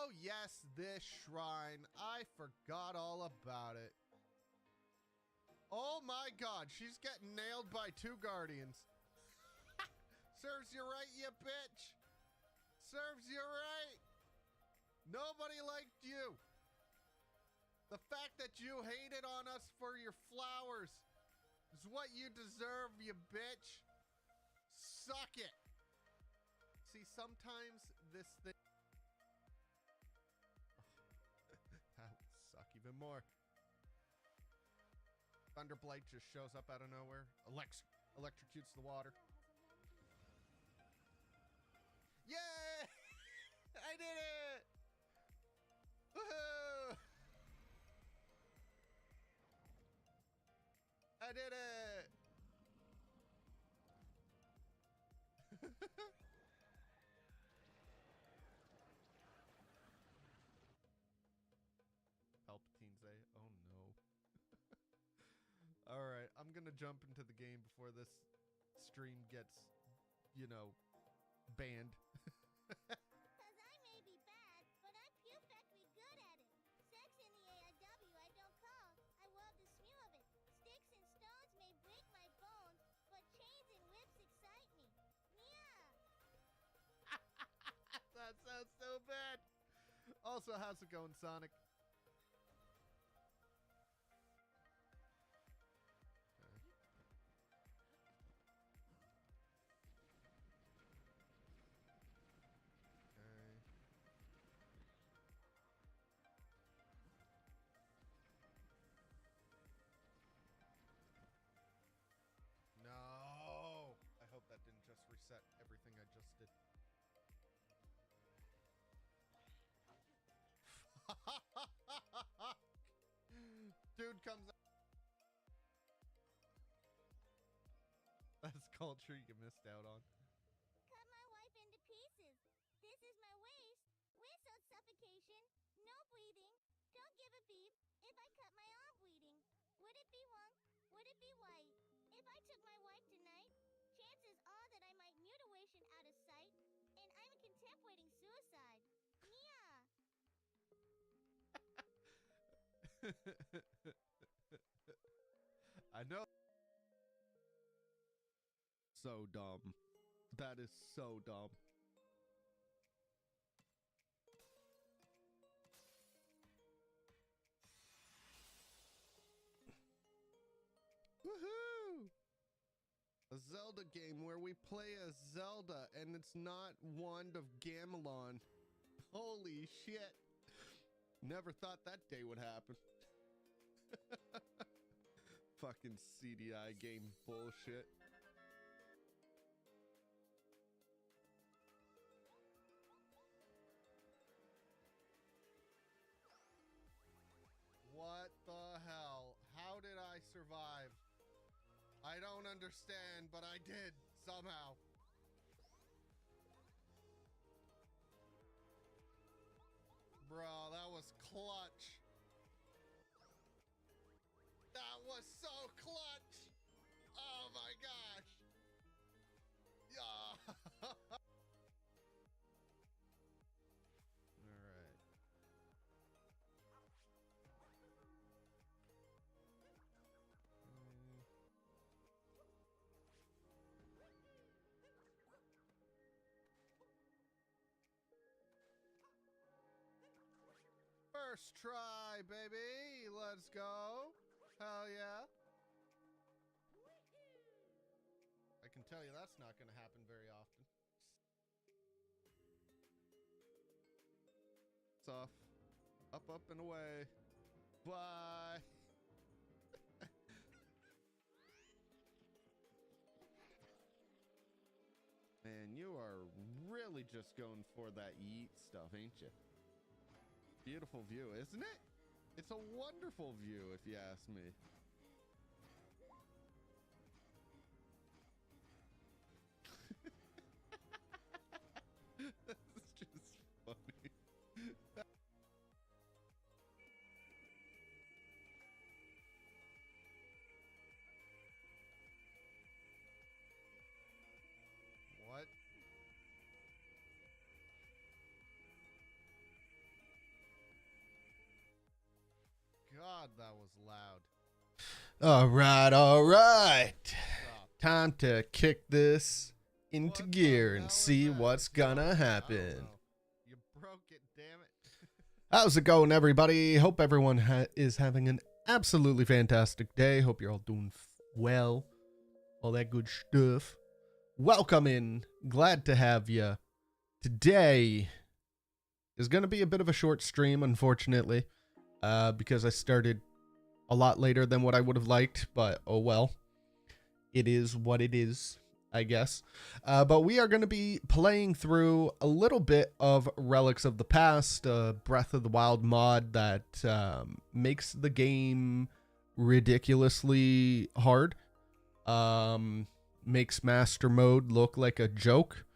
Oh, yes, this shrine. I forgot all about it. Oh my god, she's getting nailed by 2 guardians. Serves you right, you bitch. Serves you right. Nobody liked you. The fact that you hated on us for your flowers is what you deserve, you bitch. Suck it. See, sometimes this thing... that would suck even more. Thunderblight just shows up out of nowhere. Electrocutes the water. Yay! I did it! Woohoo! I did it! Palpatine's A. Oh no. Alright, I'm gonna jump into the game before this stream gets, you know, banned. Cause I may be bad, but I'm perfectly good at it. Sex in the AIW I don't call. I love the smell of it. Sticks and stones may break my bones, but chains and whips excite me. Yeah. That sounds so bad. Also, how's it going, Sonic? No! I hope that didn't just reset everything I just did. Dude comes out. That's culture you missed out on. Cut my wife into pieces. This is my waist. Waist on suffocation. No breathing. Don't give a beep. If I cut my arm bleeding. Would it be wrong? Would it be white? If I took my wife tonight, chances are that I might mutilation out of sight, and I'm contemplating suicide. Yeah. I know. So dumb. That is so dumb. Woohoo! A Zelda game where we play as Zelda and it's not Wand of Gamelon. Holy shit. Never thought that day would happen. Fucking CDI game bullshit. What the hell? How did I survive? I don't understand, but I did somehow. Bro, that was clutch. That was so clutch. Oh my gosh. Yeah. All right. First try, baby. Let's go. Hell yeah. I can tell you that's not going to happen very often. It's off. Up, up, and away. Bye. Man, you are really just going for that yeet stuff, ain't you? Beautiful view, isn't it? It's a wonderful view, if you ask me. This is just funny. What? that was loud. All right. Stop. Time to kick this into What gear the and hell is see that? what's gonna I don't happen. know. You broke it, damn it. How's it going, everybody? Hope everyone is having an absolutely fantastic day. Hope you're all doing well. All that good stuff. Welcome in. Glad to have you. Today is going to be a bit of a short stream, unfortunately, because I started a lot later than what I would have liked, but oh well. It is what it is, I guess. But we are going to be playing through a little bit of Relics of the Past, Breath of the Wild mod that makes the game ridiculously hard. Makes Master Mode look like a joke.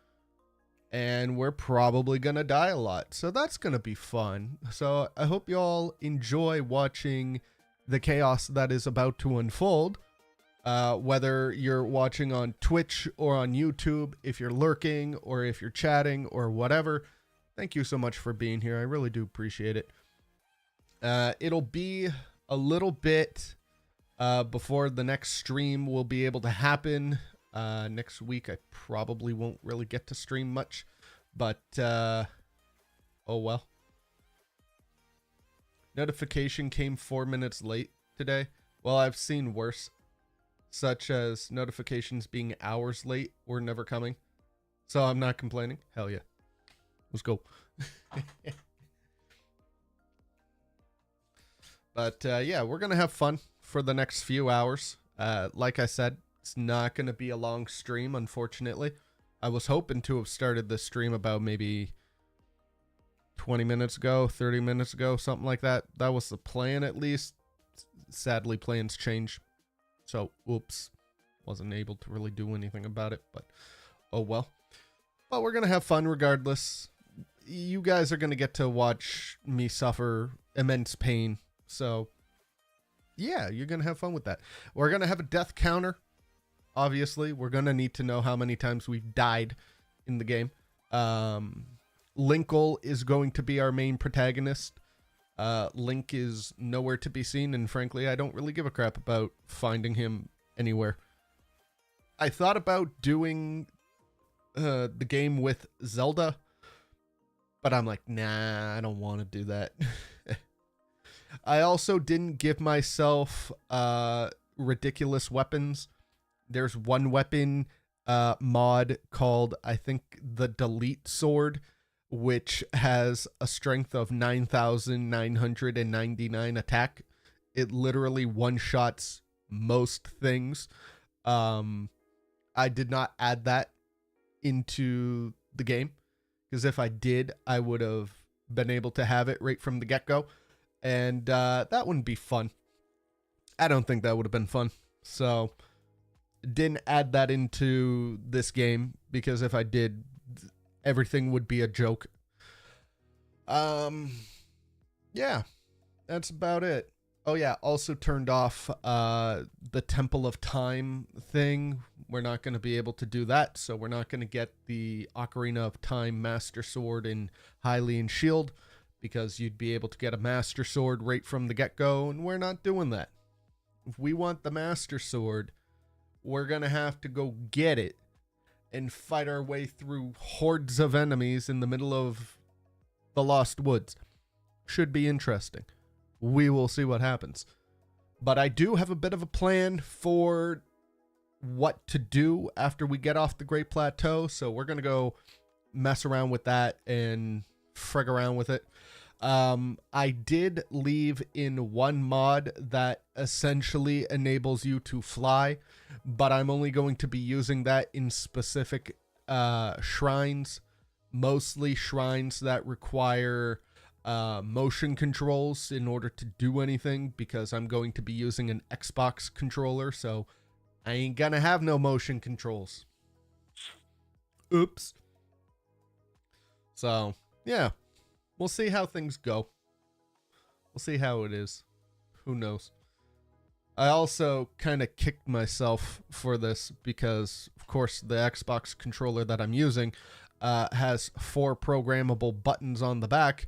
And we're probably going to die a lot. So that's going to be fun. So I hope you all enjoy watching the chaos that is about to unfold. Whether you're watching on Twitch or on YouTube, if you're lurking or if you're chatting or whatever, thank you so much for being here. I really do appreciate it. It'll be a little bit before the next stream will be able to happen. Next week, I probably won't really get to stream much, but oh well. Notification came 4 minutes late today. Well, I've seen worse, such as notifications being hours late or never coming. So I'm not complaining. Hell yeah. Let's go. But yeah, we're going to have fun for the next few hours. Like I said, it's not going to be a long stream, unfortunately. I was hoping to have started this stream about maybe 20 minutes ago, 30 minutes ago, something like that. That was the plan, at least. Sadly, plans change. So, oops. Wasn't able to really do anything about it, but oh well. But we're going to have fun regardless. You guys are going to get to watch me suffer immense pain. So, yeah, you're going to have fun with that. We're going to have a death counter. Obviously, we're going to need to know how many times we've died in the game. Linkle is going to be our main protagonist. Link is nowhere to be seen, and frankly, I don't really give a crap about finding him anywhere. I thought about doing the game with Zelda, but I'm like, nah, I don't want to do that. I also didn't give myself ridiculous weapons. There's one weapon mod called, I think, the Delete Sword, which has a strength of 9,999 attack. It literally one-shots most things. I did not add that into the game, because if I did, I would have been able to have it right from the get-go, and that wouldn't be fun. I don't think that would have been fun. So didn't add that into this game, because if I did, everything would be a joke. Yeah, that's about it. Oh yeah, also turned off the Temple of Time thing. We're not going to be able to do that, so we're not going to get the Ocarina of Time Master Sword in Hylian Shield, because you'd be able to get a Master Sword right from the get-go, and we're not doing that. If we want the Master Sword, we're going to have to go get it and fight our way through hordes of enemies in the middle of the Lost Woods. Should be interesting. We will see what happens. But I do have a bit of a plan for what to do after we get off the Great Plateau, so we're going to go mess around with that and frig around with it. I did leave in one mod that essentially enables you to fly, but I'm only going to be using that in specific shrines, mostly shrines that require motion controls in order to do anything, because I'm going to be using an Xbox controller, so I ain't gonna have no motion controls. Oops. So, yeah. We'll see how things go. We'll see how it is. Who knows? I also kind of kicked myself for this because, of course, the Xbox controller that I'm using has 4 programmable buttons on the back,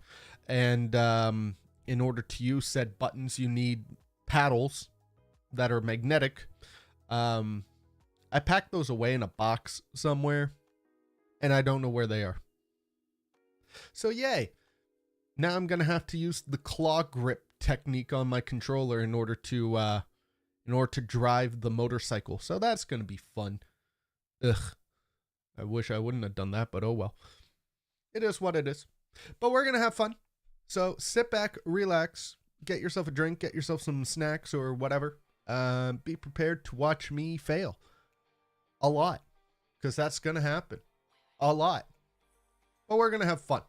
and in order to use said buttons, you need paddles that are magnetic. I packed those away in a box somewhere, and I don't know where they are. So yay. Now I'm going to have to use the claw grip technique on my controller in order to drive the motorcycle. So that's going to be fun. Ugh. I wish I wouldn't have done that, but oh well. It is what it is. But we're going to have fun. So sit back, relax, get yourself a drink, get yourself some snacks or whatever. Be prepared to watch me fail. A lot. Because that's going to happen. A lot. But we're going to have fun.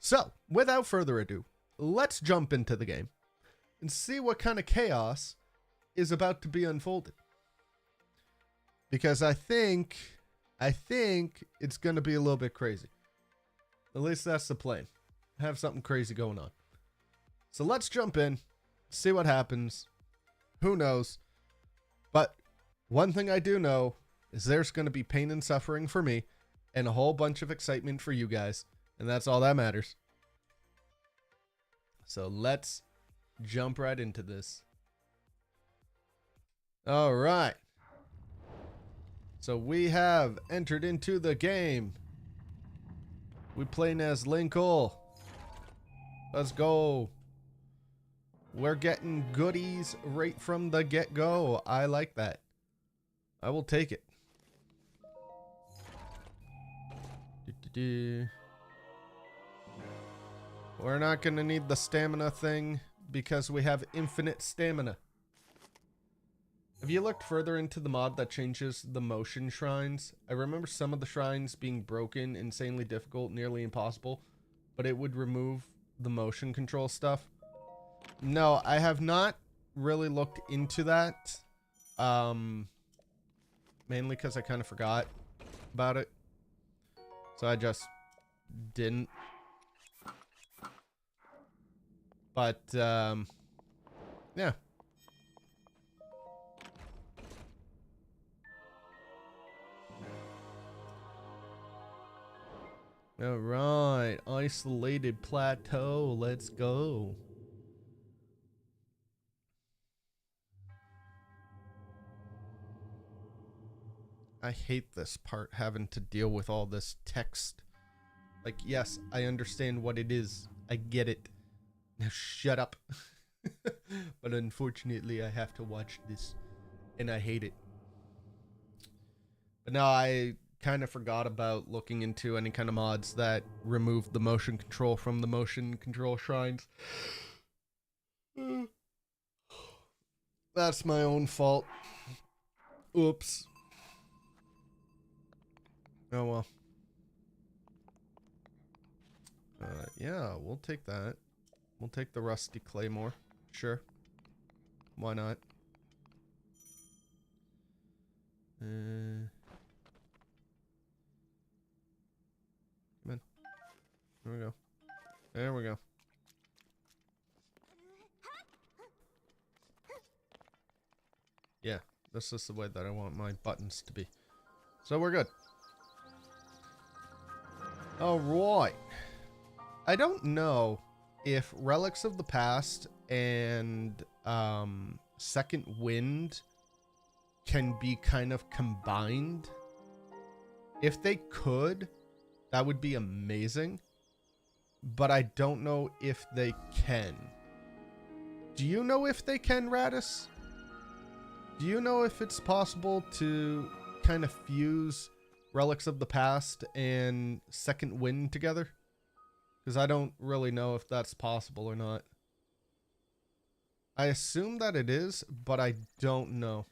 So, without further ado, let's jump into the game and see what kind of chaos is about to be unfolded. Because I think it's going to be a little bit crazy. At least that's the plan. Have something crazy going on. So let's jump in, see what happens. Who knows? But one thing I do know is there's going to be pain and suffering for me and a whole bunch of excitement for you guys. And that's all that matters. So let's jump right into this. All right. So we have entered into the game. We playing as Linkle. Let's go. We're getting goodies right from the get-go. I like that. I will take it. We're not going to need the stamina thing because we have infinite stamina. Have you looked further into the mod that changes the motion shrines? I remember some of the shrines being broken, insanely difficult, nearly impossible, but it would remove the motion control stuff. No, I have not really looked into that. Mainly because I kind of forgot about it. So I just didn't. But, yeah. All right, isolated plateau. Let's go. I hate this part, having to deal with all this text. Like, yes, I understand what it is. I get it. Now shut up. But unfortunately, I have to watch this, and I hate it. But no, I kind of forgot about looking into any kind of mods that remove the motion control from the motion control shrines. That's my own fault. Oops. Oh well. Yeah, we'll take that. We'll take the rusty claymore. Sure. Why not? Come on. There we go. There we go. Yeah, this is the way that I want my buttons to be. So we're good. Alright. I don't know if Relics of the Past and Second Wind can be kind of combined. If they could, that would be amazing. But I don't know if they can. Do you know if they can, Radis? Do you know if it's possible to kind of fuse Relics of the Past and Second Wind together? Because I don't really know if that's possible or not. I assume that it is, but I don't know.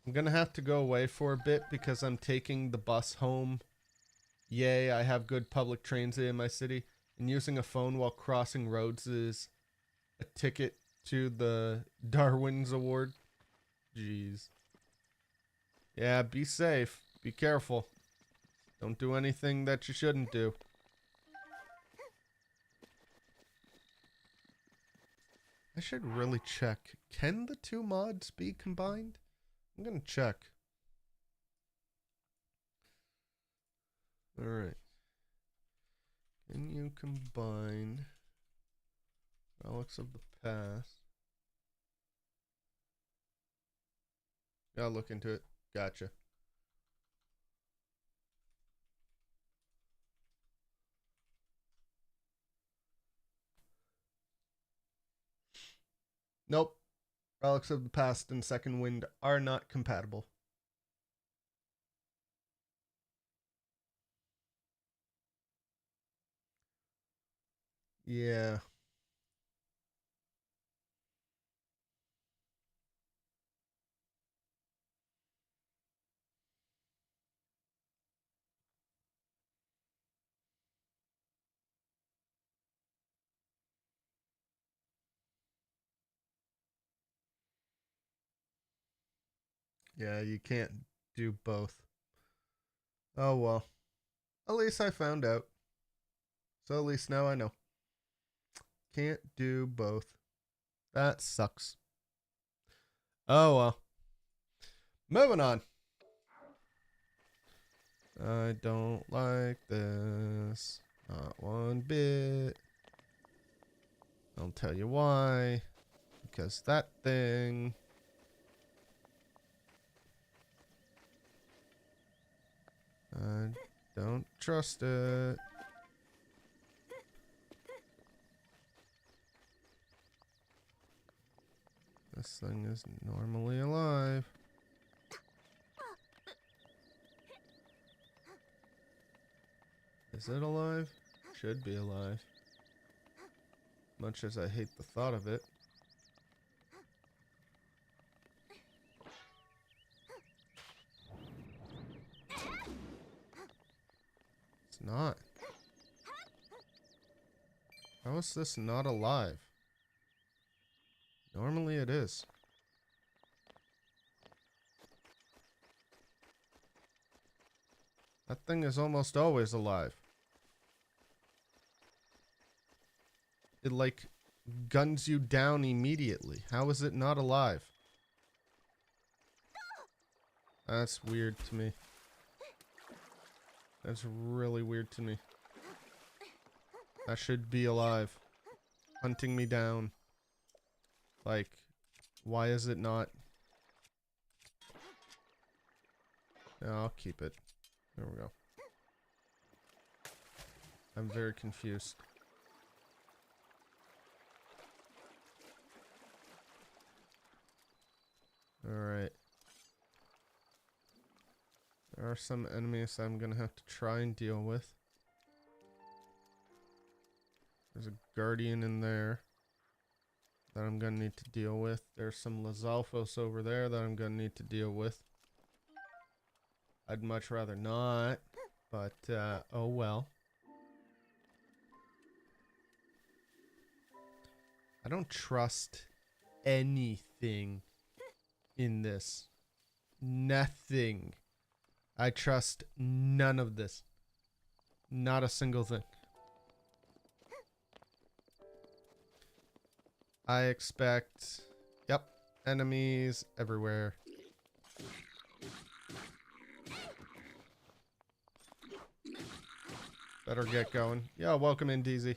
I'm gonna have to go away for a bit because I'm taking the bus home. Yay, I have good public transit in my city. And using a phone while crossing roads is a ticket to the Darwin's Award. Jeez. Yeah, be safe. Be careful. Don't do anything that you shouldn't do. I should really check. Can the two mods be combined? I'm gonna check. Alright. Can you combine Relics of the Past? Gotta look into it. Gotcha. Nope. Relics of the Past and Second Wind are not compatible. Yeah. Yeah, you can't do both. Oh well. At least I found out. So at least now I know. Can't do both. That sucks. Oh well. Moving on. I don't like this. Not one bit. I'll tell you why. Because that thing. I don't trust it. This thing is normally alive. Is it alive? Should be alive. Much as I hate the thought of it. It's not. How is this not alive? Normally it is. That thing is almost always alive. It like guns you down immediately. How is it not alive? That's weird to me. That's really weird to me. That should be alive. Hunting me down. Like, why is it not? No, I'll keep it. There we go. I'm very confused. Alright. There are some enemies I'm gonna have to try and deal with. There's a guardian in there that I'm gonna need to deal with. There's some Lizalfos over there that I'm gonna need to deal with. I'd much rather not, but oh well. I don't trust anything in this. Nothing. I trust none of this. Not a single thing. I expect... Yep. Enemies everywhere. Better get going. Yeah, welcome in, DZ.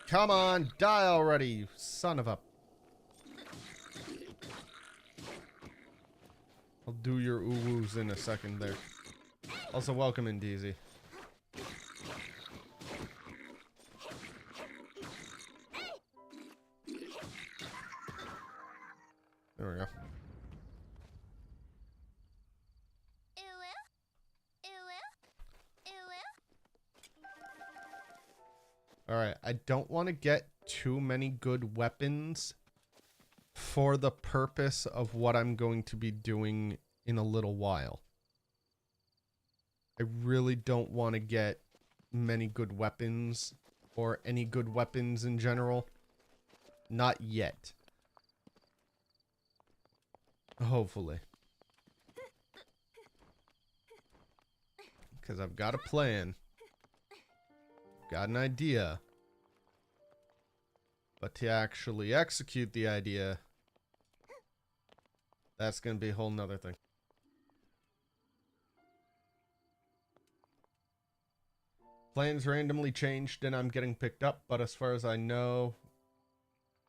Come on, die already, you son of a... I'll do your ooh-woos in a second there. Also, welcome in, DZ. There we go. Alright, I don't want to get too many good weapons for the purpose of what I'm going to be doing in a little while. I really don't want to get many good weapons or any good weapons in general. Not yet. Hopefully. because I've got a plan. Got an idea. But to actually execute the idea, that's going to be a whole nother thing. Plans randomly changed and I'm getting picked up, but as far as I know,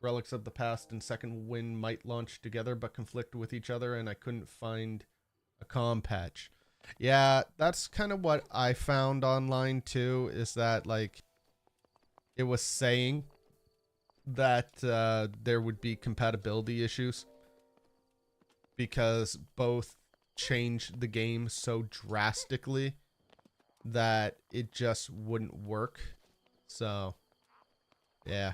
Relics of the Past and Second Wind might launch together but conflict with each other, and I couldn't find a comm patch. Yeah, that's kind of what I found online too, is that like it was saying that there would be compatibility issues because both changed the game so drastically that it just wouldn't work. So, yeah.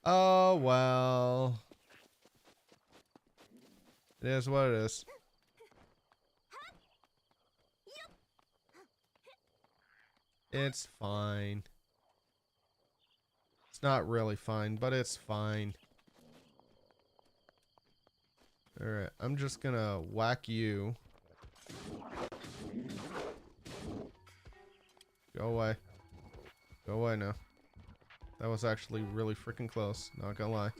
Oh, well. It is what it is. It's fine. It's not really fine, but it's fine. Alright, I'm just gonna whack you. Go away. Go away now. That was actually really freaking close, not gonna lie.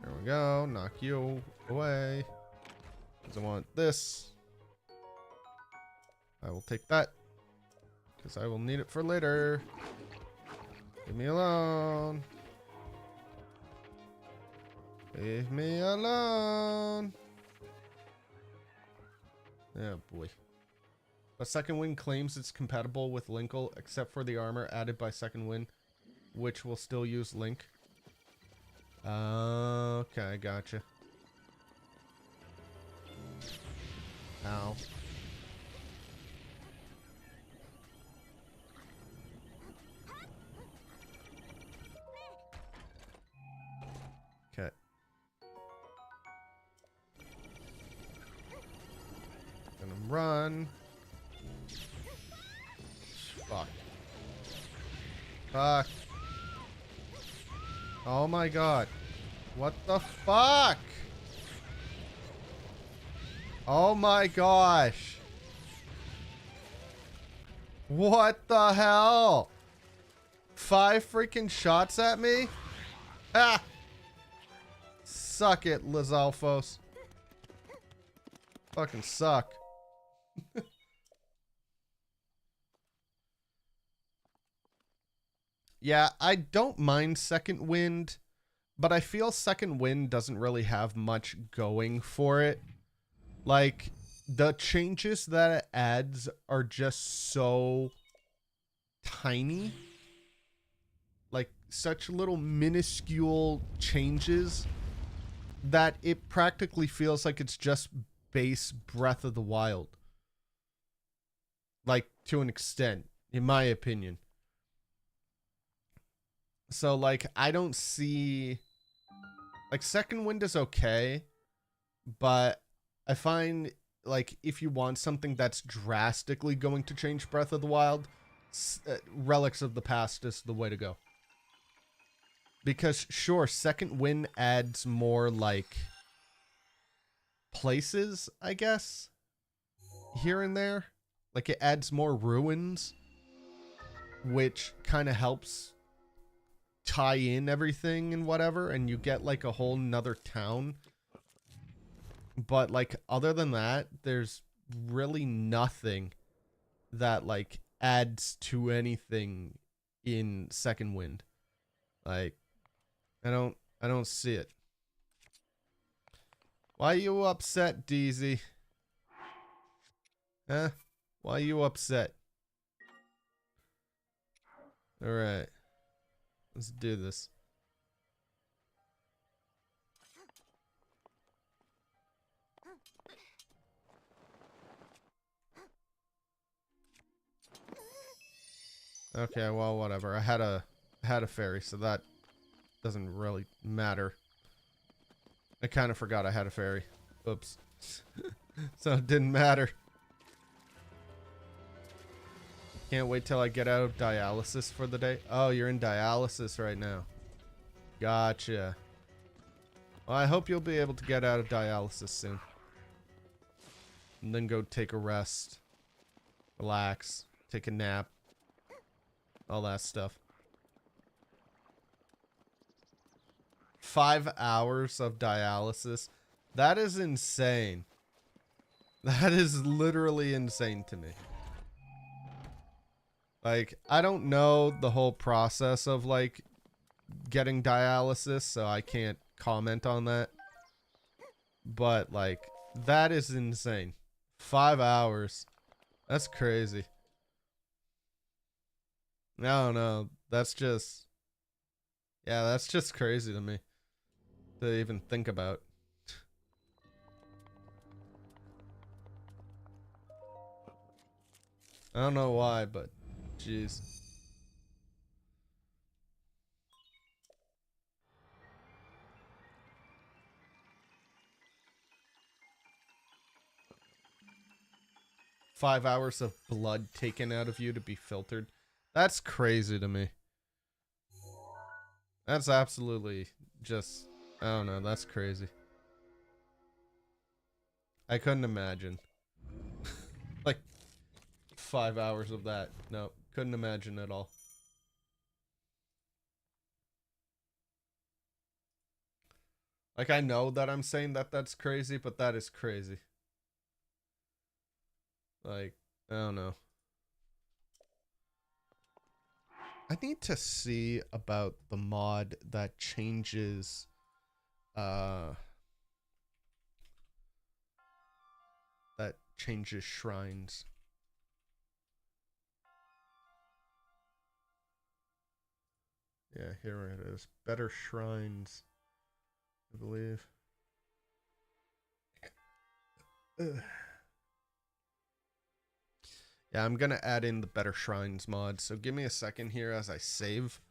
There we go, knock you away. Because I want this. I will take that. Because I will need it for later. Leave me alone. Leave me alone. Oh boy. But Second Wind claims it's compatible with Linkle, except for the armor added by Second Wind, which will still use Link. Okay, gotcha. Ow. Okay. Gonna run. Fuck. Fuck. Oh my god. What the fuck? Oh my gosh. What the hell? 5 freaking shots at me? Ah! Suck it, Lizalfos. Fucking suck. Yeah, I don't mind Second Wind, but I feel Second Wind doesn't really have much going for it. Like, the changes that it adds are just so tiny. Like, such little minuscule changes that it practically feels like it's just base Breath of the Wild. Like, to an extent, in my opinion. So, like, I don't see... Like, Second Wind is okay, but I find, like, if you want something that's drastically going to change Breath of the Wild, Relics of the Past is the way to go. Because, sure, Second Wind adds more, like, places, I guess, here and there. Like, it adds more ruins, which kind of helps tie in everything and whatever, and you get, like, a whole nother town. But, like, other than that, there's really nothing that, like, adds to anything in Second Wind. Like, I don't see it. Why are you upset, DZ? Huh? Why are you upset? Alright. Let's do this. Okay, well, whatever. I had a fairy, so that doesn't really matter. I kind of forgot I had a fairy. Oops. So it didn't matter. Can't wait till I get out of dialysis for the day. Oh, you're in dialysis right now. Gotcha. Well, I hope you'll be able to get out of dialysis soon. and then go take a rest, relax, take a nap, all that stuff. 5 hours of dialysis. That is insane. That is literally insane to me. Like, I don't know the whole process of, like, getting dialysis, so I can't comment on that. But, like, that is insane. 5 hours. That's crazy. I don't know. That's just... Yeah, that's just crazy to me. To even think about. I don't know why, but... Jeez. Five hours of blood taken out of you to be filtered. That's crazy to me. That's absolutely just... I don't know, that's crazy. I couldn't imagine. Like, 5 hours of that. No, couldn't imagine at all. Like, I know that I'm saying that that's crazy, but that is crazy. Like, I don't know. I need to see about the mod that changes, that changes shrines. Yeah, here it is. Better shrines, I believe. Ugh. Yeah, I'm gonna add in the better shrines mod, so give me a second here as I save.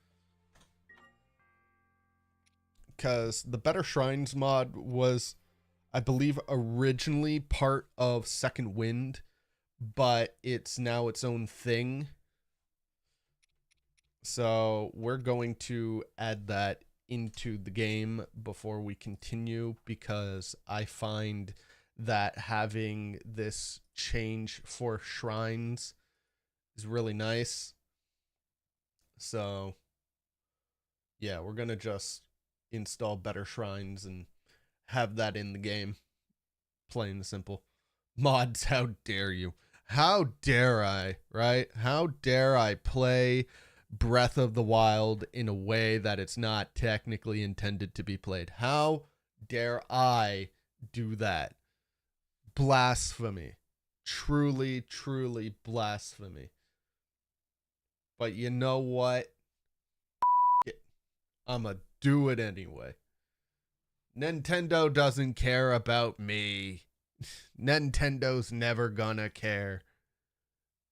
Because the better shrines mod was, I believe, originally part of Second Wind, but it's now its own thing. So we're going to add that into the game before we continue, because I find that having this change for shrines is really nice. So yeah, we're gonna just install better shrines and have that in the game. Plain and simple. Mods, how dare you? How dare I, right? How dare I play Breath of the Wild in a way that it's not technically intended to be played? How dare I do that? Blasphemy. Truly, truly blasphemy. But you know what? I'ma do it anyway. Nintendo doesn't care about me. Nintendo's never gonna care.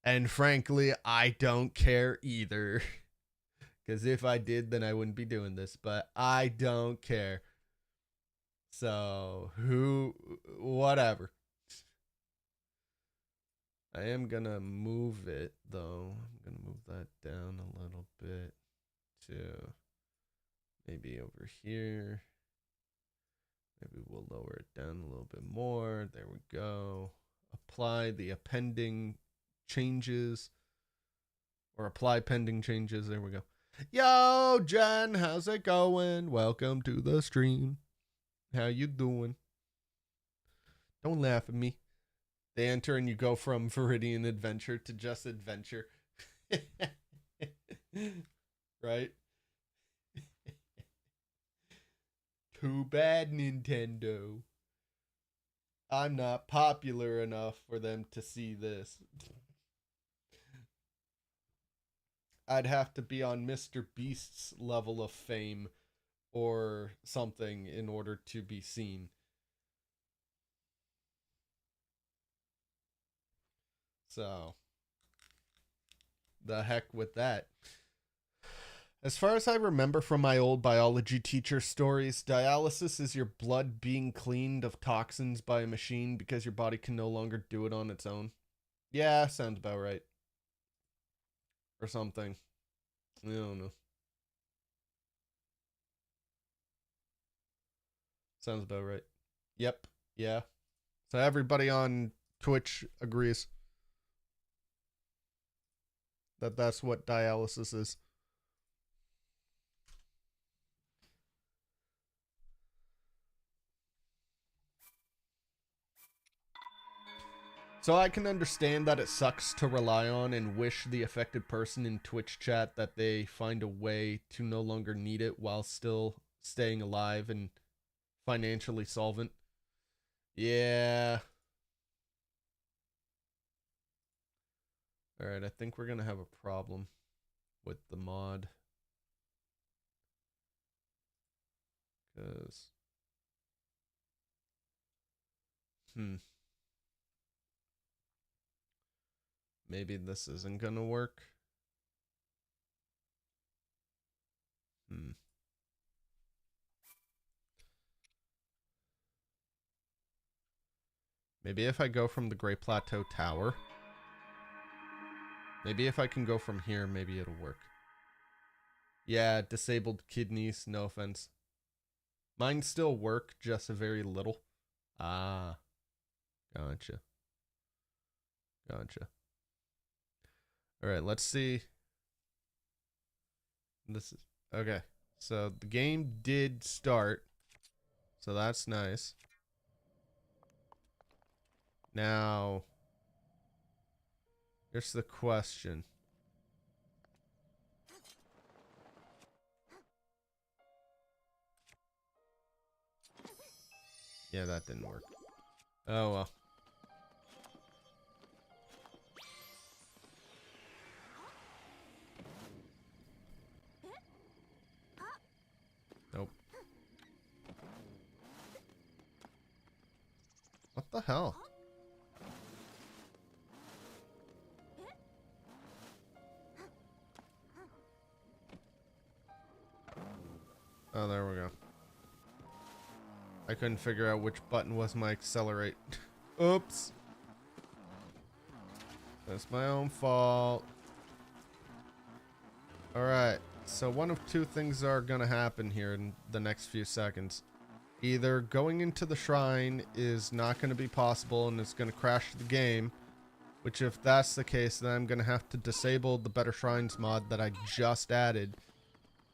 And frankly, I don't care either. Because if I did, then I wouldn't be doing this. But I don't care. So, whatever. I am gonna move it, though. I'm gonna move that down a little bit to maybe over here. Maybe we'll lower it down a little bit more. There we go. Apply the appending changes. Or apply pending changes. There we go. Yo, Jen, how's it going? Welcome to the stream. How you doing? Don't laugh at me. They enter and you go from Viridian Adventure to just Adventure. Right? Too bad, Nintendo. I'm not popular enough for them to see this. I'd have to be on Mr. Beast's level of fame or something in order to be seen. So, the heck with that. As far as I remember from my old biology teacher stories, dialysis is your blood being cleaned of toxins by a machine because your body can no longer do it on its own. Yeah, sounds about right. Or something. I don't know. Sounds about right. Yep. Yeah. So everybody on Twitch agrees that that's what dialysis is. So I can understand that it sucks to rely on and wish the affected person in Twitch chat that they find a way to no longer need it while still staying alive and financially solvent. Yeah. Alright, I think we're gonna have a problem with the mod. Because... Maybe this isn't gonna work. Maybe if I go from the Great Plateau Tower. Maybe if I can go from here, maybe it'll work. Yeah, disabled kidneys, no offense. Mine still work, just a very little. Ah. Gotcha. Gotcha. Alright, let's see. This is... Okay. So, the game did start. So, that's nice. Now... Here's the question. Yeah, that didn't work. Oh, well. Nope. What the hell? Oh, there we go. I couldn't figure out which button was my accelerate. Oops. That's my own fault. Alright, so one of two things are gonna happen here in the next few seconds. Either going into the shrine is not gonna be possible and it's gonna crash the game, which if that's the case, then I'm gonna have to disable the Better Shrines mod that I just added,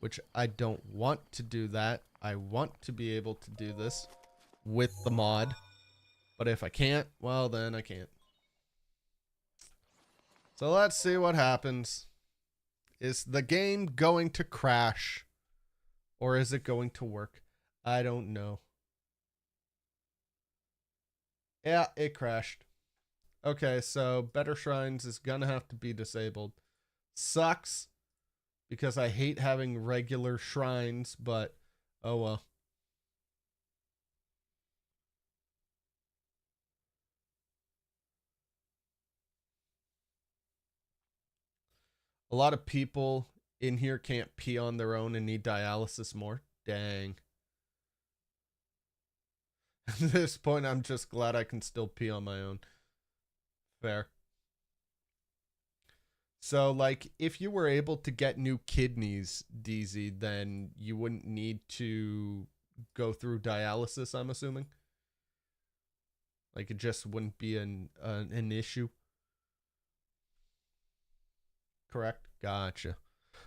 which I don't want to do that. I want to be able to do this with the mod, but if I can't, well then I can't. So let's see what happens. Is the game going to crash? Or is it going to work? I don't know. Yeah, it crashed. Okay, so Better Shrines is gonna have to be disabled. Sucks, because I hate having regular shrines, but oh well. A lot of people in here can't pee on their own and need dialysis more. Dang. At this point, I'm just glad I can still pee on my own. Fair. So, like, if you were able to get new kidneys, DZ, then you wouldn't need to go through dialysis, I'm assuming? Like, it just wouldn't be an issue? Correct? Gotcha.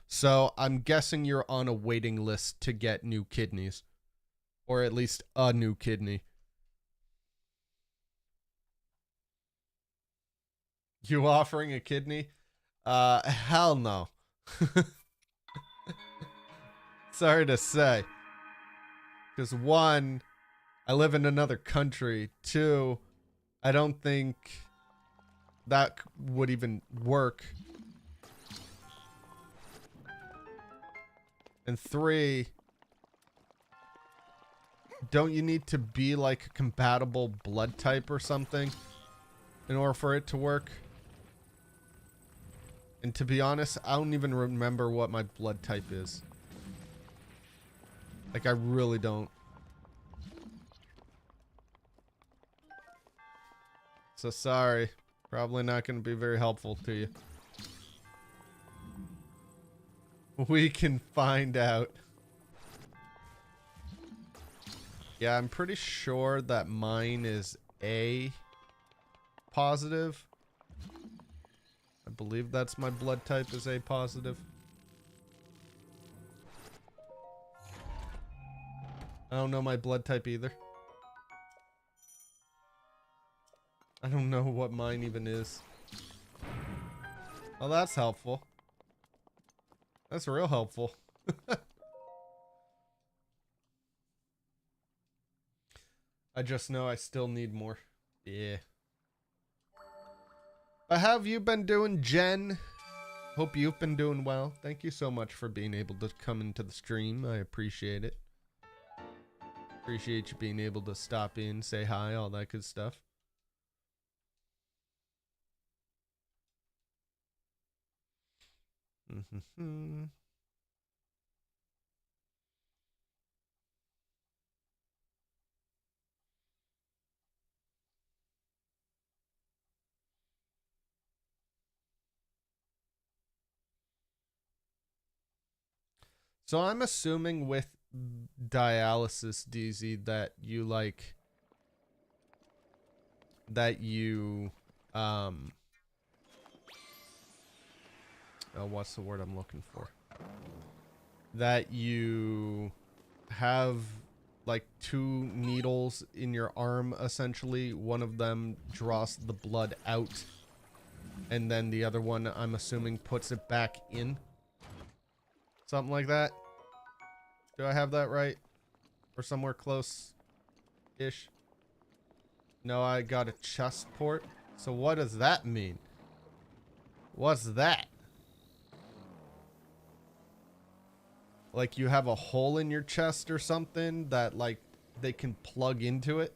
So, I'm guessing you're on a waiting list to get new kidneys. Or at least a new kidney. You offering a kidney? Hell no. Sorry to say. Because one, I live in another country. Two, I don't think that would even work. And three, don't you need to be like a compatible blood type or something in order for it to work? And to be honest, I don't even remember what my blood type is. Like, I really don't. So sorry. Probably not going to be very helpful to you. We can find out. Yeah, I'm pretty sure that mine is A. positive. I believe that's my blood type is A positive. I don't know my blood type either. I don't know what mine even is. Oh, that's helpful. That's real helpful. I just know I still need more. Yeah. But how have you been doing, Jen? Hope you've been doing well. Thank you so much for being able to come into the stream. I appreciate it. Appreciate you being able to stop in, say hi, all that good stuff. So I'm assuming with dialysis, DZ, that you like oh, what's the word I'm looking for? That you have like 2 needles in your arm, essentially. One of them draws the blood out, and then the other one, I'm assuming, puts it back in. Something like that. Do I have that right? Or somewhere close-ish? No, I got a chest port. So what does that mean? What's that? Like you have a hole in your chest or something that like they can plug into it?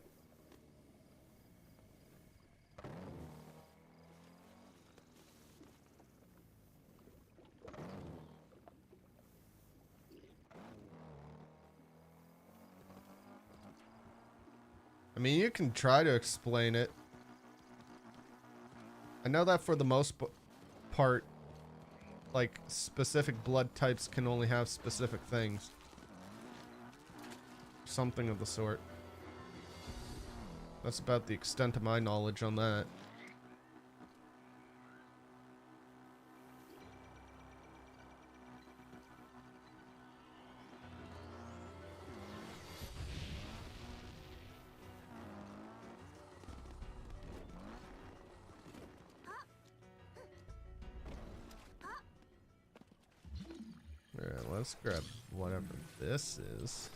I mean, you can try to explain it. I know that for the most part, like, specific blood types can only have specific things. Something of the sort. That's about the extent of my knowledge on that. Alright, let's grab whatever this is.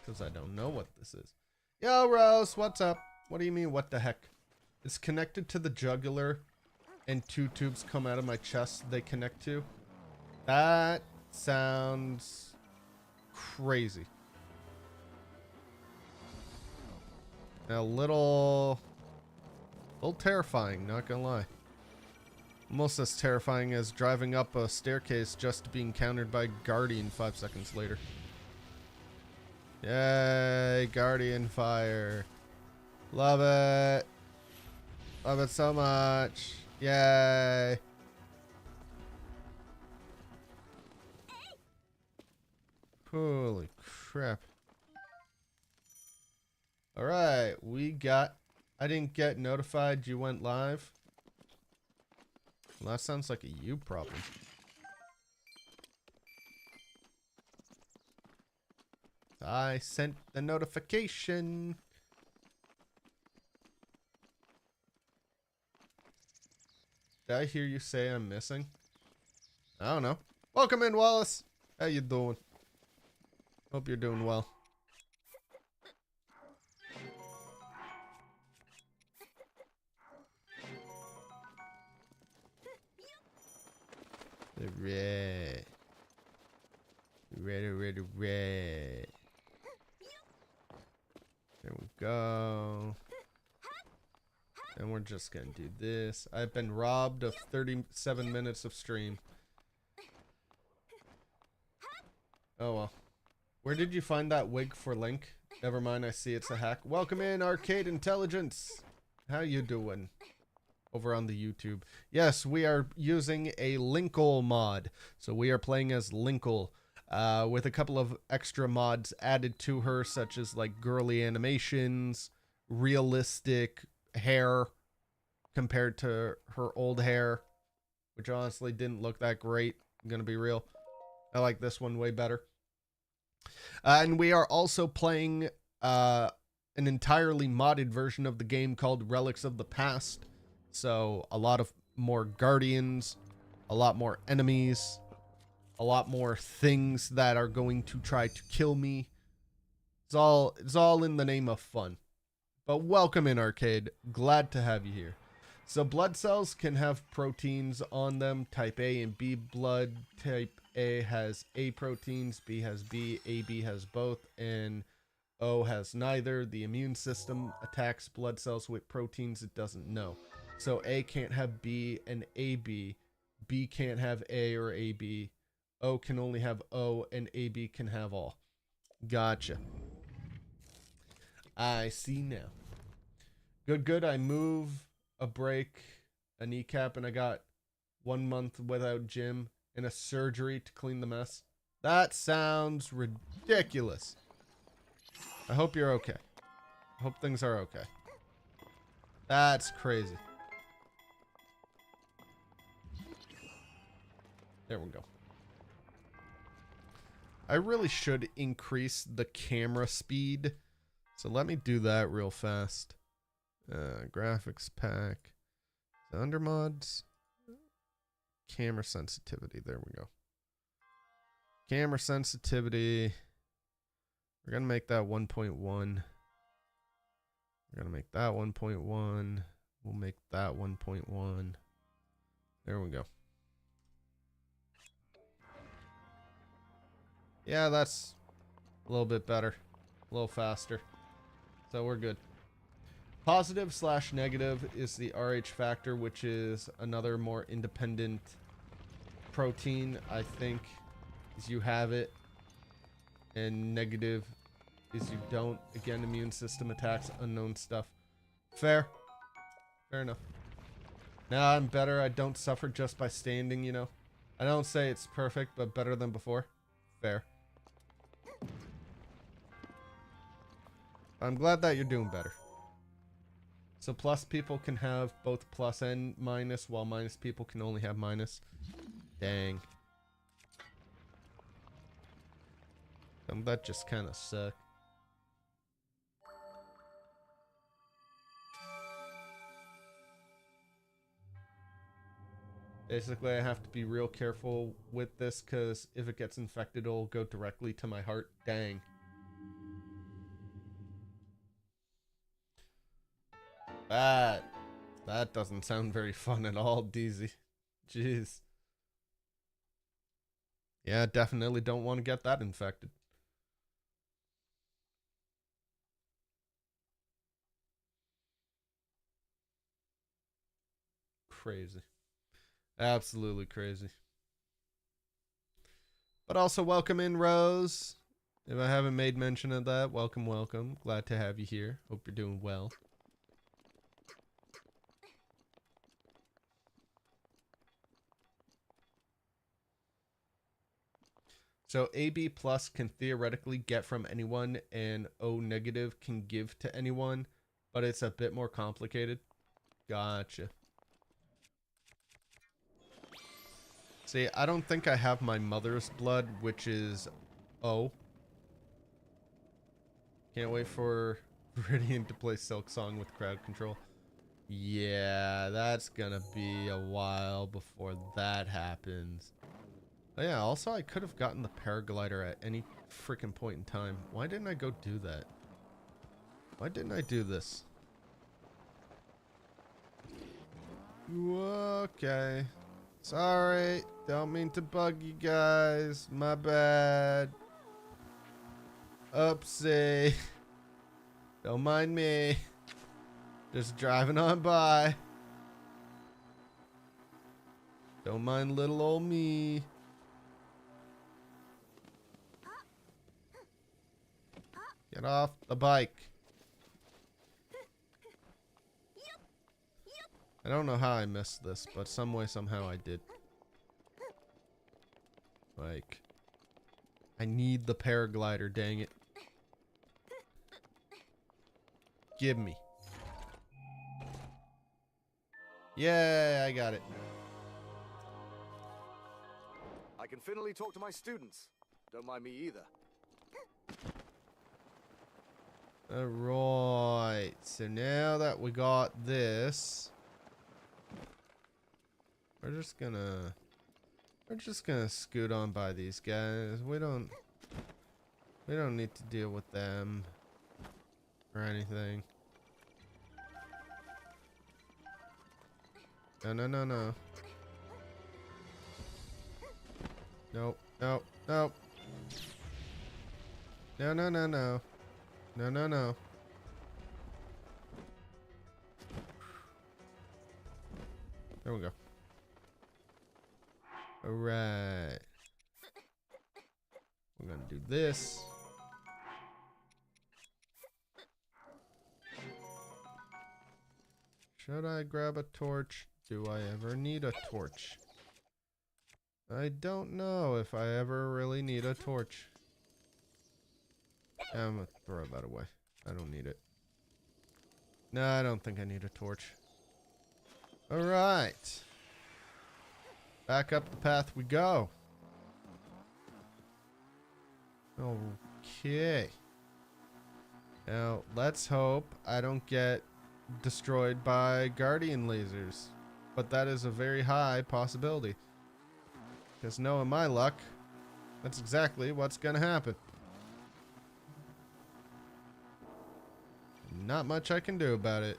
Because I don't know what this is. Yo, Rose, what's up? What do you mean, what the heck? It's connected to the jugular, and 2 tubes come out of my chest they connect to. That sounds crazy. A little terrifying, not gonna lie. Almost as terrifying as driving up a staircase just to be encountered by Guardian 5 seconds later. Yay, Guardian fire. Love it. Love it so much. Yay. Holy crap. Alright, I didn't get notified you went live. Well, that sounds like a you problem. I sent the notification. Did I hear you say I'm missing? I don't know. Welcome in, Wallace. How you doing? Hope you're doing well. Red. Red. There we go. And we're just gonna do this. I've been robbed of 37 minutes of stream. Oh well. Where did you find that wig for Link? Never mind, I see it's a hack. Welcome in, Arcade Intelligence. How you doing? Over on the YouTube. Yes, we are using a Linkle mod. So we are playing as Linkle, with a couple of extra mods added to her, such as like girly animations, realistic hair, compared to her old hair, which honestly didn't look that great. I'm gonna be real. I like this one way better. And we are also playing an entirely modded version of the game called Relics of the Past. So a lot of more guardians, a lot more enemies, a lot more things that are going to try to kill me. It's all in the name of fun. But welcome in, Arcade. Glad to have you here. So blood cells can have proteins on them, type A and B blood. Type A has A proteins, B has B, AB has both, and O has neither. The immune system attacks blood cells with proteins it doesn't know. So A can't have B and AB. B can't have A or AB. O can only have O, and AB can have all. Gotcha. I see now. Good. I move, a break, a kneecap, and I got 1 month without gym and a surgery to clean the mess. That sounds ridiculous. I hope you're okay. I hope things are okay. That's crazy. There we go. I really should increase the camera speed. So let me do that real fast. Graphics pack. Under mods. Camera sensitivity. There we go. Camera sensitivity. We're going to make that 1.1. We're going to make that 1.1. We'll make that 1.1. There we go. Yeah, that's a little bit better. A little faster. So we're good. Positive / negative is the RH factor, which is another more independent protein, I think, is you have it. And negative is you don't. Again, immune system attacks, unknown stuff. Fair. Fair enough. Now I'm better. I don't suffer just by standing, you know. I don't say it's perfect, but better than before. Fair. I'm glad that you're doing better. So plus people can have both plus and minus, while minus people can only have minus. Dang. That just kind of sucked. Basically, I have to be real careful with this, because if it gets infected, it'll go directly to my heart. Dang. That doesn't sound very fun at all, DZ. Jeez. Yeah, definitely don't want to get that infected. Crazy. Absolutely crazy. But also welcome in, Rose. If I haven't made mention of that, welcome, welcome. Glad to have you here. Hope you're doing well. So AB plus can theoretically get from anyone, and O negative can give to anyone, but it's a bit more complicated. Gotcha. See, I don't think I have my mother's blood, which is O. Can't wait for Viridian to play Silk Song with crowd control. Yeah, that's gonna be a while before that happens. Oh yeah, also I could have gotten the paraglider at any freaking point in time. Why didn't I go do that? Why didn't I do this? Okay. Sorry. Don't mean to bug you guys. My bad. Oopsie. Don't mind me. Just driving on by. Don't mind little old me. Get off the bike. I don't know how I missed this, but some way, somehow I did. Like, I need the paraglider, dang it. Give me. Yeah, I got it. I can finally talk to my students. Don't mind me either. Alright, so now that we got this, we're just gonna scoot on by these guys. We don't need to deal with them or anything. No, no, no, no. Nope, nope, nope. No, no, no, no. No, no, no. There we go. Alright. We're gonna do this. Should I grab a torch? Do I ever need a torch? I don't know if I ever really need a torch. I'm gonna throw that away. I don't need it. No, I don't think I need a torch. Alright. Back up the path we go. Okay. Now, let's hope I don't get destroyed by guardian lasers. But that is a very high possibility. Because knowing my luck, that's exactly what's gonna happen. Not much I can do about it.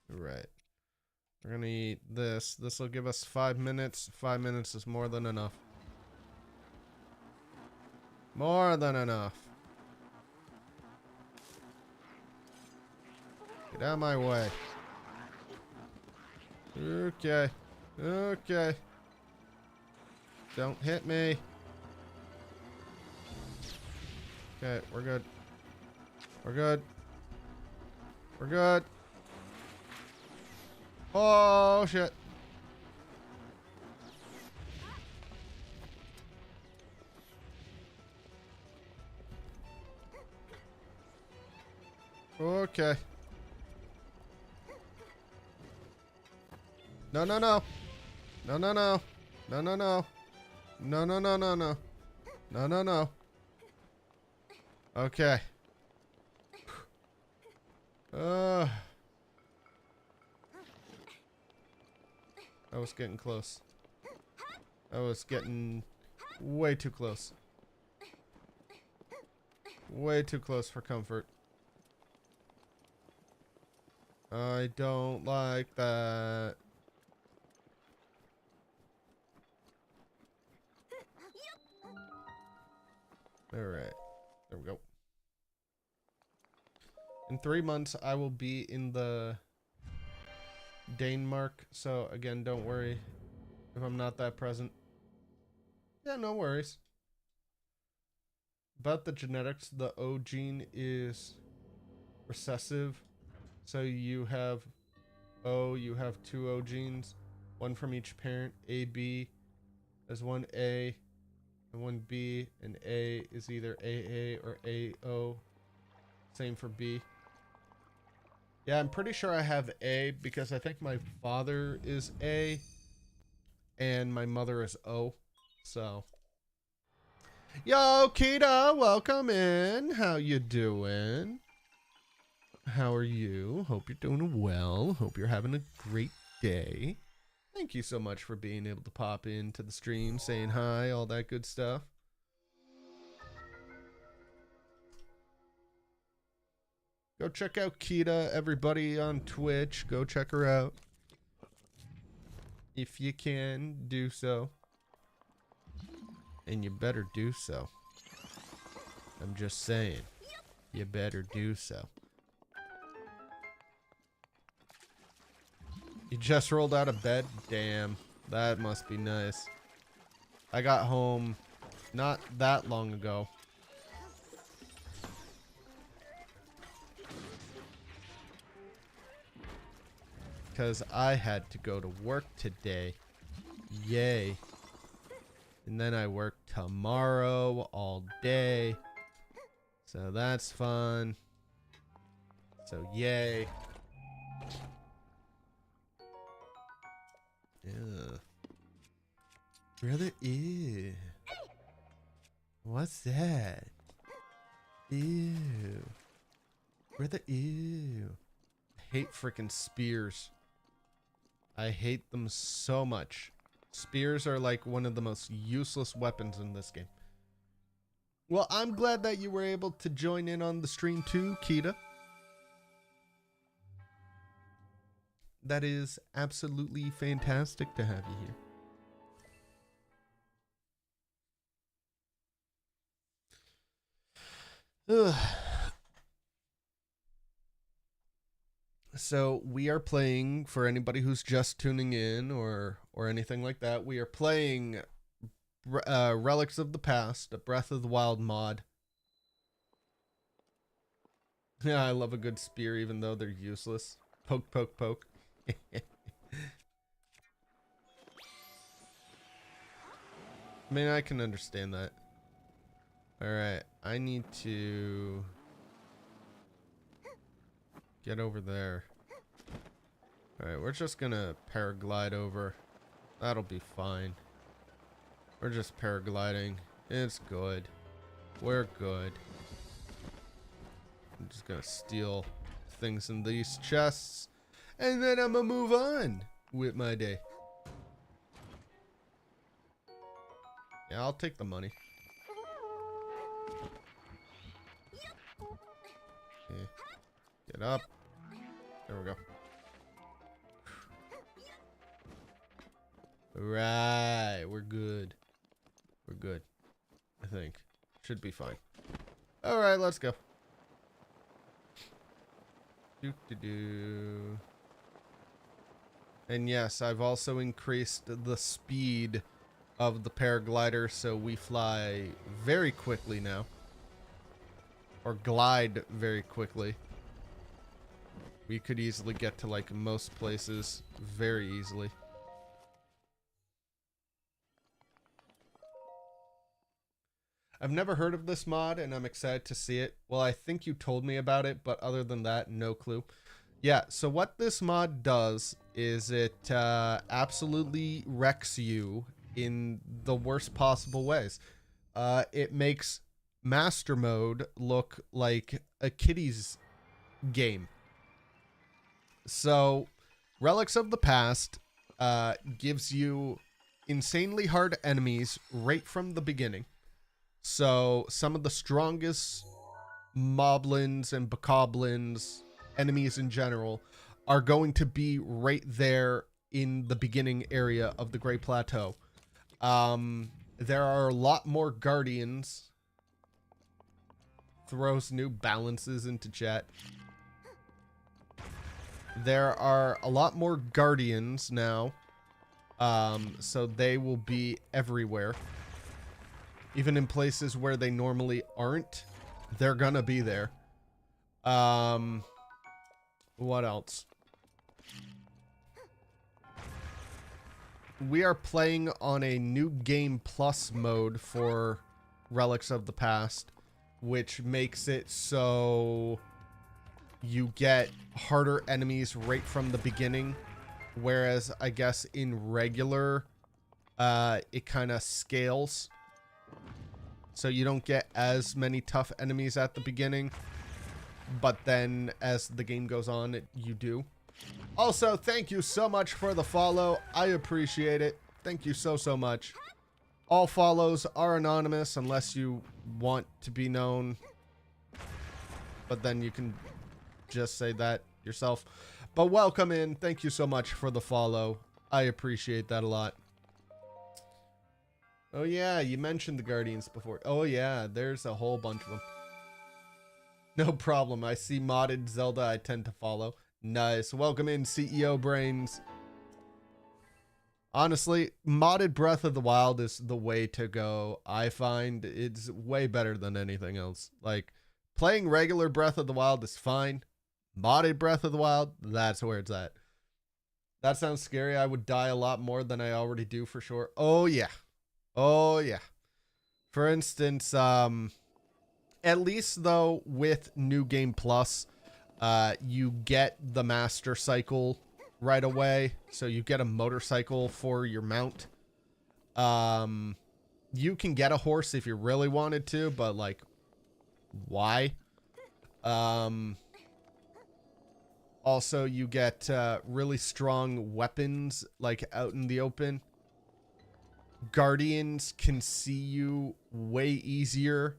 Right. We're gonna eat this. This will give us 5 minutes. 5 minutes is more than enough. More than enough. Get out of my way. Okay. Okay. Don't hit me. Okay, we're good. We're good. We're good. Oh, shit. Okay. No, no, no. No, no, no. No, no, no. No, no, no, no, no. No, no, no. Okay. I was getting close. I was getting way too close. Way too close for comfort. I don't like that. Alright. There we go. In 3 months, I will be in the Denmark. So, again, don't worry if I'm not that present. Yeah, no worries. About the genetics, the O gene is recessive. So you have O, you have 2 O genes. One from each parent. A, B. There's one A and one B. And A is either AA or AO. Same for B. Yeah, I'm pretty sure I have A because I think my father is A and my mother is O. So, yo, Kita, welcome in. How you doing? How are you? Hope you're doing well. Hope you're having a great day. Thank you so much for being able to pop into the stream, saying hi, all that good stuff. Go check out Kita, everybody on Twitch. Go check her out. If you can, do so. And you better do so. I'm just saying. You better do so. You just rolled out of bed? Damn. That must be nice. I got home not that long ago. Because I had to go to work today. Yay. And then I work tomorrow all day. So that's fun. So, yay. Ew. Brother, ew. What's that? Ew. Brother, ew. I hate freaking spears. I hate them so much. Spears are like one of the most useless weapons in this game. Well, I'm glad that you were able to join in on the stream too, Kita. That is absolutely fantastic to have you here. Ugh. So we are playing, for anybody who's just tuning in or anything like that, we are playing Relics of the Past, a Breath of the Wild mod. Yeah, I love a good spear even though they're useless. Poke, poke, poke. I mean, I can understand that. Alright, I need to get over there. Alright, we're just gonna paraglide over. That'll be fine. We're just paragliding. It's good. We're good. I'm just gonna steal things in these chests. And then I'm gonna move on with my day. Yeah, I'll take the money. Okay. Get up. There we go. Right, we're good. We're good. I think. Should be fine. Alright, let's go. Do. And yes, I've also increased the speed of the paraglider so we fly very quickly now. Or glide very quickly. We could easily get to like most places very easily. I've never heard of this mod and I'm excited to see it. Well, I think you told me about it, but other than that, no clue. Yeah, so what this mod does is it absolutely wrecks you in the worst possible ways. It makes Master Mode look like a kiddie's game. So, Relics of the Past gives you insanely hard enemies right from the beginning. So, some of the strongest moblins and bokoblins, enemies in general, are going to be right there in the beginning area of the Great Plateau. There are a lot more guardians. Throws new balances into chat. There are a lot more guardians now. So they will be everywhere. Even in places where they normally aren't, they're gonna be there. What else? We are playing on a new game plus mode for Relics of the Past, which makes it so you get harder enemies right from the beginning, whereas I guess in regular it kind of scales, so you don't get as many tough enemies at the beginning, but then as the game goes on you do. Also, thank you so much for the follow. I appreciate it. Thank you so much. All follows are anonymous unless you want to be known, but then you can just say that yourself. But welcome in. Thank you so much for the follow. I appreciate that a lot. Oh yeah, you mentioned the Guardians before. Oh yeah, there's a whole bunch of them. No problem. I see modded Zelda I tend to follow. Nice. Welcome in, CEO Brains. Honestly, modded Breath of the Wild is the way to go. I find it's way better than anything else. Like, playing regular Breath of the Wild is fine. Modded Breath of the Wild, that's where it's at. That sounds scary. I would die a lot more than I already do for sure. Oh yeah. Oh yeah. For instance, at least though with New Game Plus, You get the master cycle right away. So you get a motorcycle for your mount. You can get a horse if you really wanted to, but like, why? Also, you get really strong weapons, like out in the open. Guardians can see you way easier.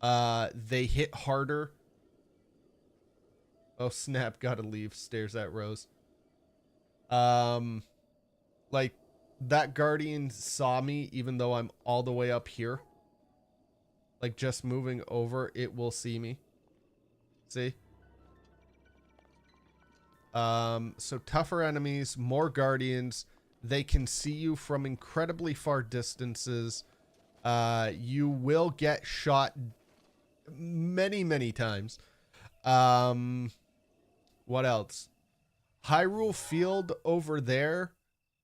They hit harder. Oh snap, gotta leave. Stares at Rose. Like, that guardian saw me even though I'm all the way up here. Like, just moving over, it will see me. See? So tougher enemies, more guardians. They can see you from incredibly far distances. You will get shot many, many times. What else? Hyrule Field over there,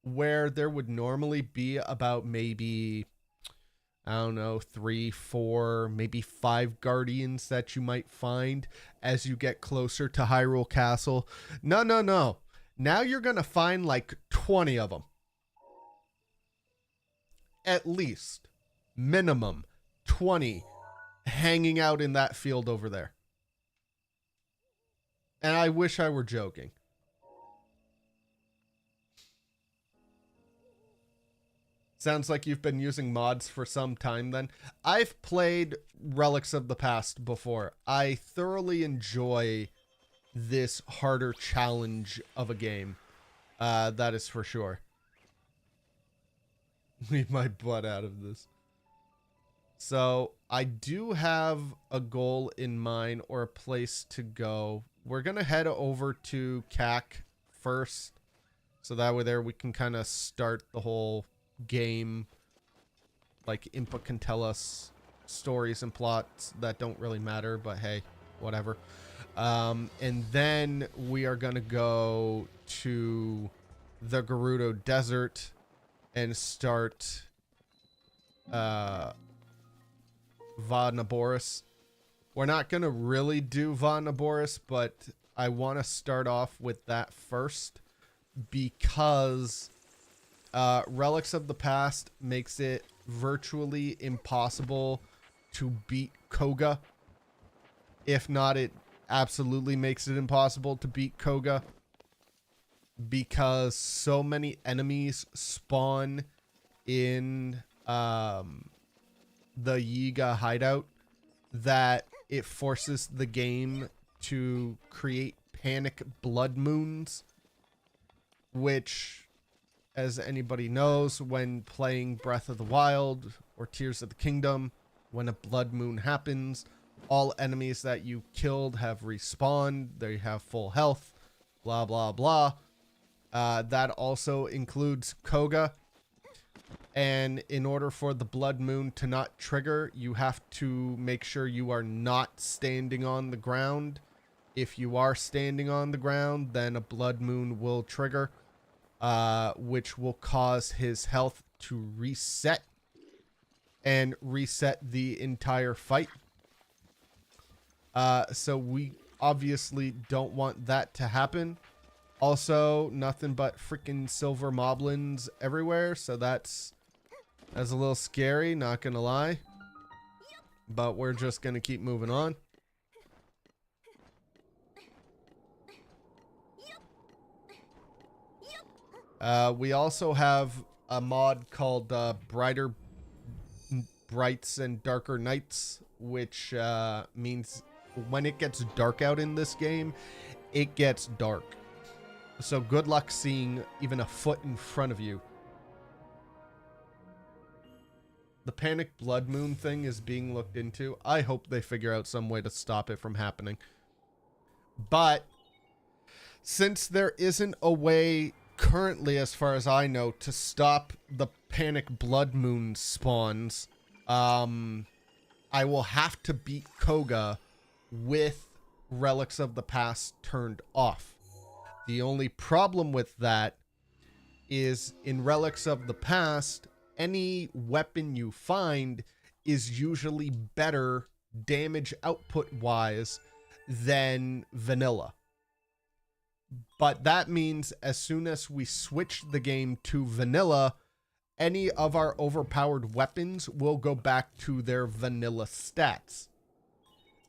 where there would normally be about maybe, I don't know, 3, 4, maybe 5 guardians that you might find as you get closer to Hyrule Castle. No. Now you're going to find like 20 of them. At least. Minimum 20 hanging out in that field over there. And I wish I were joking. Sounds like you've been using mods for some time then. I've played Relics of the Past before. I thoroughly enjoy this harder challenge of a game. That is for sure. Leave my butt out of this. So, I do have a goal in mind, or a place to go. We're going to head over to CAC first. So that way there we can kind of start the whole game. Like, Impa can tell us stories and plots that don't really matter, but hey, whatever. And then we are going to go to the Gerudo Desert and start Va Naboris. We're not going to really do Va Naboris, but I want to start off with that first because Relics of the Past makes it virtually impossible to beat Koga. If not, it absolutely makes it impossible to beat Koga because so many enemies spawn in the Yiga hideout that it forces the game to create panic blood moons, which, as anybody knows, when playing Breath of the Wild or Tears of the Kingdom, when a blood moon happens, all enemies that you killed have respawned, they have full health, blah blah blah. That also includes Koga. And in order for the blood moon to not trigger, you have to make sure you are not standing on the ground. If you are standing on the ground, then a blood moon will trigger, which will cause his health to reset and reset the entire fight. So we obviously don't want that to happen. Also, nothing but freaking silver moblins everywhere, so that's a little scary, not gonna lie. But we're just gonna keep moving on. We also have a mod called Brighter Brights and Darker Nights, which means when it gets dark out in this game, it gets dark. So good luck seeing even a foot in front of you. The panic blood moon thing is being looked into. I hope they figure out some way to stop it from happening. But since there isn't a way currently, as far as I know, to stop the panic blood moon spawns, I will have to beat Koga with Relics of the Past turned off. The only problem with that is in Relics of the Past, any weapon you find is usually better damage output wise than vanilla. But that means as soon as we switch the game to vanilla, any of our overpowered weapons will go back to their vanilla stats.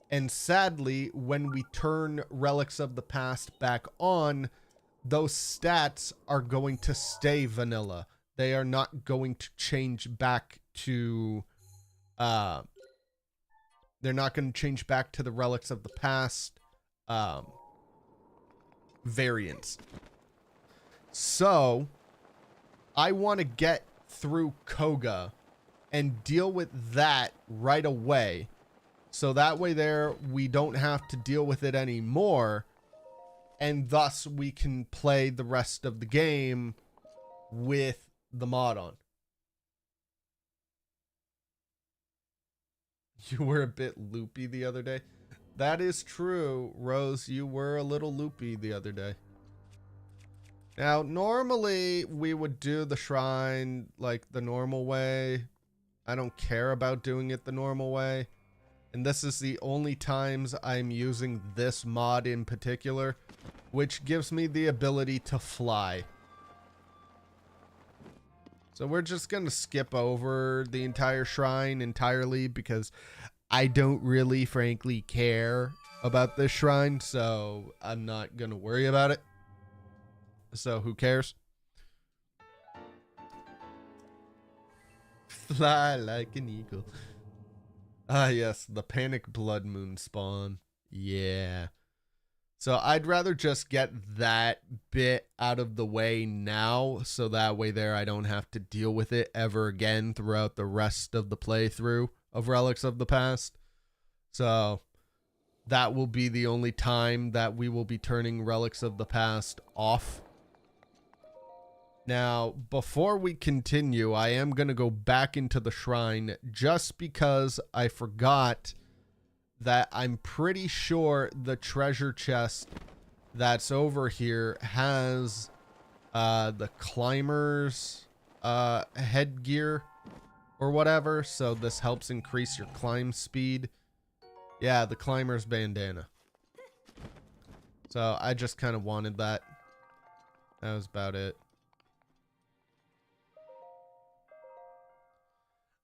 And sadly, when we turn Relics of the Past back on, those stats are going to stay vanilla. They are not going to change back to... they're not going to change back to the Relics of the Past variants. So, I want to get through Koga and deal with that right away. So that way there, we don't have to deal with it anymore. And thus, we can play the rest of the game with the mod on. You were a bit loopy the other day. That is true, Rose. You were a little loopy the other day. Now, normally we would do the shrine like the normal way. I don't care about doing it the normal way. And this is the only times I'm using this mod in particular, which gives me the ability to fly. So we're just going to skip over the entire shrine entirely because I don't really, frankly, care about this shrine. So I'm not going to worry about it. So who cares? Fly like an eagle. Ah, yes, the Panic Blood Moon spawn. Yeah. So I'd rather just get that bit out of the way now, so that way there I don't have to deal with it ever again throughout the rest of the playthrough of Relics of the Past. So that will be the only time that we will be turning Relics of the Past off. Now, before we continue, I am going to go back into the shrine just because I forgot that I'm pretty sure the treasure chest that's over here has the climber's headgear or whatever. So this helps increase your climb speed. Yeah, the climber's bandana. So I just kind of wanted that. That was about it.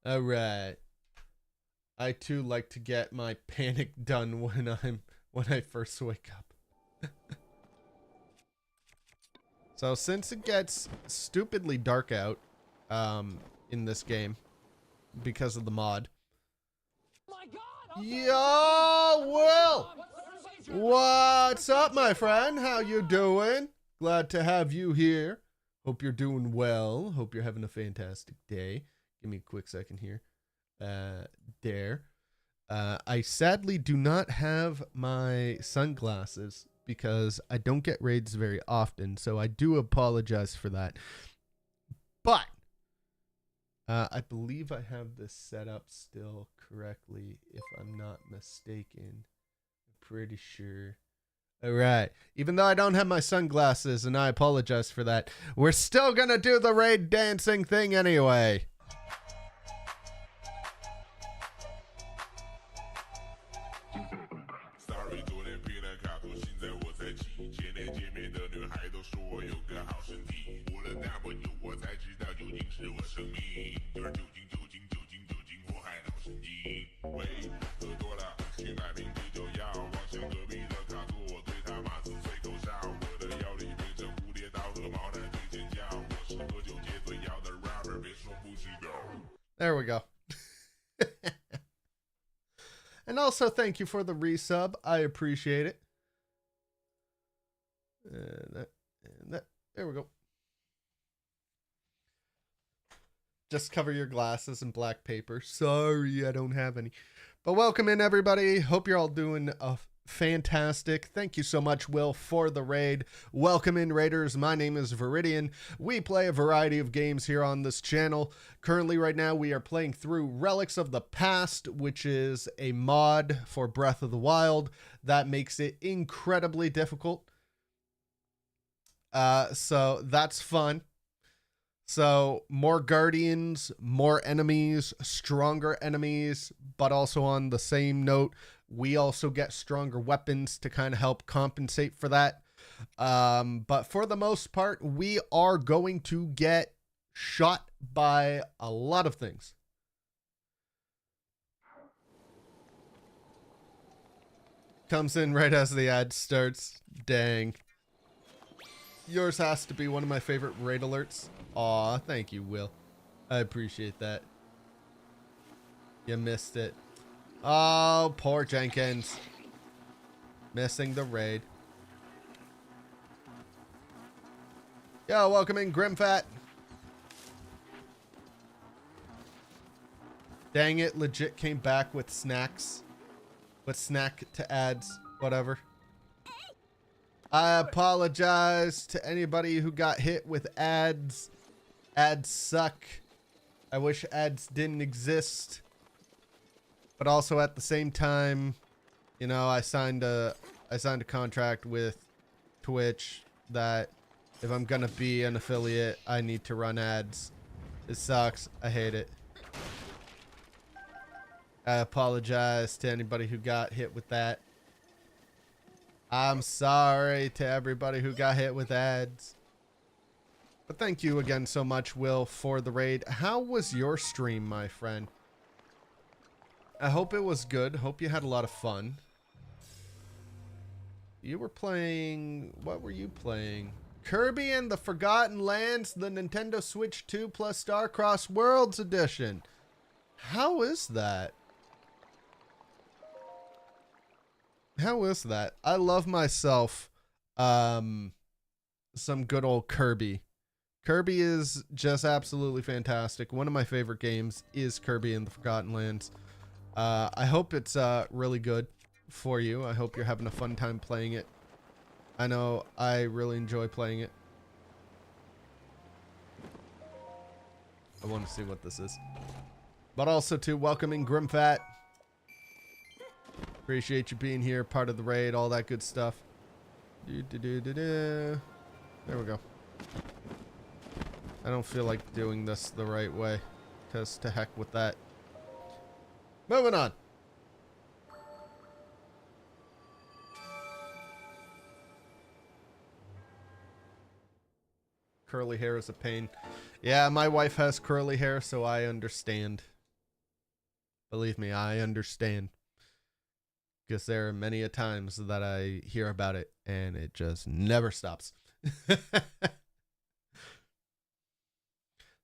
All right. I too like to get my panic done when I first wake up. So since it gets stupidly dark out in this game because of the mod. Yo, Will! What's up, my friend? How you doing? Glad to have you here. Hope you're doing well. Hope you're having a fantastic day. Give me a quick second here. There. I sadly do not have my sunglasses because I don't get raids very often, so I do apologize for that. But I believe I have this set up still correctly, if I'm not mistaken. I'm pretty sure. All right. Even though I don't have my sunglasses, and I apologize for that, we're still gonna do the raid dancing thing anyway. There we go. And also thank you for the resub. I appreciate it. There we go. Just cover your glasses in black paper. Sorry, I don't have any. But welcome in, everybody. Hope you're all doing fantastic. Thank you so much, Will, for the raid. Welcome in, raiders. My name is Viridian. We play a variety of games here on this channel. Currently, right now, we are playing through Relics of the Past, which is a mod for Breath of the Wild that makes it incredibly difficult. So that's fun. So more guardians, more enemies, stronger enemies, but also on the same note, We also get stronger weapons to kind of help compensate for that. But for the most part, we are going to get shot by a lot of things. Comes in right as the ad starts. Dang. Yours has to be one of my favorite raid alerts. Aw, thank you, Will. I appreciate that. You missed it. Oh, poor Jenkins. Missing the raid. Yo, welcome in, Grimfat. Dang it, legit came back with snacks. With snack to ads, whatever. I apologize to anybody who got hit with ads. Ads suck. I wish ads didn't exist. But also at the same time, you know, I signed a contract with Twitch that if I'm gonna be an affiliate, I need to run ads. It sucks. I hate it. I apologize to anybody who got hit with that. I'm sorry to everybody who got hit with ads. But thank you again so much, Will, for the raid. How was your stream, my friend? I hope it was good. Hope you had a lot of fun. You were playing... What were you playing? Kirby and the Forgotten Lands, the Nintendo Switch 2 plus Starcross Worlds Edition. How is that? How is that? I love myself some good old Kirby. Kirby is just absolutely fantastic. One of my favorite games is Kirby and the Forgotten Lands. I hope it's really good for you. I hope you're having a fun time playing it. I know I really enjoy playing it. I want to see what this is. But also to welcoming Grimfat. Appreciate you being here, part of the raid, all that good stuff. There we go. I don't feel like doing this the right way, because to heck with that. Moving on. Curly hair is a pain. Yeah, my wife has curly hair, so I understand. Believe me, I understand. Because there are many a times that I hear about it, and it just never stops.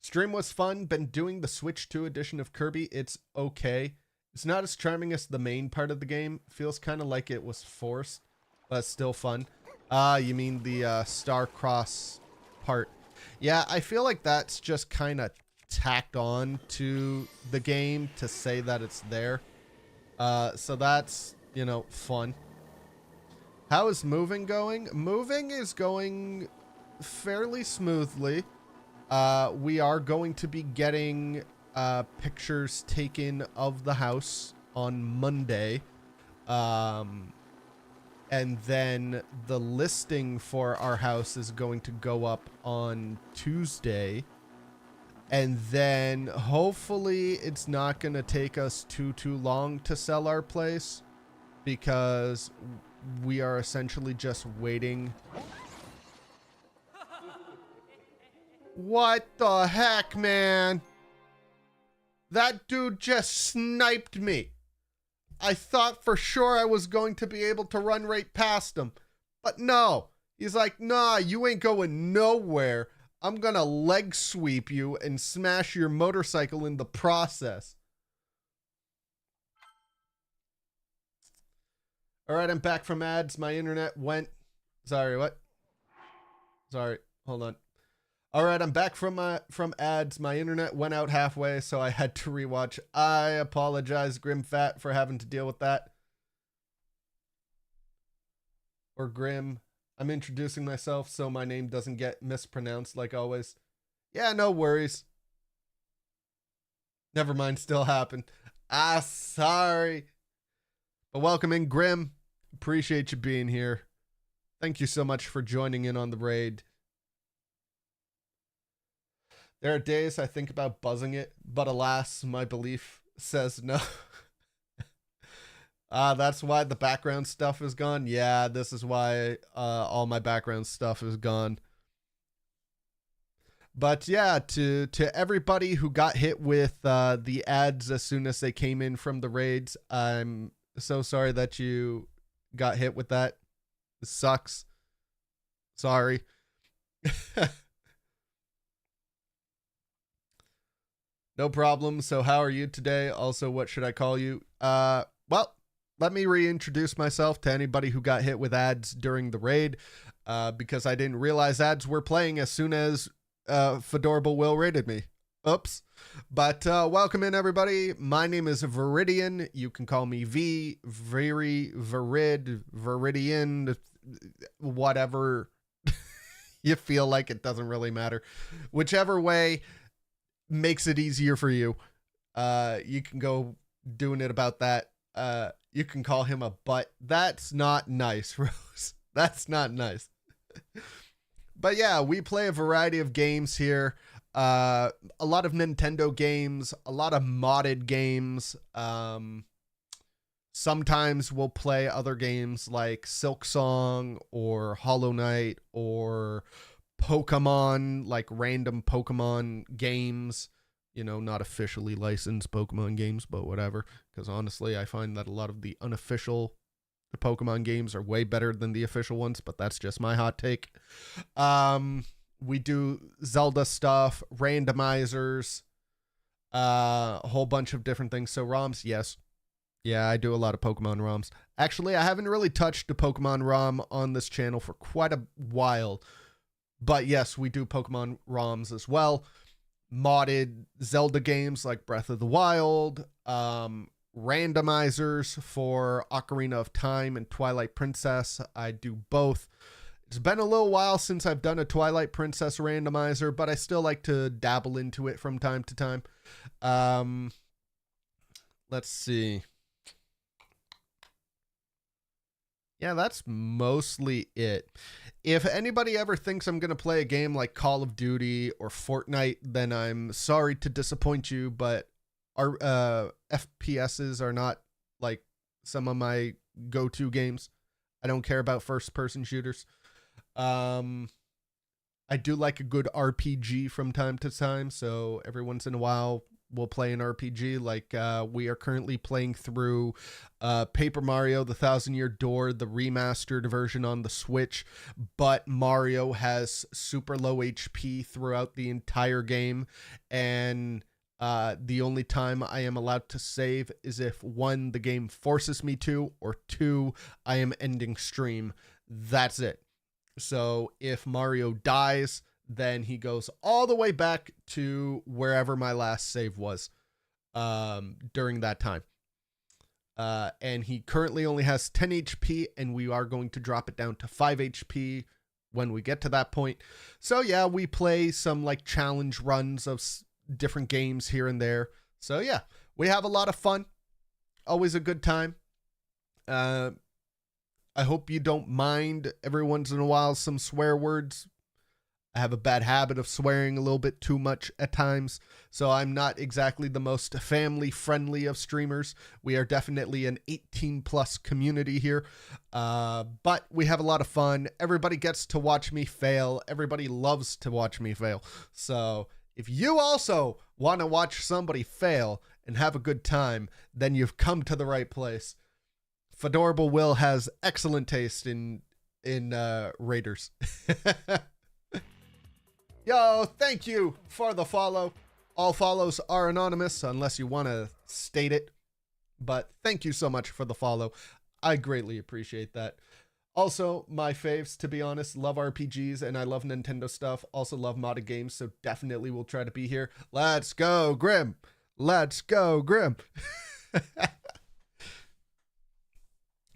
Stream was fun. Been doing the Switch 2 edition of Kirby. It's okay. It's not as charming as the main part of the game. Feels kind of like it was forced, but still fun. You mean the Starcross part. Yeah, I feel like that's just kind of tacked on to the game to say that it's there. So that's, you know, fun. How is moving going? Moving is going fairly smoothly. We are going to be getting pictures taken of the house on Monday. And then the listing for our house is going to go up on Tuesday. And then hopefully it's not going to take us too long to sell our place, because we are essentially just waiting. What the heck, man? That dude just sniped me. I thought for sure I was going to be able to run right past him. But no. He's like, nah, you ain't going nowhere. I'm gonna leg sweep you and smash your motorcycle in the process. Alright, I'm back from ads. My internet went... Sorry, what? Sorry, hold on. Alright, I'm back from ads. My internet went out halfway, so I had to rewatch. I apologize, Grimfat, for having to deal with that. Or Grim. I'm introducing myself so my name doesn't get mispronounced like always. Yeah, no worries. Never mind, still happened. Sorry. But welcome in, Grim. Appreciate you being here. Thank you so much for joining in on the raid. There are days I think about buzzing it, but alas, my belief says no. That's why the background stuff is gone. Yeah, this is why all my background stuff is gone. But yeah, to everybody who got hit with the ads as soon as they came in from the raids, I'm so sorry that you got hit with that. It sucks. Sorry. No problem. So how are you today? Also, what should I call you? Well, let me reintroduce myself to anybody who got hit with ads during the raid, because I didn't realize ads were playing as soon as Fedorable Will raided me. Oops. But welcome in, everybody. My name is Viridian. You can call me V, Viridian, whatever you feel like. It doesn't really matter. Whichever way makes it easier for you. You can go doing it about that. You can call him a butt. That's not nice, Rose. That's not nice. But yeah, we play a variety of games here. A lot of Nintendo games, a lot of modded games. Sometimes we'll play other games like Silksong or Hollow Knight or Pokemon, like random Pokemon games. You know, not officially licensed Pokemon games, but whatever. Because honestly, I find that a lot of the unofficial Pokemon games are way better than the official ones, but that's just my hot take. We do Zelda stuff, randomizers, a whole bunch of different things. So ROMs, yes. Yeah, I do a lot of Pokemon ROMs. Actually, I haven't really touched a Pokemon ROM on this channel for quite a while. But yes, we do Pokemon ROMs as well. Modded Zelda games like Breath of the Wild, randomizers for Ocarina of Time and Twilight Princess. I do both. It's been a little while since I've done a Twilight Princess randomizer, but I still like to dabble into it from time to time. Let's see. Yeah, that's mostly it. If anybody ever thinks I'm going to play a game like Call of Duty or Fortnite, then I'm sorry to disappoint you, but our FPSs are not like some of my go-to games. I don't care about first-person shooters. I do like a good RPG from time to time, so every once in a while we'll play an RPG. Like we are currently playing through Paper Mario: The Thousand Year Door, the remastered version on the Switch, but Mario has super low HP throughout the entire game, and the only time I am allowed to save is if 1, the game forces me to, or 2, I am ending stream. That's it. So if Mario dies, then he goes all the way back to wherever my last save was during that time. And he currently only has 10 HP, and we are going to drop it down to 5 HP when we get to that point. So yeah, we play some like challenge runs of different games here and there. So yeah, we have a lot of fun. Always a good time. I hope you don't mind every once in a while some swear words. I have a bad habit of swearing a little bit too much at times, so I'm not exactly the most family-friendly of streamers. We are definitely an 18-plus community here, but we have a lot of fun. Everybody gets to watch me fail. Everybody loves to watch me fail. So if you also want to watch somebody fail and have a good time, then you've come to the right place. Fedorable Will has excellent taste in raiders. Yo, thank you for the follow. All follows are anonymous unless you want to state it. But thank you so much for the follow. I greatly appreciate that. Also, my faves, to be honest, love RPGs and I love Nintendo stuff. Also love modded games, so definitely will try to be here. Let's go, Grim. Let's go, Grim.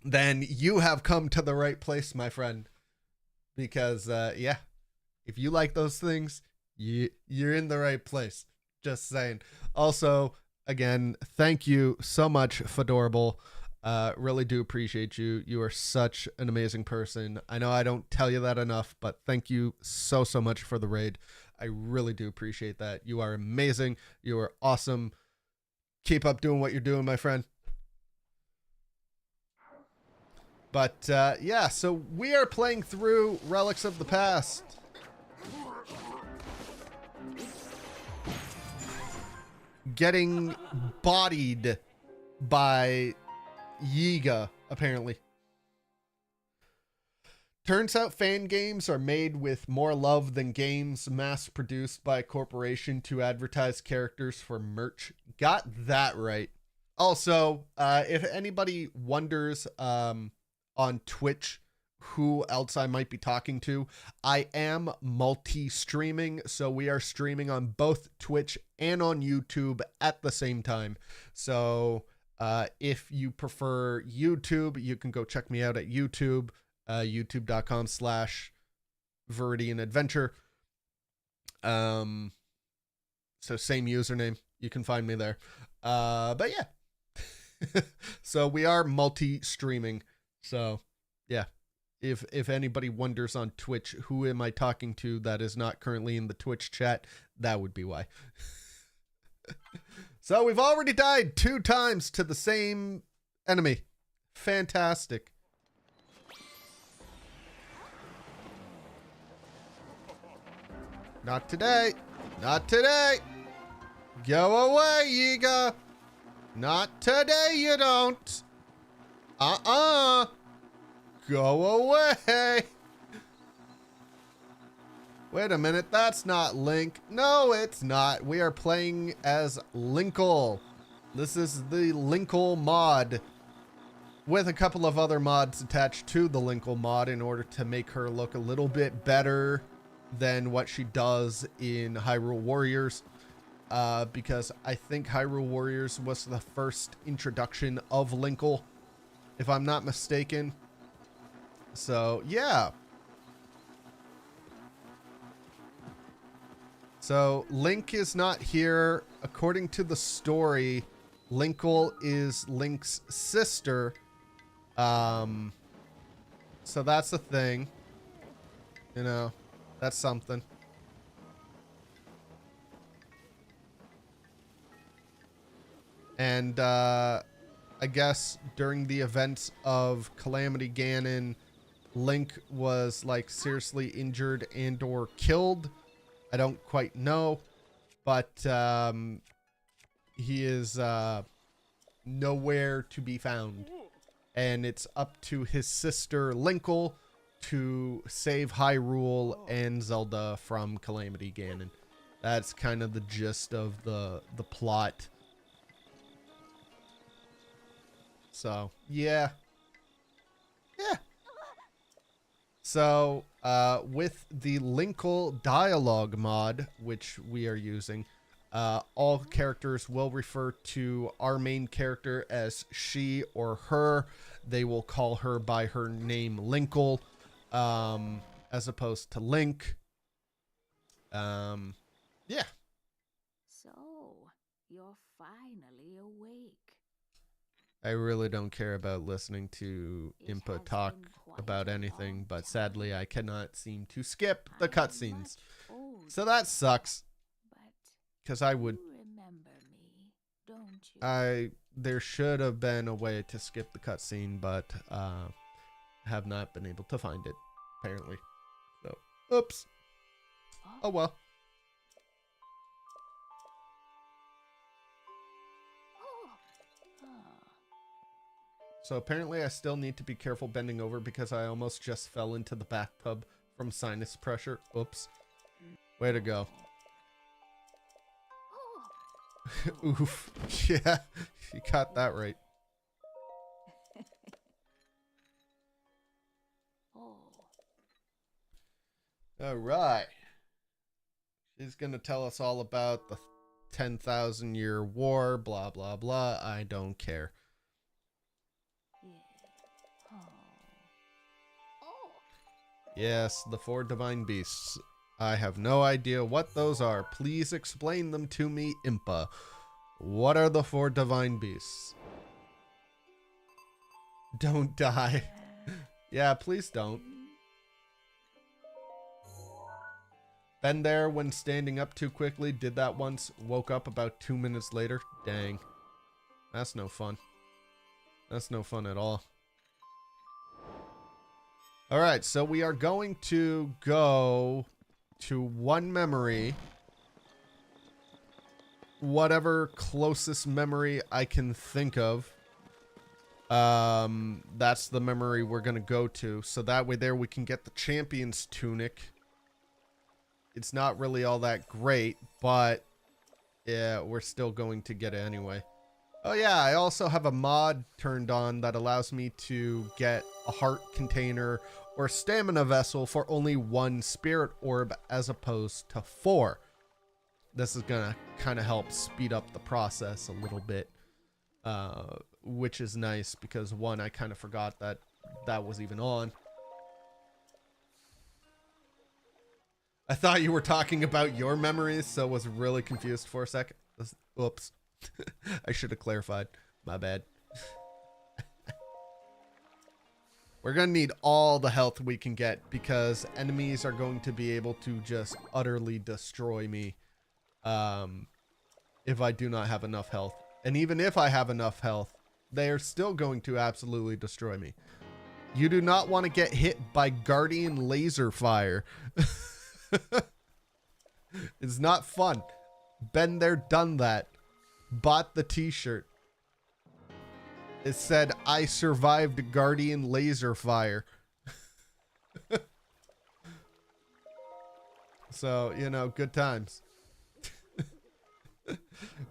Then you have come to the right place, my friend. Because, yeah. If you like those things, you're in the right place. Just saying. Also, again, thank you so much, Fedorable. Really do appreciate you. You are such an amazing person. I know I don't tell you that enough, but thank you so much for the raid. I really do appreciate that. You are amazing. You are awesome. Keep up doing what you're doing, my friend. But yeah, so we are playing through Relics of the Past. Getting bodied by Yiga, apparently. Turns out fan games are made with more love than games mass-produced by a corporation to advertise characters for merch. Got that right. Also, if anybody wonders on Twitch who else I might be talking to, I am multi-streaming, so we are streaming on both Twitch and on YouTube at the same time. So if you prefer YouTube, you can go check me out at YouTube. youtube.com/Viridian Adventure. So same username, you can find me there. But yeah. So we are multi-streaming. So yeah, if anybody wonders on Twitch, who am I talking to that is not currently in the Twitch chat, that would be why. So we've already died 2 times to the same enemy. Fantastic. Not today. Not today. Go away, Yiga. Not today, you don't. Go away. Wait a minute. That's not Link. No, it's not. We are playing as Linkle. This is the Linkle mod with a couple of other mods attached to the Linkle mod in order to make her look a little bit better than what she does in Hyrule Warriors, because I think Hyrule Warriors was the first introduction of Linkle, if I'm not mistaken. So yeah. So Link is not here. According to the story, Linkle is Link's sister. So that's a thing. You know, that's something. And I guess during the events of Calamity Ganon, Link was like seriously injured and or killed. I don't quite know, but he is nowhere to be found. And it's up to his sister Linkle to save Hyrule and Zelda from Calamity Ganon. That's kind of the gist of the plot. So, yeah. Yeah. So, with the Linkle dialogue mod, which we are using, all characters will refer to our main character as she or her. They will call her by her name Linkle, as opposed to Link. Yeah. So, you're finally awake. I really don't care about listening to Impa talk about anything, but sadly I cannot seem to skip the cutscenes. So that sucks. Because I would... remember me, don't you? There should have been a way to skip the cutscene, but have not been able to find it, apparently. So, oops. Oh well. So apparently I still need to be careful bending over because I almost just fell into the bathtub from sinus pressure. Oops. Way to go. Oof. Yeah, you got that right. All right. She's going to tell us all about the 10,000-year war, blah, blah, blah. I don't care. Yes, the 4 divine beasts. I have no idea what those are. Please explain them to me, Impa. What are the 4 divine beasts? Don't die. Yeah, please don't. Been there when standing up too quickly. Did that once. Woke up about 2 minutes later. Dang. That's no fun. That's no fun at all. All right, so we are going to go to one memory. Whatever closest memory I can think of. That's the memory we're going to go to. So that way there we can get the champion's tunic. It's not really all that great, but yeah, we're still going to get it anyway. Oh yeah, I also have a mod turned on that allows me to get a heart container or stamina vessel for only 1 spirit orb as opposed to 4. This is gonna kind of help speed up the process a little bit, which is nice because one, I kind of forgot that that was even on. I thought you were talking about your memories, so was really confused for a second. Oops. I should have clarified. My bad. We're going to need all the health we can get because enemies are going to be able to just utterly destroy me if I do not have enough health. And even if I have enough health, they are still going to absolutely destroy me. You do not want to get hit by Guardian laser fire. It's not fun. Been there, done that. Bought the t-shirt. It said, I survived Guardian laser fire. So, you know, good times.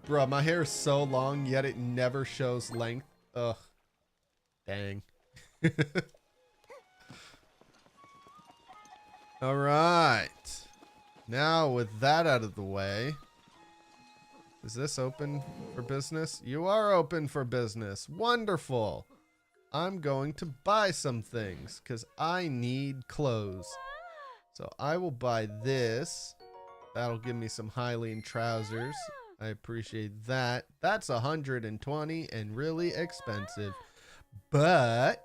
Bro, my hair is so long, yet it never shows length. Ugh. Dang. All right. Now, with that out of the way... Is this open for business? You are open for business. Wonderful. I'm going to buy some things because I need clothes. So I will buy this. That'll give me some Hylian trousers. I appreciate that. That's 120 and really expensive. But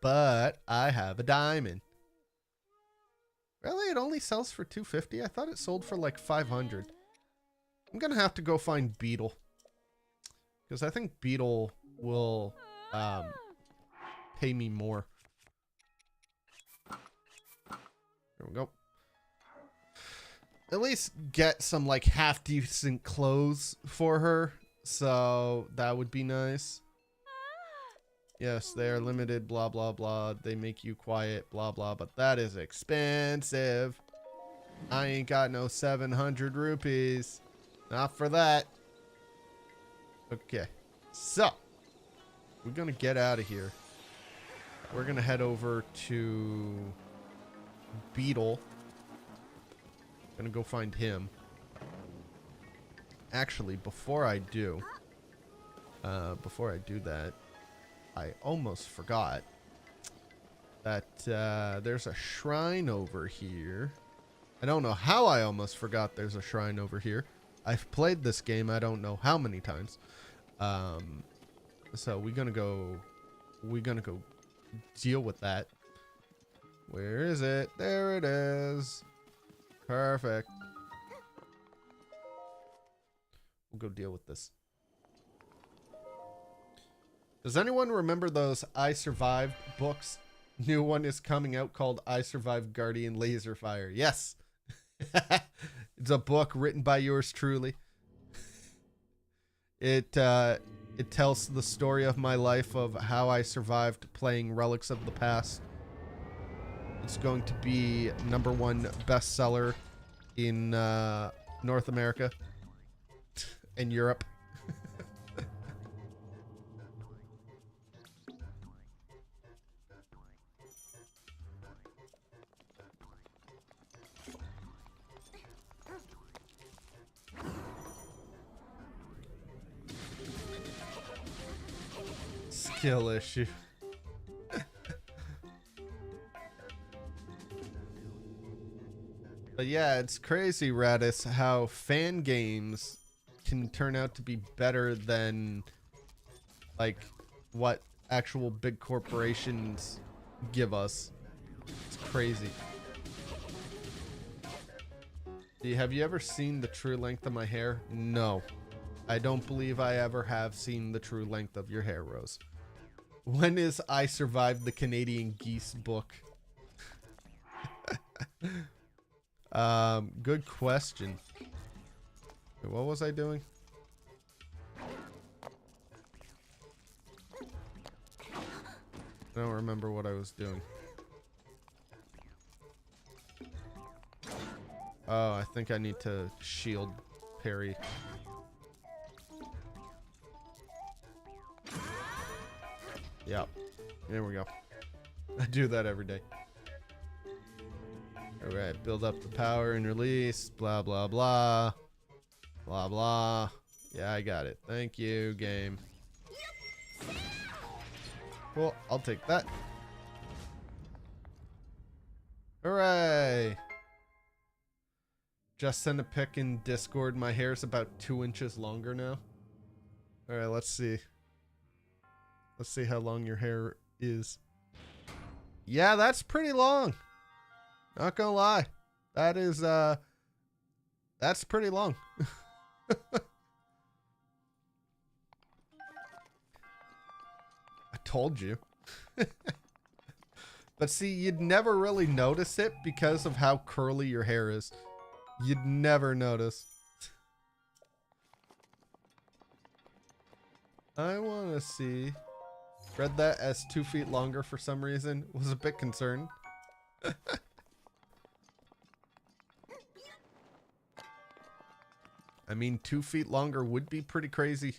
I have a diamond. Really? It only sells for 250? I thought it sold for like 500. I'm gonna have to go find Beetle. Because I think Beetle will pay me more. There we go. At least get some like half decent clothes for her. So that would be nice. Yes, they are limited, blah, blah, blah. They make you quiet, blah, blah. But that is expensive. I ain't got no 700 rupees. Not for that. Okay. So, we're going to get out of here. We're going to head over to Beetle. Going to go find him. Actually, before I do that, I almost forgot that there's a shrine over here. I don't know how I almost forgot there's a shrine over here. I've played this game I don't know how many times. So we're gonna go deal with that. Where is it? There it is. Perfect. We'll go deal with this. Does anyone remember those I Survived books? New one is coming out called I Survived Guardian Laser Fire. Yes. It's a book written by yours truly. It tells the story of my life of how I survived playing Relics of the Past. It's going to be #1 bestseller in North America and Europe. Skill issue. But yeah, it's crazy, Radis, how fan games can turn out to be better than like what actual big corporations give us. It's crazy. Have you ever seen the true length of my hair? No. I don't believe I ever have seen the true length of your hair, Rose. When is I Survived the Canadian Geese book? Good question. Wait, what was I doing? I don't remember what I was doing. Oh, I think I need to shield parry. Yep. There we go. I do that every day. Alright, build up the power and release. Blah, blah, blah. Blah, blah. Yeah, I got it. Thank you, game. Cool, I'll take that. Hooray! Just send a pic in Discord. My hair's about 2 inches longer now. Alright, let's see. Let's see how long your hair is. Yeah, that's pretty long. Not gonna lie. That is, that's pretty long. I told you. But see, you'd never really notice it because of how curly your hair is. You'd never notice. I want to see. Read that as 2 feet longer for some reason. Was a bit concerned. I mean, 2 feet longer would be pretty crazy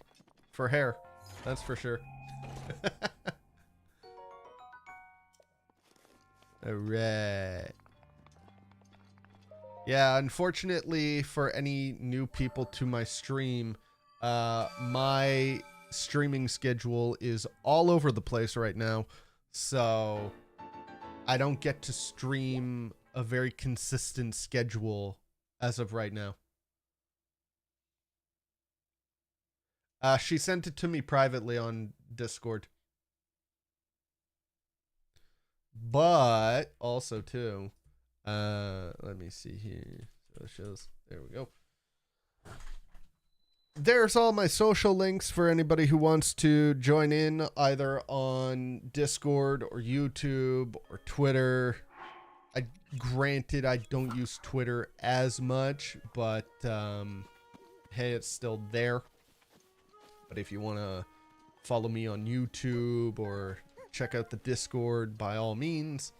for hair. That's for sure. Alright. Yeah, unfortunately for any new people to my stream, my streaming schedule is all over the place right now. So I don't get to stream a very consistent schedule as of right now. She sent it to me privately on Discord. But also too, let me see here. So it shows, there we go. There's all my social links for anybody who wants to join in either on Discord or YouTube or Twitter. Granted, I don't use Twitter as much, but hey, it's still there. But if you want to follow me on YouTube or check out the Discord, by all means.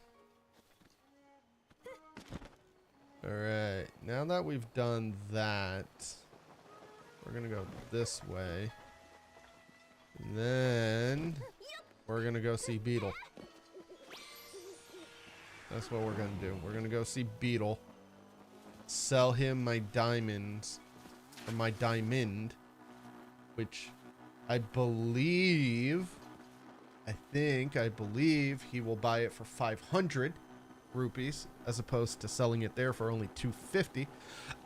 Alright, now that we've done that, we're going to go this way. And then we're going to go see Beetle. That's what we're going to do. We're going to go see Beetle. Sell him my diamonds. Or my diamond. Which I believe he will buy it for 500 rupees as opposed to selling it there for only 250,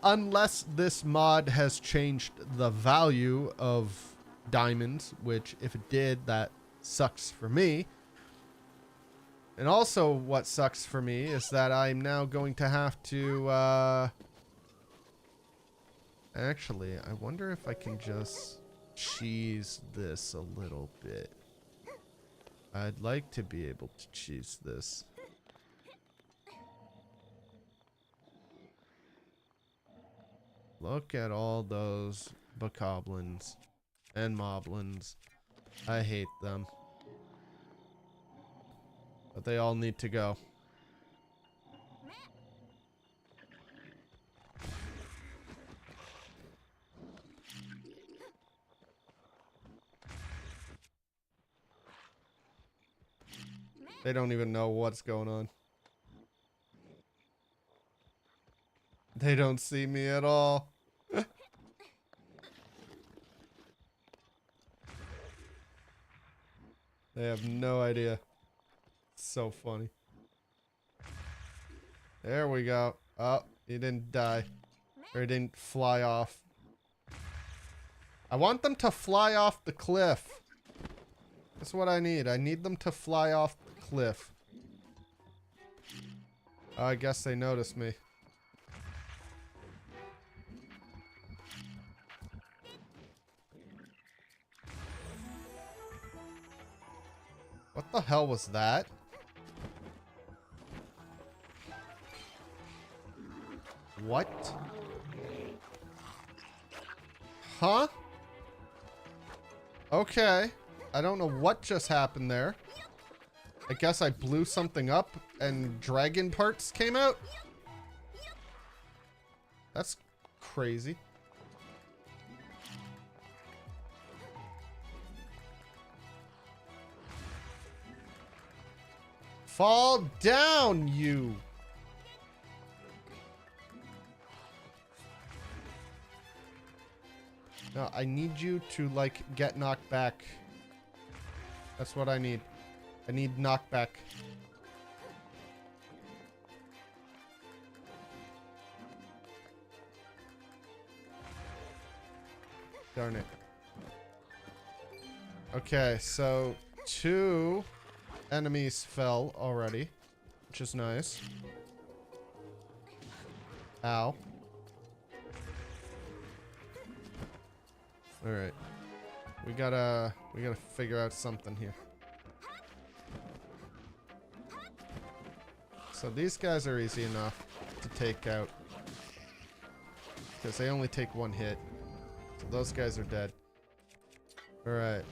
unless this mod has changed the value of diamonds, which if it did, that sucks for me. And also what sucks for me is that I'm now going to have to actually, I wonder if I can just cheese this a little bit. I'd like to be able to cheese this. Look at all those bokoblins and moblins. I hate them. But they all need to go. They don't even know what's going on. They don't see me at all. They have no idea. So funny. There we go. Oh, he didn't die. Or he didn't fly off. I want them to fly off the cliff. That's what I need. I need them to fly off the cliff. Oh, I guess they noticed me. What the hell was that? What? Huh? Okay. I don't know what just happened there. I guess I blew something up and dragon parts came out? That's crazy. Fall down, you! No, I need you to, like, get knocked back. That's what I need. I need knockback. Darn it. Okay, so 2 enemies fell already, which is nice. Ow. Alright. We gotta figure out something here. So these guys are easy enough to take out. Because they only take 1 hit. So those guys are dead. Alright.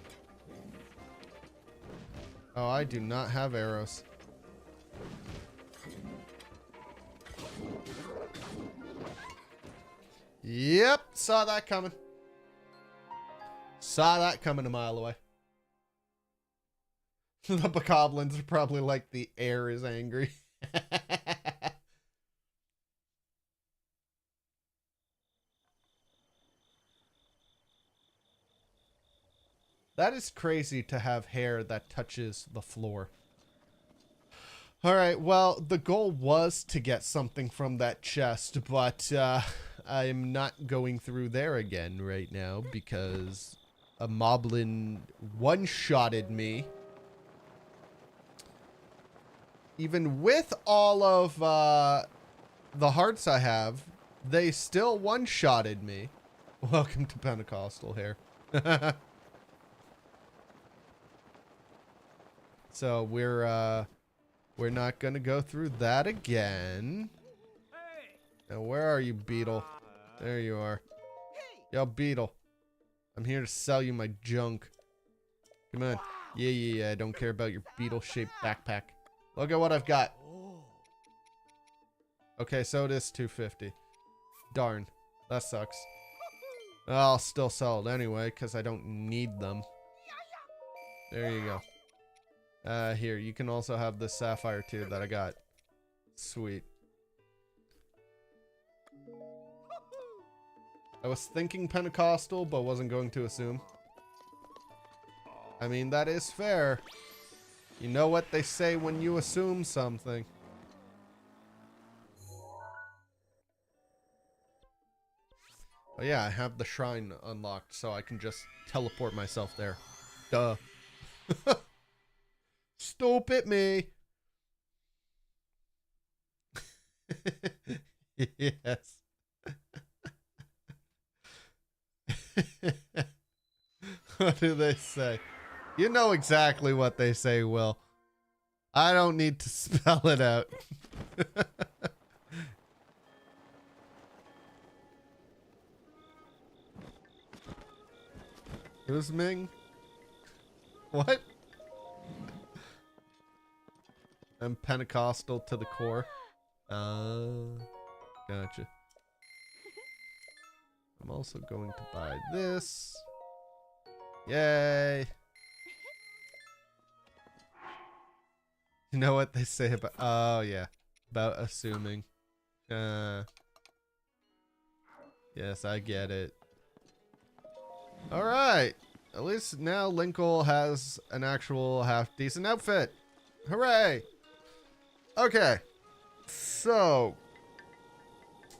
Oh, I do not have arrows. Yep, saw that coming. Saw that coming a mile away. The bokoblins are probably like, the air is angry. That is crazy to have hair that touches the floor. Alright, well, the goal was to get something from that chest, but I'm not going through there again right now because a moblin one-shotted me. Even with all of the hearts I have, they still one-shotted me. Welcome to Pentecostal hair. So we're not gonna go through that again. Now where are you, Beetle? There you are. Yo, Beetle. I'm here to sell you my junk. Come on. Yeah. I don't care about your beetle-shaped backpack. Look at what I've got. Okay, so it is 250. Darn. That sucks. I'll still sell it anyway, because I don't need them. There you go. Here, you can also have the sapphire too that I got. Sweet. I was thinking Pentecostal, but wasn't going to assume. I mean, that is fair. You know what they say when you assume something. Oh yeah, I have the shrine unlocked, so I can just teleport myself there. Duh. Stupid me. Yes. What do they say? You know exactly what they say, Will. I don't need to spell it out. Who's Ming? What? I'm Pentecostal to the core. Gotcha. I'm also going to buy this. Yay! You know what they say about... Oh, yeah. About assuming. Yes, I get it. Alright. At least now Linkle has an actual half-decent outfit. Hooray! Okay. So...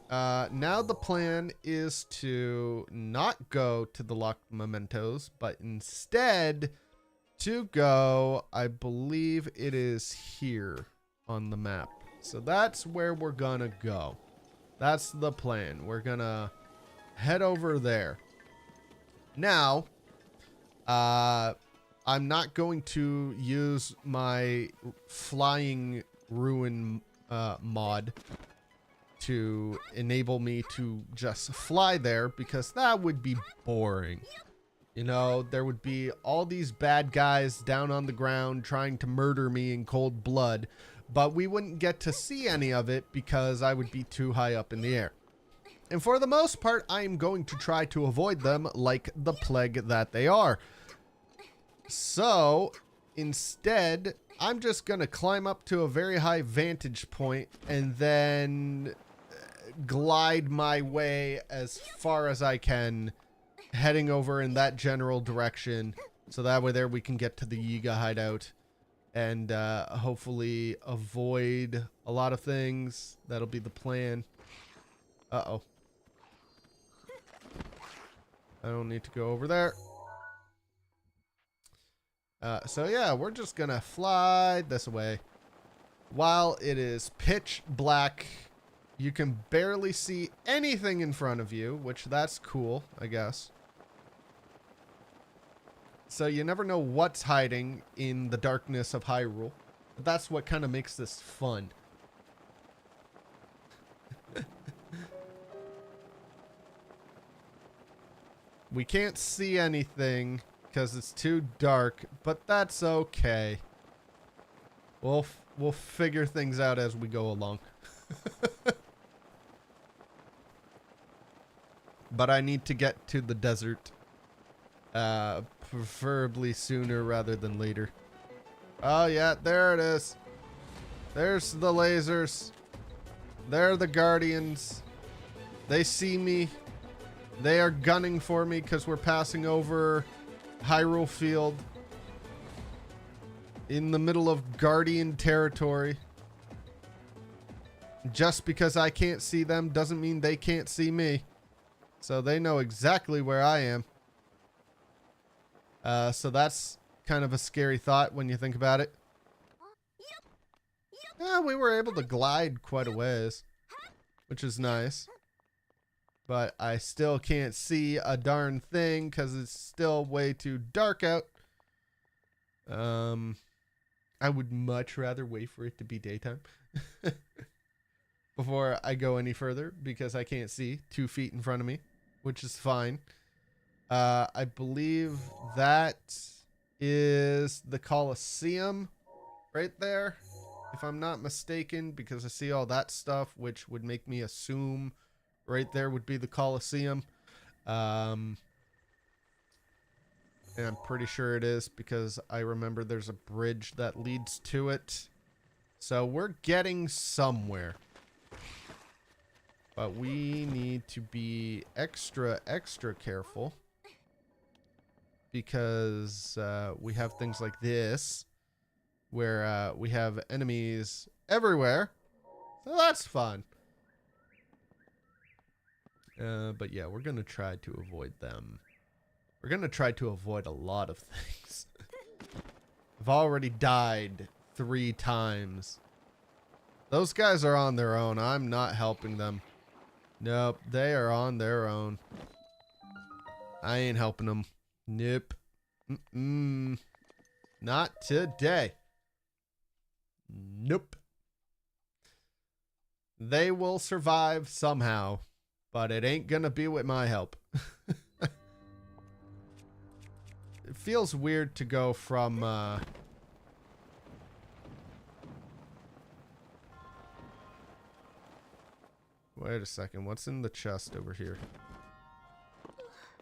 now the plan is to not go to the locked mementos, but instead to go, I believe it is here on the map. So that's where we're gonna go. That's the plan. We're gonna head over there. Now, I'm not going to use my flying ruin mod to enable me to just fly there, because that would be boring. You know, there would be all these bad guys down on the ground trying to murder me in cold blood, but we wouldn't get to see any of it because I would be too high up in the air. And for the most part, I am going to try to avoid them like the plague that they are. So instead, I'm just going to climb up to a very high vantage point and then glide my way as far as I can, heading over in that general direction. So that way there we can get to the Yiga hideout and hopefully avoid a lot of things. That'll be the plan. Uh-oh. I don't need to go over there. So yeah, we're just gonna fly this way. While it is pitch black, you can barely see anything in front of you, which that's cool, I guess. So you never know what's hiding in the darkness of Hyrule. But that's what kind of makes this fun. We can't see anything because it's too dark, but that's okay. We'll figure things out as we go along. But I need to get to the desert. Preferably sooner rather than later. Oh yeah, there it is. There's the lasers. They're the guardians. They see me. They are gunning for me because we're passing over Hyrule Field in the middle of Guardian territory. Just because I can't see them doesn't mean they can't see me. So they know exactly where I am. So that's kind of a scary thought when you think about it. Yeah, we were able to glide quite a ways, which is nice. But I still can't see a darn thing because it's still way too dark out. I would much rather wait for it to be daytime before I go any further because I can't see 2 feet in front of me, which is fine. I believe that is the Colosseum right there, if I'm not mistaken, because I see all that stuff, which would make me assume right there would be the Colosseum. And I'm pretty sure it is because I remember there's a bridge that leads to it. So we're getting somewhere. But we need to be extra careful. Because we have things like this, where we have enemies everywhere. So that's fun. But yeah, we're going to try to avoid them. We're going to try to avoid a lot of things. I've already died 3 times. Those guys are on their own. I'm not helping them. Nope, they are on their own. I ain't helping them. Nope. Not today. Nope. They will survive somehow, but it ain't gonna be with my help. It feels weird to go from wait a second, what's in the chest over here?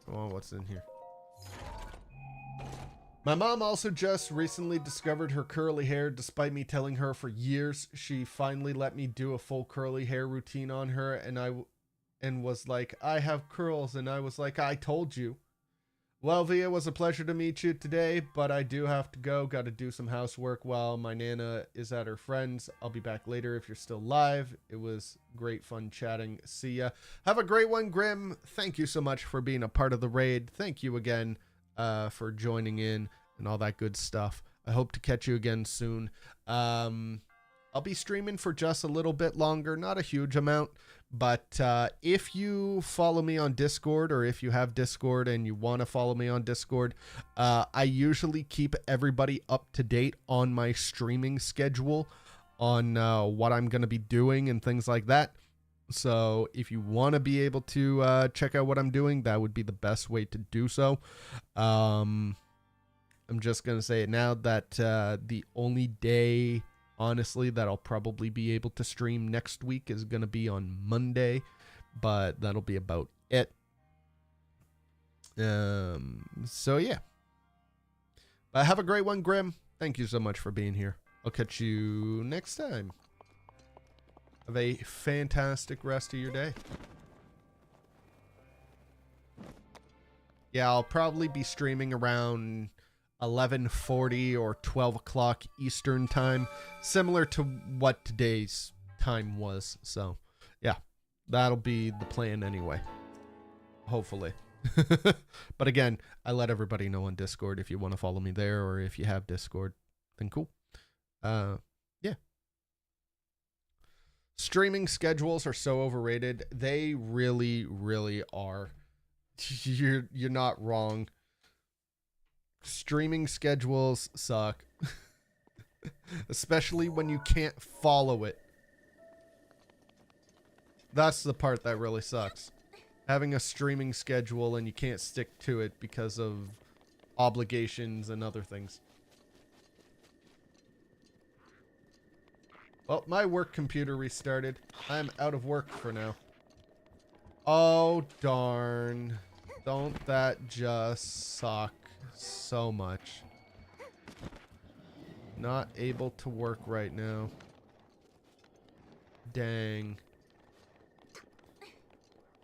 Come on, what's in here? My mom also just recently discovered her curly hair despite me telling her for years. She finally let me do a full curly hair routine on her and was like, I have curls, and I was like, I told you. Well, Via, it was a pleasure to meet you today, but I do have to go. Got to do some housework while my Nana is at her friend's. I'll be back later if you're still live. It was great fun chatting. See ya. Have a great one, Grim. Thank you so much for being a part of the raid. Thank you again for joining in and all that good stuff. I hope to catch you again soon. I'll be streaming for just a little bit longer, not a huge amount, But if you follow me on Discord, or if you have Discord and you want to follow me on Discord, I usually keep everybody up to date on my streaming schedule, on what I'm going to be doing and things like that. So if you want to be able to check out what I'm doing, that would be the best way to do so. I'm just going to say it now that the only day, honestly, that I'll probably be able to stream next week is going to be on Monday, but that'll be about it. So yeah. But have a great one, Grim. Thank you so much for being here. I'll catch you next time. Have a fantastic rest of your day. Yeah, I'll probably be streaming around 11:40 or 12 o'clock Eastern time, similar to what today's time was. So yeah, that'll be the plan anyway, hopefully. But again, I let everybody know on Discord if you want to follow me there, or if you have Discord, then cool. Yeah, streaming schedules are so overrated. They really are. You're not wrong. Streaming schedules suck. Especially when you can't follow it. That's the part that really sucks. Having a streaming schedule and you can't stick to it because of obligations and other things. Well, my work computer restarted. I'm out of work for now. Oh, darn. Don't that just suck so much? Not able to work right now. Dang.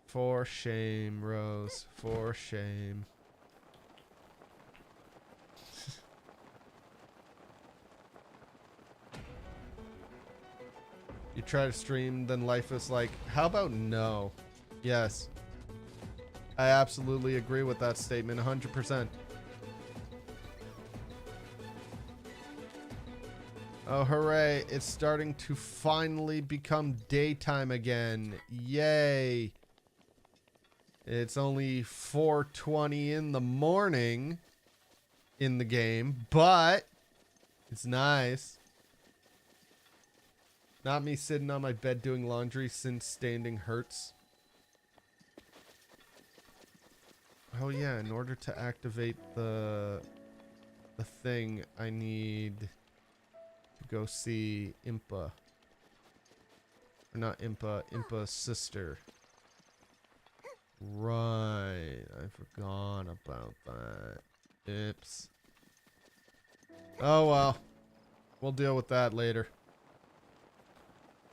For shame, Rose. For shame. You try to stream, then life is like, how about no? Yes. I absolutely agree with that statement, 100%. Oh, hooray. It's starting to finally become daytime again. Yay. It's only 4:20 in the morning in the game, but it's nice. Not me sitting on my bed doing laundry since standing hurts. Oh yeah, in order to activate the thing, I need to go see Impa. Or not Impa, Impa's sister. Right, I forgot about that. Oops. Oh well. We'll deal with that later.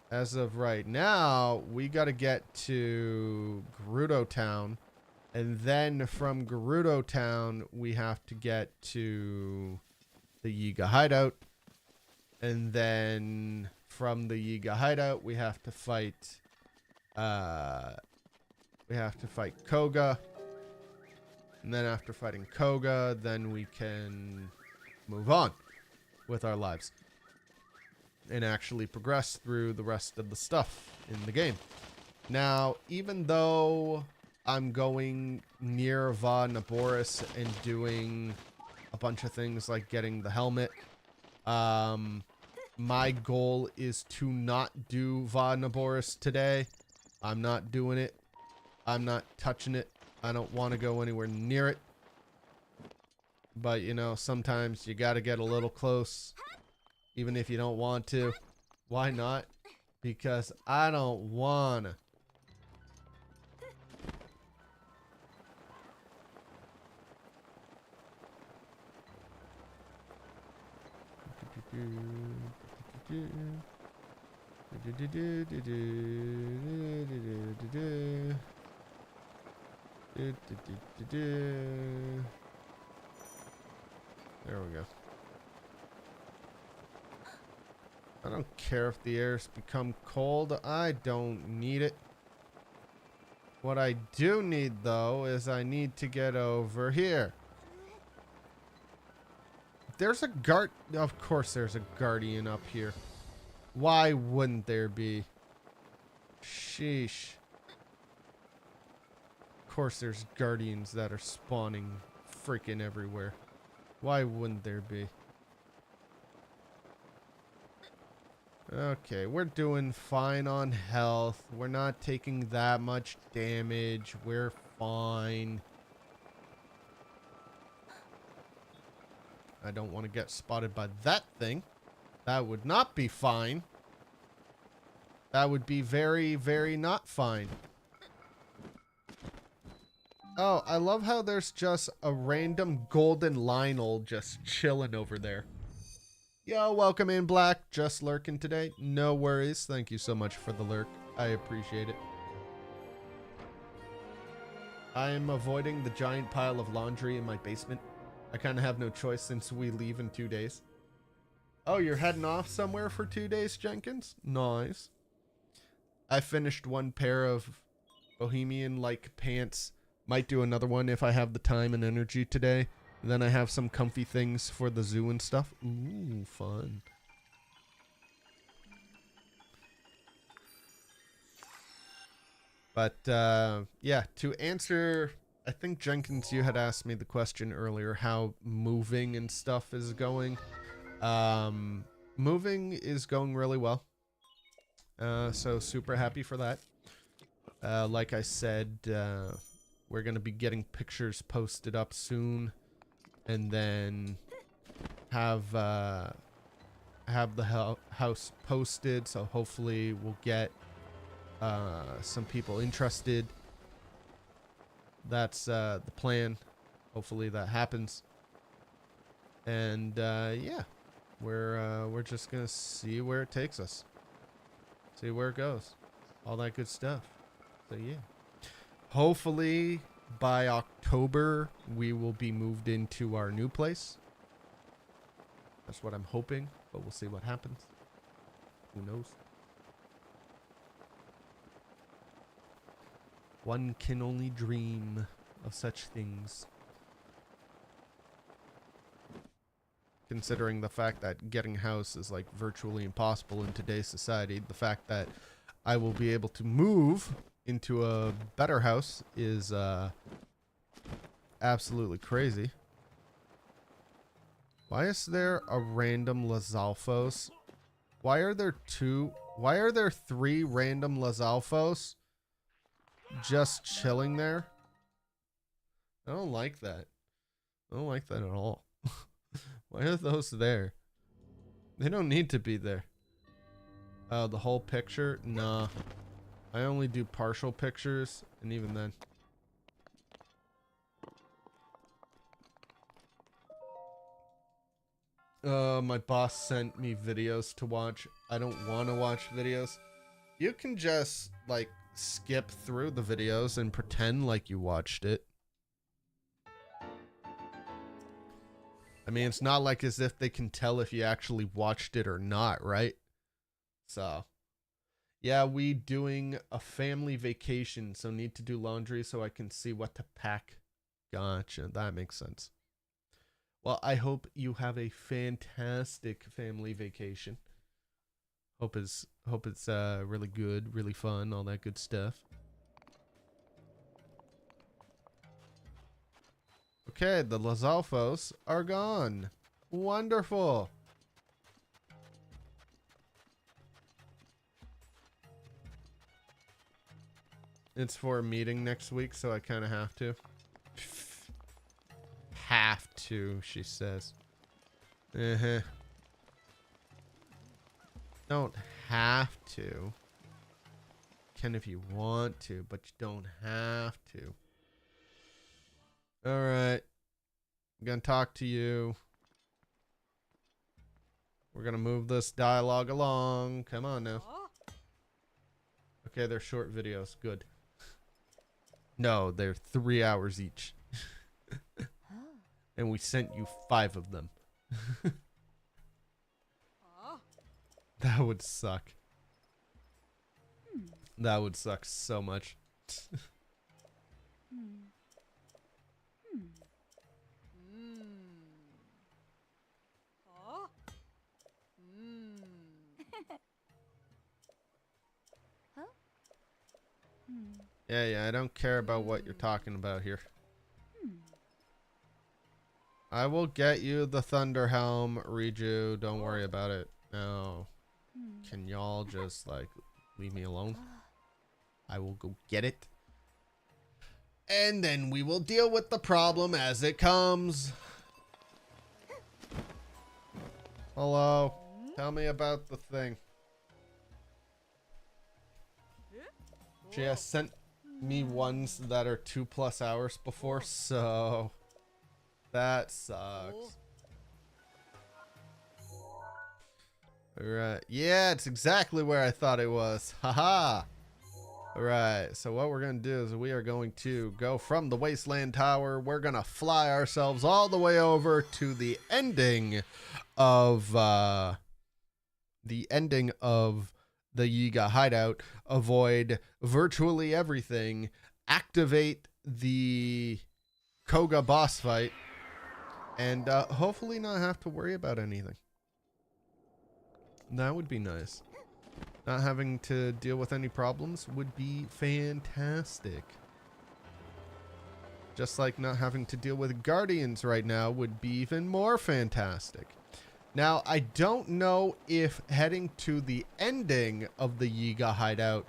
As of right now, we gotta get to Gerudo Town. And then from Gerudo Town, we have to get to the Yiga Hideout. And then from the Yiga Hideout, we have to fight Koga. And then after fighting Koga, then we can move on with our lives and actually progress through the rest of the stuff in the game. Now, even though I'm going near Va Naboris and doing a bunch of things like getting the helmet, my goal is to not do Va Naboris today. I'm not doing it. I'm not touching it. I don't want to go anywhere near it. But, you know, sometimes you got to get a little close. Even if you don't want to. Why not? Because I don't want to. There we go. I don't care if the air's become cold. I don't need it. What I do need, though, is I need to get over here. There's a guard. Of course there's a guardian up here. Why wouldn't there be? Sheesh. Of course there's guardians that are spawning freaking everywhere. Why wouldn't there be? Okay, we're doing fine on health. We're not taking that much damage. We're fine. I don't want to get spotted by that thing. That would not be fine. That would be very, very not fine. Oh, I love how there's just a random golden Lionel just chilling over there. Yo, welcome in, Black. Just lurking today. No worries. Thank you so much for the lurk. I appreciate it. I am avoiding the giant pile of laundry in my basement. I kind of have no choice since we leave in 2 days. Oh, you're heading off somewhere for 2 days, Jenkins? Nice. I finished one pair of bohemian-like pants. Might do another one if I have the time and energy today. And then I have some comfy things for the zoo and stuff. Ooh, fun. But, yeah, to answer... I think, Jenkins, you had asked me the question earlier, how moving and stuff is going. Moving is going really well. So super happy for that. Like I said, we're going to be getting pictures posted up soon. And then have the house posted. So hopefully we'll get some people interested. That's the plan. Hopefully that happens. And yeah, we're just gonna see where it takes us. See where it goes. All that good stuff. So yeah. Hopefully by October we will be moved into our new place. That's what I'm hoping, but we'll see what happens. Who knows? One can only dream of such things. Considering the fact that getting a house is like virtually impossible in today's society, the fact that I will be able to move into a better house is absolutely crazy. Why is there a random Lizalfos? Why are there three random Lizalfos just chilling there? I don't like that. I don't like that at all. Why are those there? They don't need to be there. Oh, the whole picture? Nah. I only do partial pictures, and even then. My boss sent me videos to watch. I don't want to watch videos. You can just, like, skip through the videos and pretend like you watched it. I mean, it's not like as if they can tell if you actually watched it or not, right? So, yeah, we doing a family vacation, so need to do laundry so I can see what to pack. Gotcha, that makes sense. Well, I hope you have a fantastic family vacation. Hope it's really good, really fun, all that good stuff. Okay, the Lizalfos are gone. Wonderful. It's for a meeting next week, so I kind of have to. Have to, she says. Don't have to. Can if you want to, but you don't have to. Alright. I'm gonna talk to you. We're gonna move this dialogue along. Come on now. Okay, they're short videos. Good. No, they're 3 hours each. And we sent you 5 of them. That would suck. That would suck so much. Yeah, I don't care about what you're talking about here. I will get you the Thunder Helm, Riju. Don't worry about it. No. Can y'all just, like, leave me alone? I will go get it. And then we will deal with the problem as it comes. Hello. Tell me about the thing. She has sent me ones that are 2+ hours before, so that sucks. Alright. Yeah, it's exactly where I thought it was. Haha. Alright, so what we're going to do is we are going to go from the Wasteland Tower. We're going to fly ourselves all the way over to the ending of the Yiga hideout, avoid virtually everything, activate the Koga boss fight, and hopefully not have to worry about anything. That would be nice. Not having to deal with any problems would be fantastic. Just like not having to deal with Guardians right now would be even more fantastic. Now, I don't know if heading to the ending of the Yiga hideout,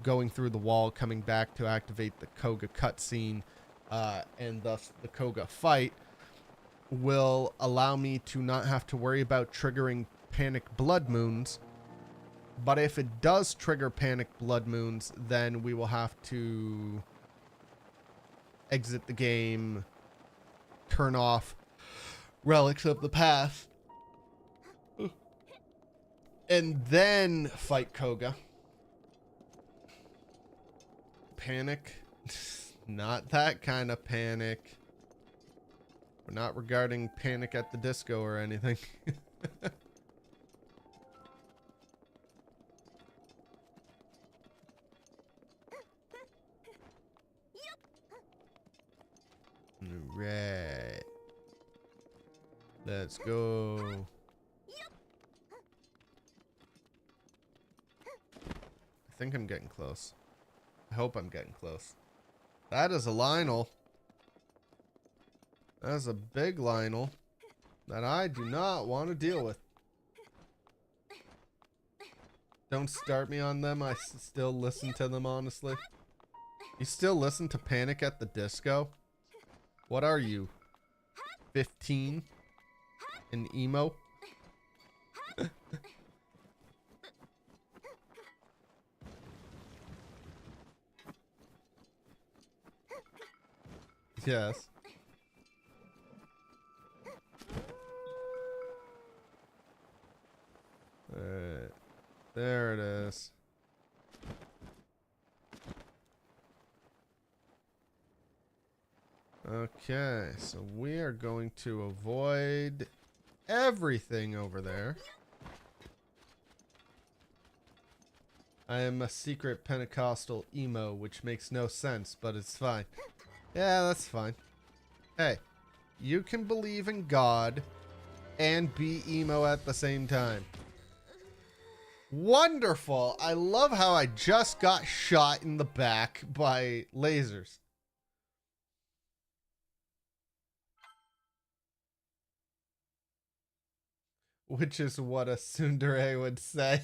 going through the wall, coming back to activate the Koga cutscene, and thus the Koga fight, will allow me to not have to worry about triggering Panic Blood Moons. But if it does trigger Panic Blood Moons, then we will have to exit the game, turn off Relics of the Past, and then fight Koga. Panic? Not that kind of panic. We're not regarding Panic at the Disco or anything. Right. Let's go. I think I'm getting close. I hope I'm getting close. That is a Lionel. That is a big Lionel that I do not want to deal with. Don't start me on them. I still listen to them, honestly. You still listen to Panic at the Disco? What are you? 15? An emo? Yes. Alright. There it is. Okay, so we are going to avoid everything over there. I am a secret Pentecostal emo, which makes no sense, but it's fine. Yeah, that's fine. Hey, you can believe in God and be emo at the same time. Wonderful! I love how I just got shot in the back by lasers. Which is what a tsundere would say.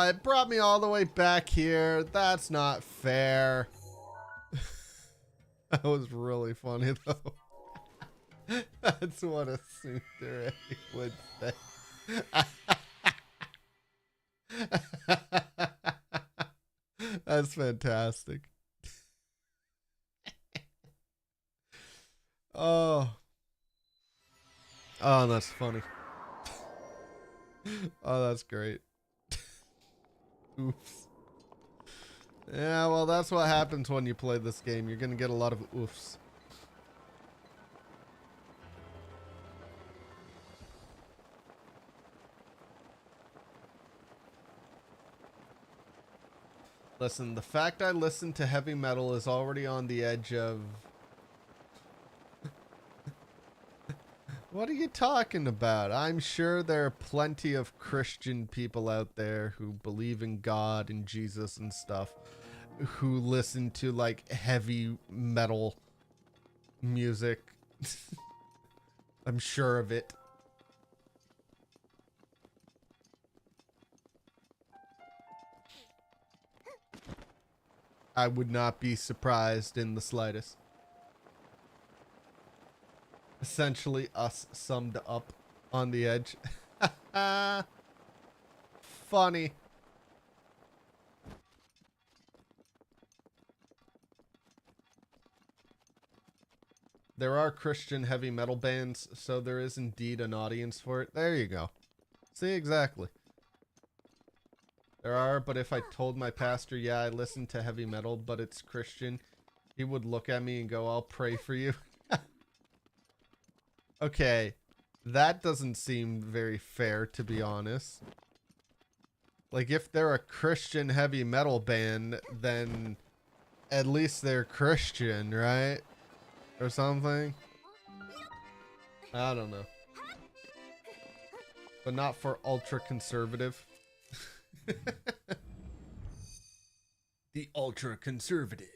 It brought me all the way back here. That's not fair. That was really funny, though. That's what a tsundere would say. That's fantastic. Oh, that's funny. Oh, that's great. Oops. Yeah, well, that's what happens when you play this game. You're gonna get a lot of oofs. Listen, the fact I listen to heavy metal is already on the edge of What are you talking about? I'm sure there are plenty of Christian people out there who believe in God and Jesus and stuff, who listen to like heavy metal music. I'm sure of it. I would not be surprised in the slightest. Essentially us summed up on the edge. Funny. There are Christian heavy metal bands, so there is indeed an audience for it. There you go. See, exactly. There are, but if I told my pastor, yeah, I listen to heavy metal, but it's Christian, he would look at me and go, I'll pray for you. Okay, that doesn't seem very fair, to be honest. Like, if they're a Christian heavy metal band, then at least they're Christian, right? Or something? I don't know. But not for ultra conservative. The ultra conservatives.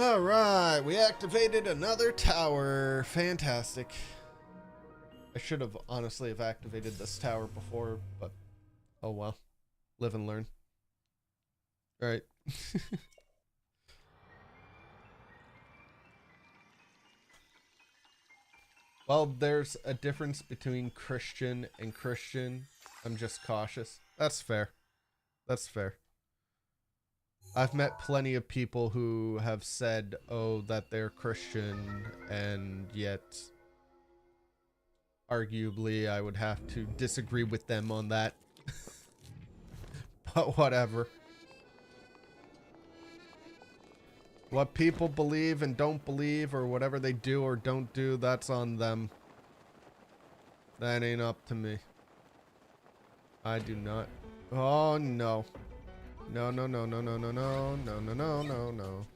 All right, we activated another tower. Fantastic. I should have honestly have activated this tower before, but oh well. Live and learn. All right. Well, there's a difference between Christian and Christian. I'm just cautious. That's fair. That's fair. I've met plenty of people who have said, oh, that they're Christian, and yet arguably I would have to disagree with them on that. But whatever. What people believe and don't believe, or whatever they do or don't do, that's on them. That ain't up to me. I do not. Oh, no. No, no, no, no, no, no, no, no, no, no, no, no.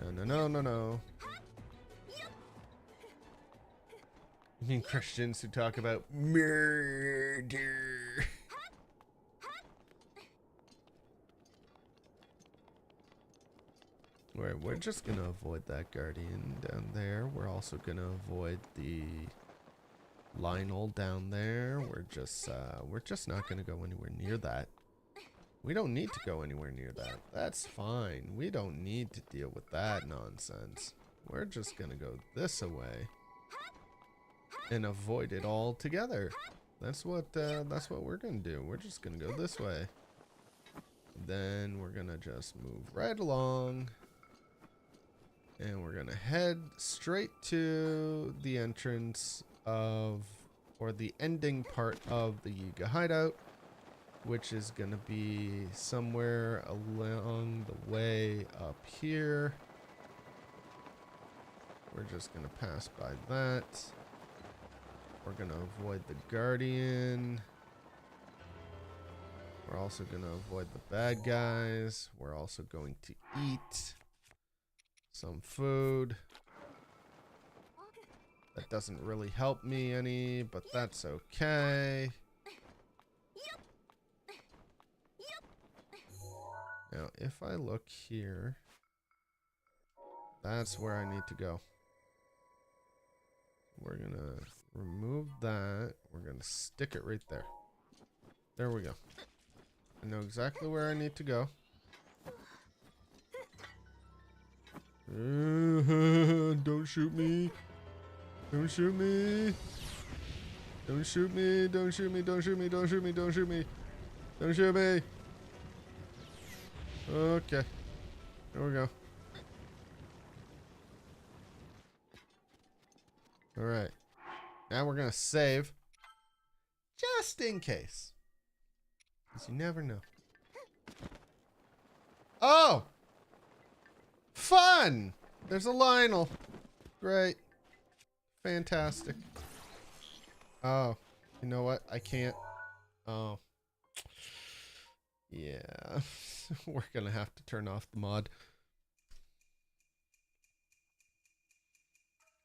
No, no, no, no, no. You mean Christians who talk about murder? We're just gonna avoid that guardian down there. We're also gonna avoid the Linkle down there. We're just not gonna go anywhere near that. We don't need to go anywhere near that. That's fine. We don't need to deal with that nonsense. We're just gonna go this away and avoid it altogether. That's what we're gonna do. We're just gonna go this way. Then we're gonna just move right along. And we're gonna head straight to the entrance of, or the ending part of the Yiga hideout, which is gonna be somewhere along the way up here. We're just gonna pass by that. We're gonna avoid the guardian. We're also gonna avoid the bad guys. We're also going to eat some food. That doesn't really help me any, but that's okay. Now, if I look here, that's where I need to go. We're gonna remove that. We're gonna stick it right there. There we go. I know exactly where I need to go. Don't shoot me. Don't shoot me. Don't shoot me. Don't shoot me. Don't shoot me. Don't shoot me. Don't shoot me. Don't shoot me. Okay. There we go. Alright. Now we're going to save. Just in case. Because you never know. Oh! Fun! There's a Linkle. Great. Fantastic. Oh. You know what? I can't. Oh. Yeah, we're gonna have to turn off the mod.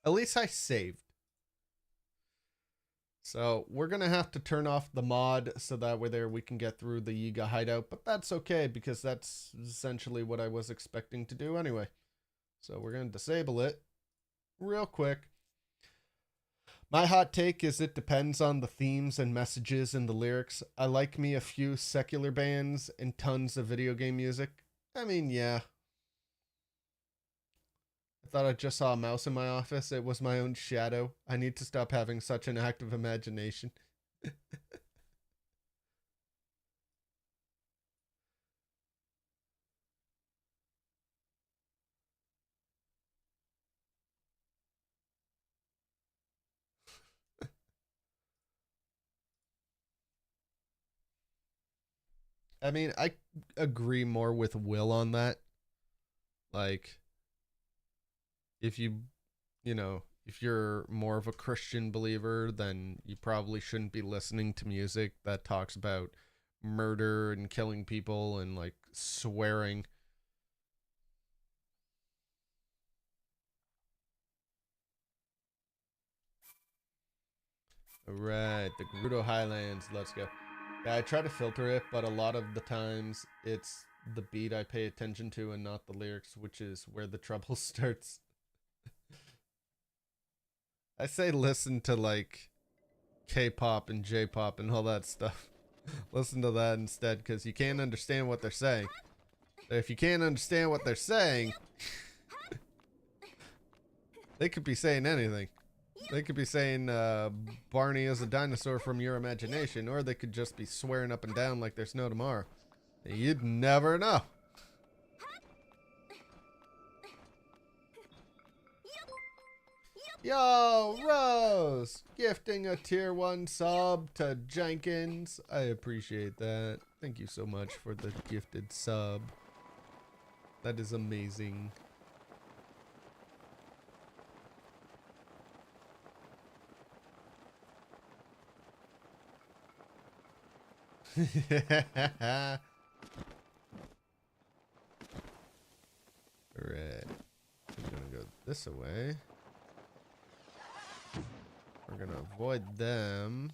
At least I saved. So we're gonna have to turn off the mod so that way there we can get through the Yiga hideout, but that's okay because that's essentially what I was expecting to do anyway. So we're gonna disable it real quick. My hot take is it depends on the themes and messages in the lyrics. I like me a few secular bands and tons of video game music. I mean, yeah. I thought I just saw a mouse in my office. It was my own shadow. I need to stop having such an active imagination. I mean, I agree more with Will on that. Like, if if you're more of a Christian believer, then you probably shouldn't be listening to music that talks about murder and killing people and like swearing. All right, the Gerudo Highlands. Let's go. Yeah, I try to filter it, but a lot of the times it's the beat I pay attention to and not the lyrics, which is where the trouble starts. I say listen to like K-pop and J-pop and all that stuff. Listen to that instead, because you can't understand what they're saying. If you can't understand what they're saying, they could be saying anything. They could be saying Barney is a dinosaur from your imagination, or they could just be swearing up and down like there's no tomorrow. You'd never know. Yo, Rose! Gifting a tier 1 sub to Jenkins. I appreciate that. Thank you so much for the gifted sub. That is amazing. Alright. I'm gonna go this way. We're gonna avoid them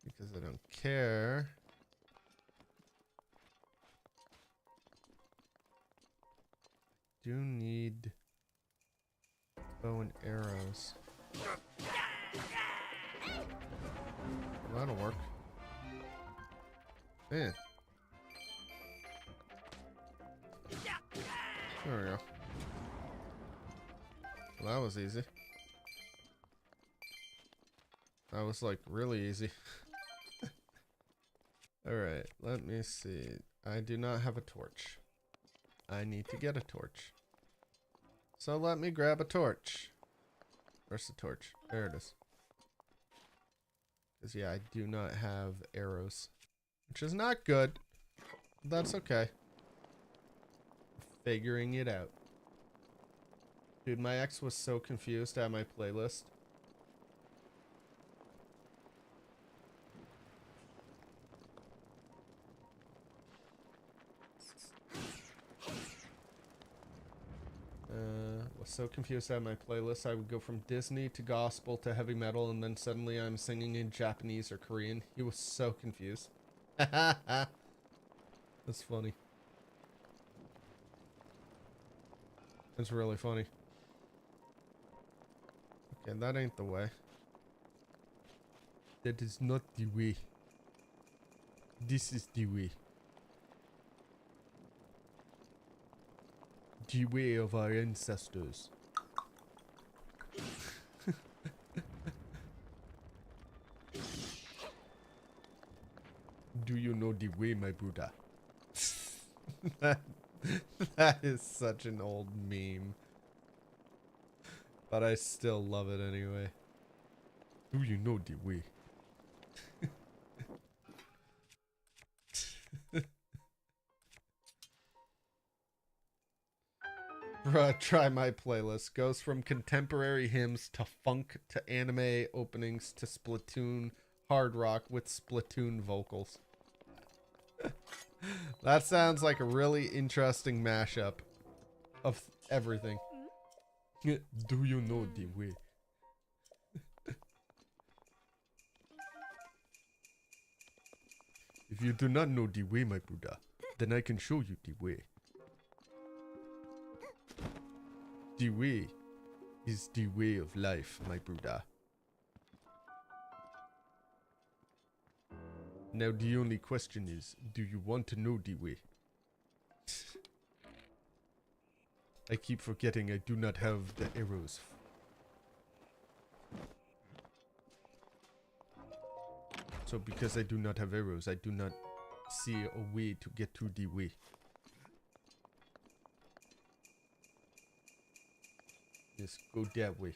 because I don't care. Do need bow and arrows. Well, that'll work. Man. There we go. Well, that was easy. That was like really easy. Alright, let me see. I do not have a torch. I need to get a torch. So let me grab a torch. Where's the torch? There it is. Because yeah, I do not have arrows. Which is not good. That's okay. Figuring it out. Dude, my ex was so confused at my playlist. Was so confused at my playlist. I would go from Disney to gospel to heavy metal, and then suddenly I'm singing in Japanese or Korean. He was so confused. That's funny. It's really funny. Okay, that ain't the way. That is not the way. This is the way. The way of our ancestors. Do you know the way, my Buddha? that is such an old meme. But I still love it anyway. Do you know the way? Bruh, try my playlist. Goes from contemporary hymns to funk to anime openings to Splatoon, hard rock with Splatoon vocals. That sounds like a really interesting mashup of everything. Do you know the way? If you do not know the way, my brother, then I can show you the way. The way is the way of life, my brother. Now the only question is, do you want to know the way? I keep forgetting I do not have the arrows. So because I do not have arrows, I do not see a way to get to the way. Just go that way.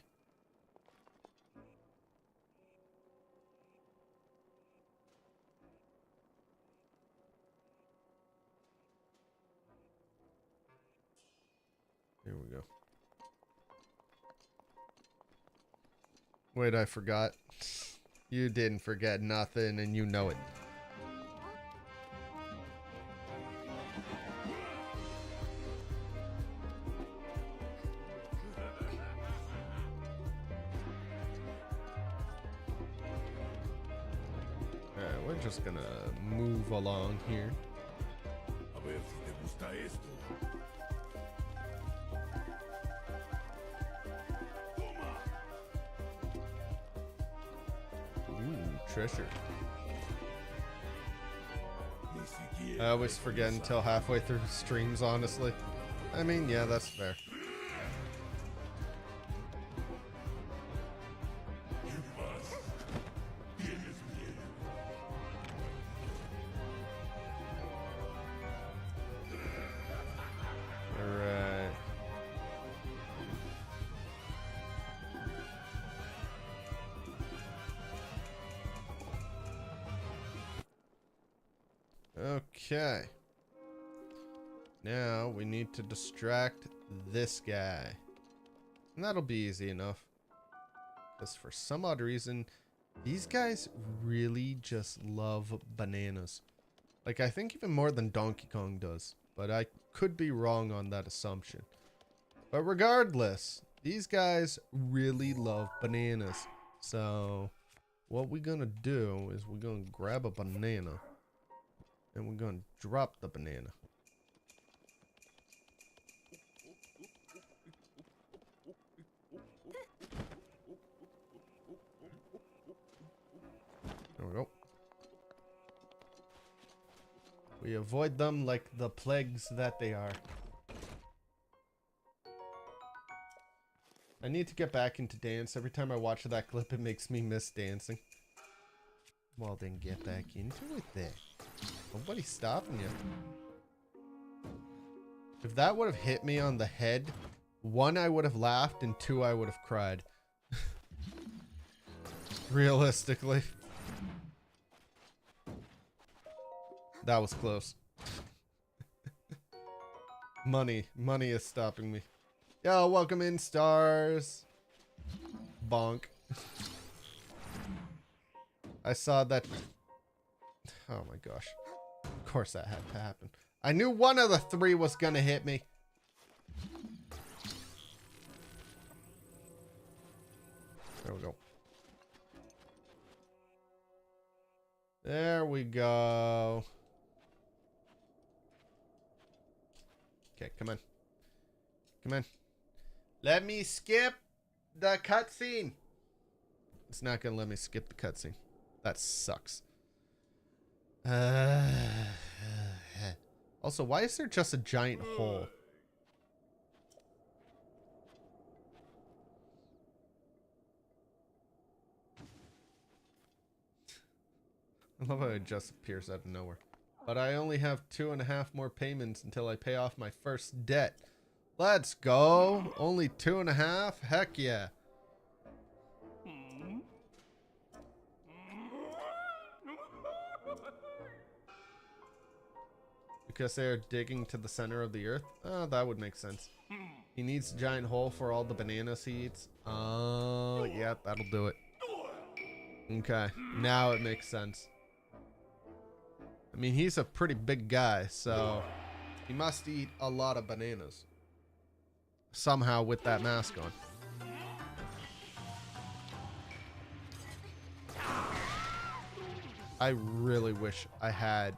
There we go. Wait, I forgot. You didn't forget nothing, and you know it. Alright, we're just gonna move along here. A ver si te gusta esto. Treasure. I always forget until halfway through streams, honestly. I mean, yeah, that's fair. Alright. Okay. Now we need to distract this guy. And that'll be easy enough. Because for some odd reason, these guys really just love bananas. Like, I think even more than Donkey Kong does. But I could be wrong on that assumption. But regardless, these guys really love bananas. So, what we're gonna do is we're gonna grab a banana. And we're gonna drop the banana. There we go. We avoid them like the plagues that they are. I need to get back into dance. Every time I watch that clip, it makes me miss dancing. Well, then get back into it then. Nobody's stopping you. If that would have hit me on the head, 1, I would have laughed, and 2, I would have cried. Realistically. That was close. Money is stopping me. Yo, welcome in, stars. Bonk. I saw that. Oh my gosh. Of course that had to happen. I knew one of the 3 was gonna hit me. There we go. There we go. Okay, come on. Come on. Let me skip the cutscene. It's not gonna let me skip the cutscene. That sucks. Also, why is there just a giant hole? I love how it just appears out of nowhere. But I only have 2.5 more payments until I pay off my first debt. Let's go. Only 2.5? Heck yeah. Because they're digging to the center of the earth? Oh, that would make sense. He needs a giant hole for all the bananas he eats. Oh, yeah, that'll do it. Okay, now it makes sense. I mean, he's a pretty big guy, so he must eat a lot of bananas. Somehow with that mask on. I really wish I had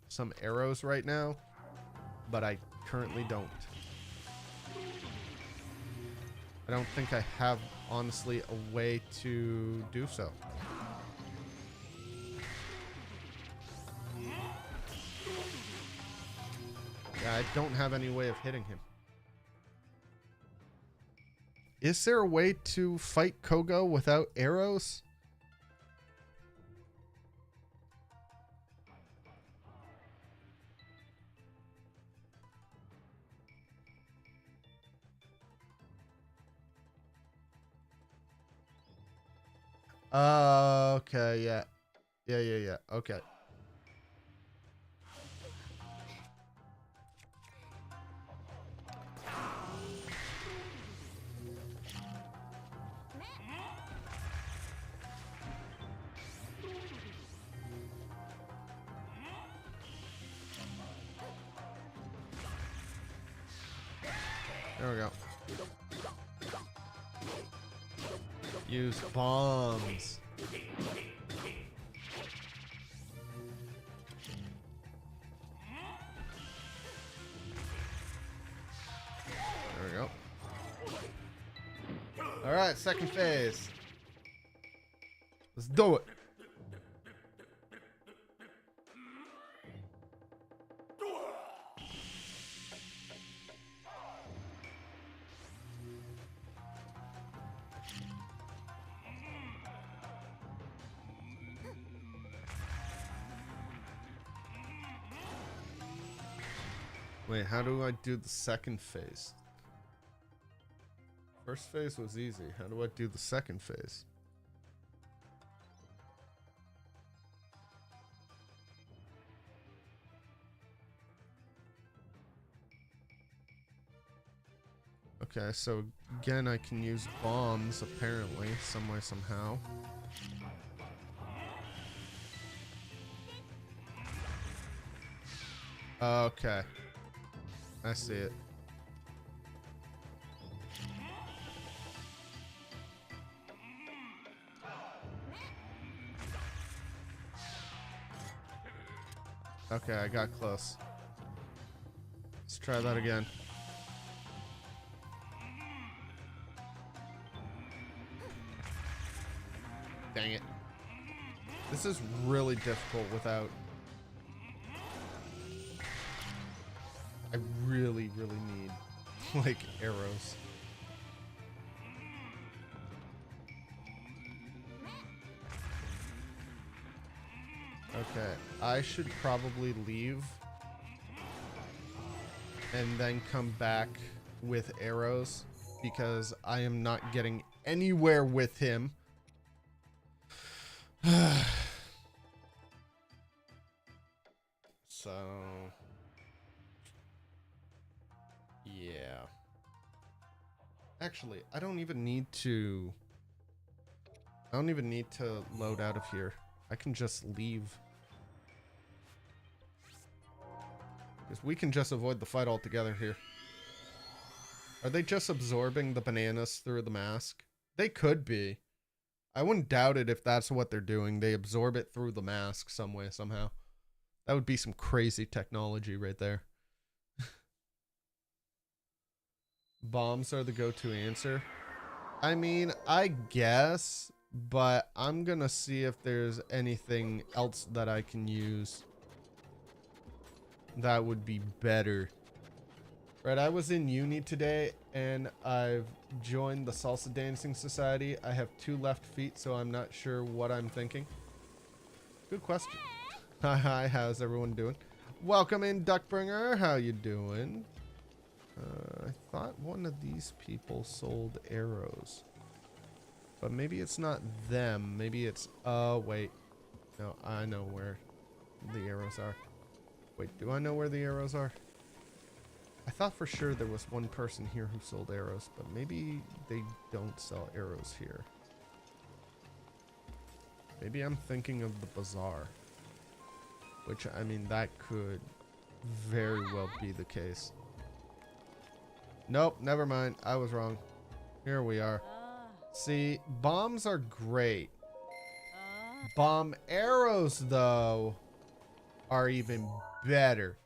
some arrows right now, but I currently don't. I don't think I have, honestly, a way to do so. Yeah, I don't have any way of hitting him. Is there a way to fight Kogo without arrows? Okay, yeah. Yeah. Okay. There we go. Use bombs. There we go. All right, second phase. Let's do it. Wait, how do I do the second phase? First phase was easy. How do I do the second phase? Okay, so again, I can use bombs, apparently, some way, somehow. Okay. I see it. Okay, I got close. Let's try that again. Dang it. This is really difficult without... I really need, like, arrows. Okay, I should probably leave and then come back with arrows because I am not getting anywhere with him. So, yeah. Actually, I don't even need to load out of here. I can just leave. Because we can just avoid the fight altogether here. Are they just absorbing the bananas through the mask? They could be. I wouldn't doubt it if that's what they're doing. They absorb it through the mask some way, somehow. That would be some crazy technology right there. Bombs are the go-to answer. I mean, I guess, but I'm gonna see if there's anything else that I can use that would be better. Right, I was in uni today and I've joined the Salsa Dancing Society. I have 2 left feet, so I'm not sure what I'm thinking. Good question. Hi, how's everyone doing? Welcome in, Duckbringer. How you doing? I thought one of these people sold arrows. But maybe it's not them. Maybe it's... wait. No, I know where the arrows are. Wait, do I know where the arrows are? I thought for sure there was one person here who sold arrows, but maybe they don't sell arrows here. Maybe I'm thinking of the bazaar. Which, I mean, that could very well be the case. Nope, never mind. I was wrong. Here we are. See, bombs are great. Bomb arrows, though, are even better.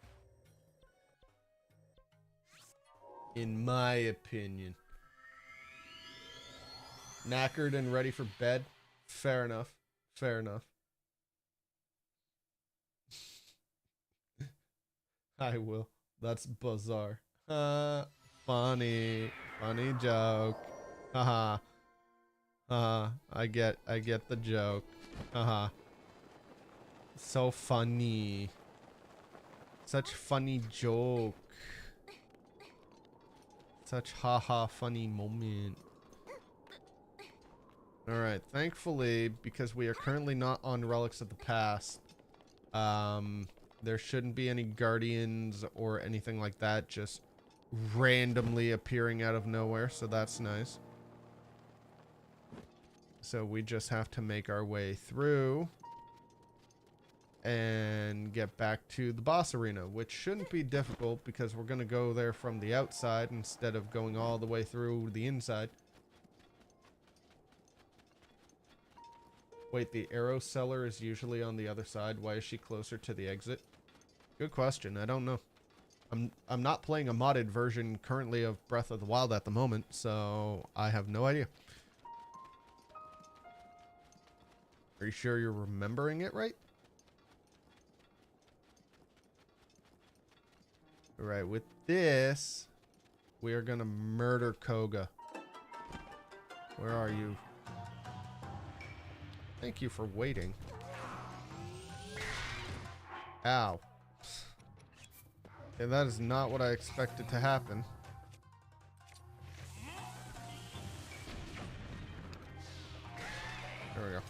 In my opinion. Knackered and ready for bed? Fair enough. Fair enough. I will. That's bizarre. Funny. Funny joke. Haha. I get the joke. Haha. So funny. Such funny joke. Such haha funny moment. Alright, thankfully, because we are currently not on Relics of the Past, there shouldn't be any guardians or anything like that just randomly appearing out of nowhere, so that's nice. So we just have to make our way through and get back to the boss arena, which shouldn't be difficult because we're going to go there from the outside instead of going all the way through the inside. Wait, the arrow seller is usually on the other side. Why is she closer to the exit? Good question. I don't know. I'm not playing a modded version currently of Breath of the Wild at the moment, so I have no idea. Are you sure you're remembering it right? Alright, with this, we are gonna murder Koga. Where are you? Thank you for waiting. Ow. Okay, that is not what I expected to happen. There we go.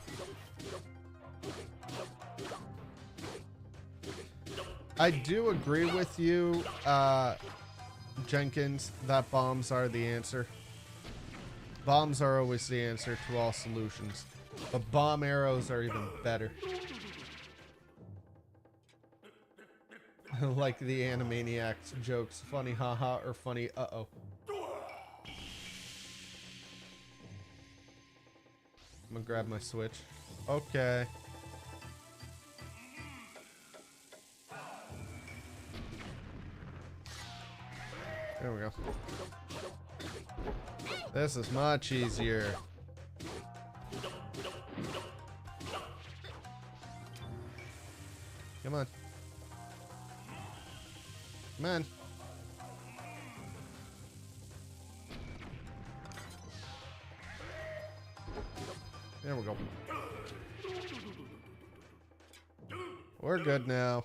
I do agree with you, Jenkins, that bombs are the answer. Bombs are always the answer to all solutions. But bomb arrows are even better. Like the Animaniacs jokes. Funny haha or funny uh-oh. I'm gonna grab my switch. Okay. There we go. This is much easier. Come on. Come on. There we go. We're good now.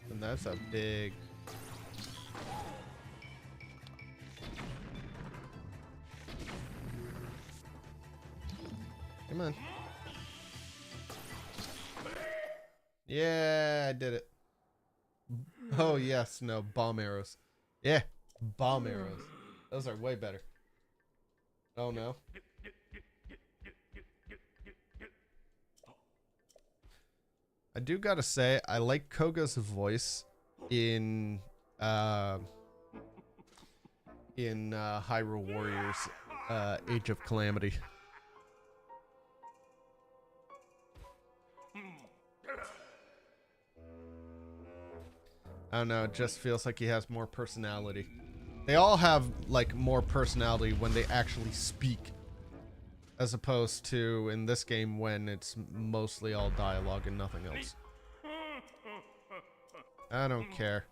And that's a big... Come on. Yeah, I did it. Oh, yes. No, bomb arrows. Yeah, bomb arrows. Those are way better. Oh, no. I do gotta say, I like Koga's voice in Hyrule Warriors Age of Calamity. I don't know, it just feels like he has more personality. They all have, like, more personality when they actually speak. As opposed to, in this game, when it's mostly all dialogue and nothing else. I don't care.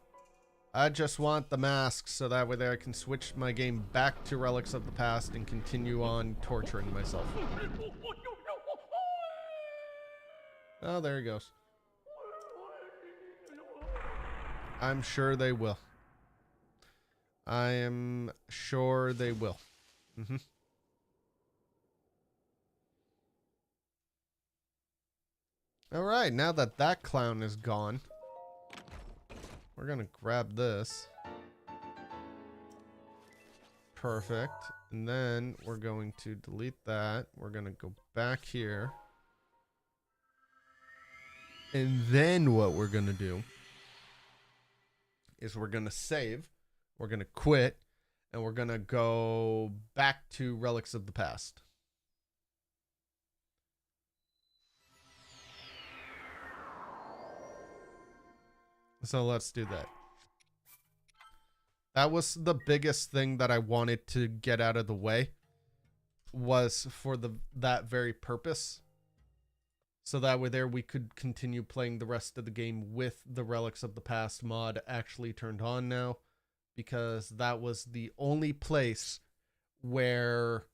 I just want the masks so that way I can switch my game back to Relics of the Past and continue on torturing myself. Oh, there he goes. I'm sure they will. I am sure they will. Mm-hmm. Alright, now that that clown is gone, we're gonna grab this. Perfect. And then we're going to delete that. We're going to go back here. And then what we're going to do is we're going to save. We're going to quit. And we're going to go back to Relics of the Past. So let's do that. That was the biggest thing that I wanted to get out of the way, was for that very purpose. So that way there we could continue playing the rest of the game with the Relics of the Past mod actually turned on now, because that was the only place where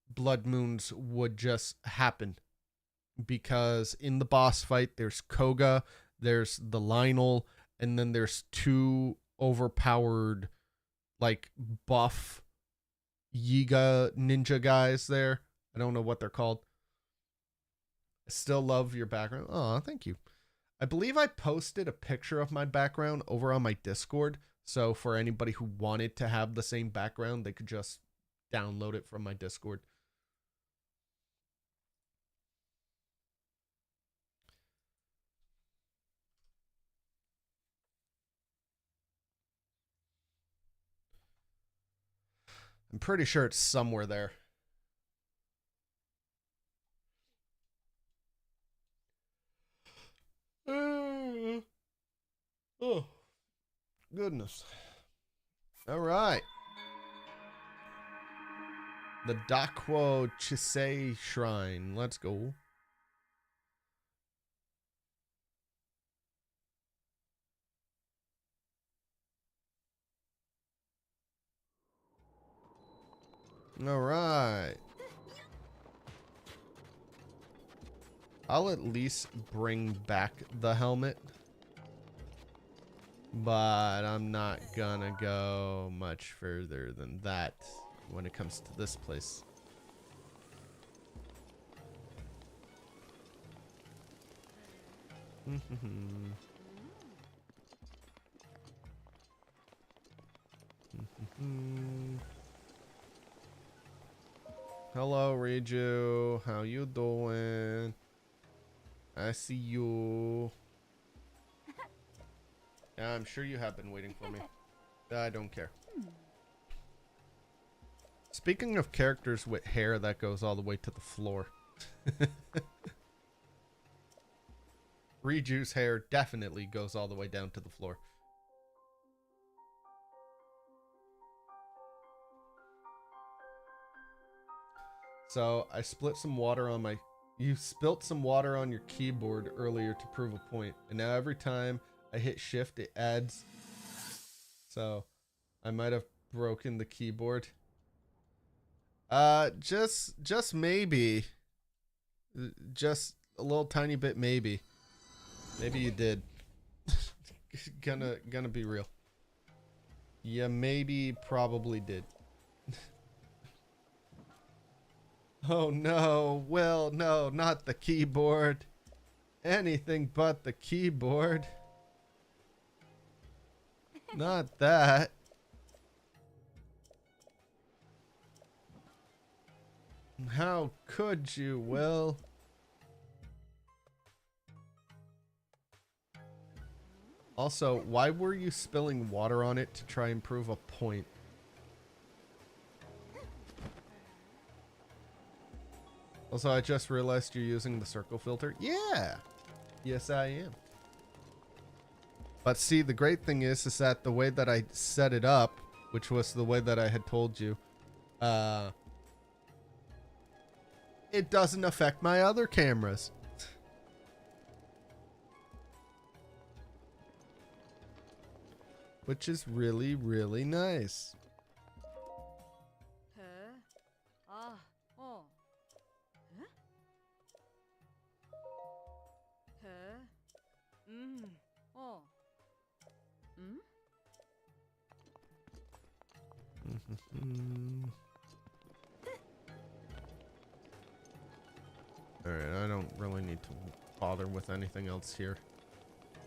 blood moons would just happen. Because in the boss fight, there's Koga, there's the Linkle, and then there's two overpowered, like, buff Yiga ninja guys there. I don't know what they're called. I still love your background. Oh, thank you. I believe I posted a picture of my background over on my Discord. So for anybody who wanted to have the same background, they could just download it from my Discord. I'm pretty sure it's somewhere there. Oh, goodness. All right. The Dakwo Chisei Shrine. Let's go. All right. I'll at least bring back the helmet. But I'm not gonna go much further than that when it comes to this place. Hello, Riju. How you doing? I see you. Yeah, I'm sure you have been waiting for me. I don't care. Speaking of characters with hair that goes all the way to the floor. Riju's hair definitely goes all the way down to the floor. So I split some water on my... You spilt some water on your keyboard earlier to prove a point. And now every time I hit shift, it adds. So I might have broken the keyboard. Just maybe. Just a little tiny bit maybe. Maybe you did. Gonna be real. Yeah, maybe probably did. Oh no, well, no, not the keyboard. Anything but the keyboard. Not that. How could you, Will? Also, why were you spilling water on it to try and prove a point? Also, I just realized you're using the circle filter. Yeah. Yes, I am. But see, the great thing is that the way that I set it up, which was the way that I had told you, it doesn't affect my other cameras. Which is really, really nice. Alright, I don't really need to bother with anything else here.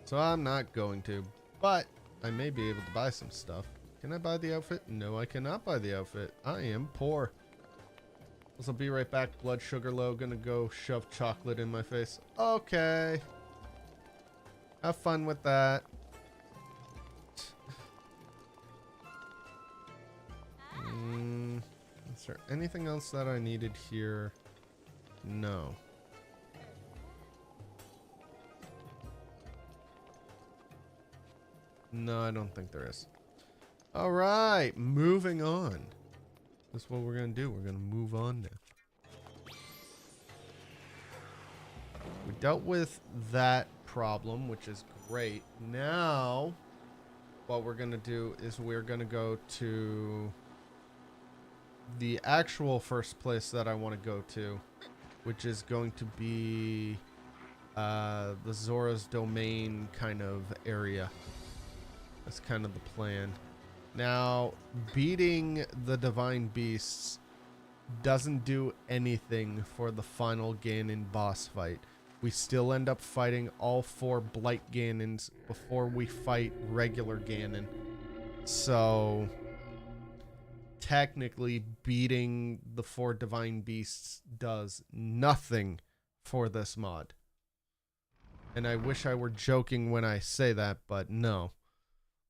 So I'm not going to, but I may be able to buy some stuff. Can I buy the outfit? No, I cannot buy the outfit. I am poor. I'll be right back. Blood sugar low. Gonna go shove chocolate in my face. Okay. Have fun with that. Is there anything else that I needed here? No. No, I don't think there is. All right, moving on. That's what we're going to do. We're going to move on now. We dealt with that problem, which is great. Now, what we're going to do is we're going to go to the actual first place that I want to go to, which is going to be the Zora's Domain kind of area. That's kind of the plan. Now, beating the Divine Beasts doesn't do anything for the final Ganon boss fight. We still end up fighting all 4 Blight Ganons before we fight regular Ganon. So, technically, beating the 4 Divine Beasts does nothing for this mod. And I wish I were joking when I say that, but no.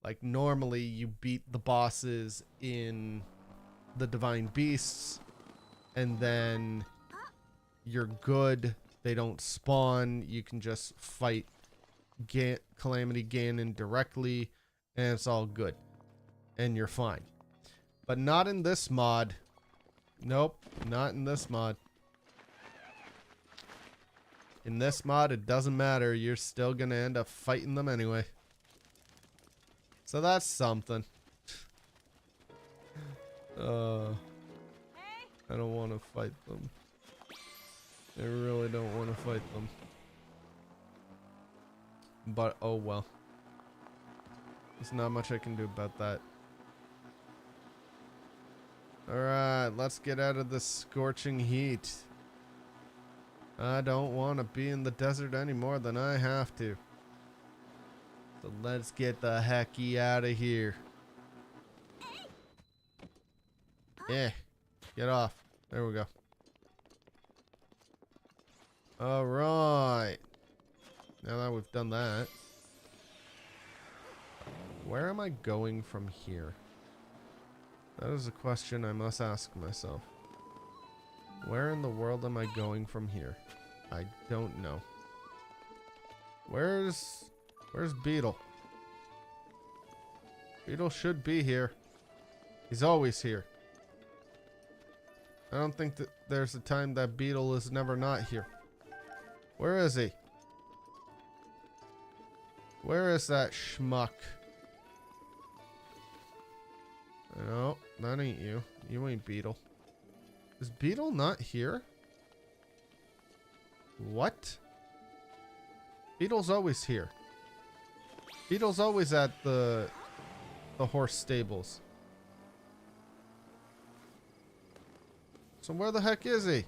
Like, normally you beat the bosses in the Divine Beasts, and then you're good. They don't spawn. You can just fight Calamity Ganon directly, and it's all good. And you're fine. But not in this mod. Nope, not in this mod. In this mod, it doesn't matter. You're still gonna end up fighting them anyway. So that's something. I don't want to fight them. I really don't want to fight them. But oh well. There's not much I can do about that. Alright, let's get out of this scorching heat. I don't want to be in the desert any more than I have to. So let's get the hecky out of here. Yeah, get off. There we go. Alright. Now that we've done that, where am I going from here? That is a question I must ask myself. Where in the world am I going from here? I don't know. Where's Beetle? Beetle should be here. He's always here. I don't think that there's a time that Beetle is never not here. Where is he? Where is that schmuck? No, that ain't you. You ain't Beetle. Is Beetle not here? What? Beetle's always here. Beetle's always at the horse stables. So where the heck is he?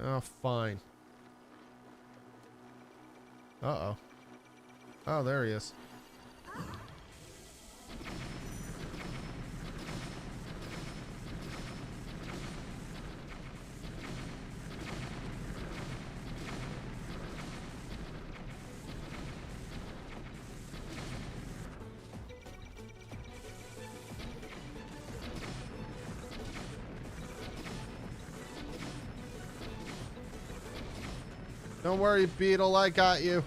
Oh, fine. Uh-oh. Oh, there he is. Don't worry, Beetle, I got you.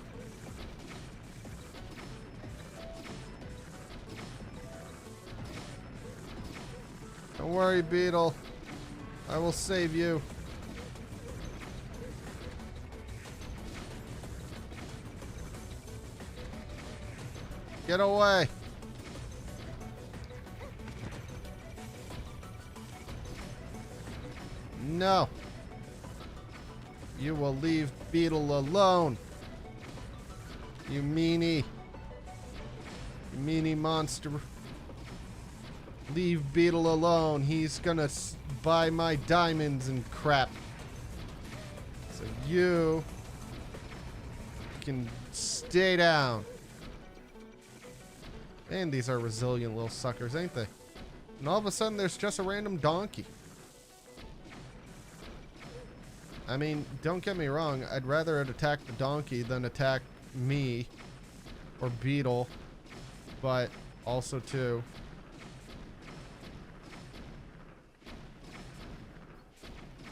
Don't worry, Beetle. I will save you. Get away. No. You will leave Beetle alone. You meanie. You meanie monster. Leave Beetle alone. He's gonna buy my diamonds and crap. So you can stay down. Man, these are resilient little suckers, ain't they? And all of a sudden, there's just a random donkey. I mean, don't get me wrong. I'd rather it attack the donkey than attack me or Beetle. But also, too,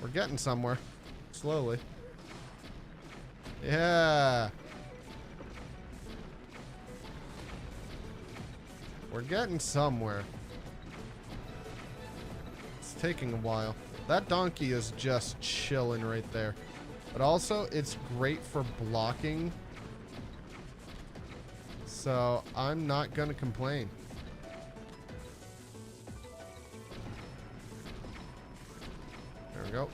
we're getting somewhere. Slowly. Yeah. We're getting somewhere. It's taking a while. That donkey is just chilling right there. But also, it's great for blocking. So, I'm not gonna complain. There we go.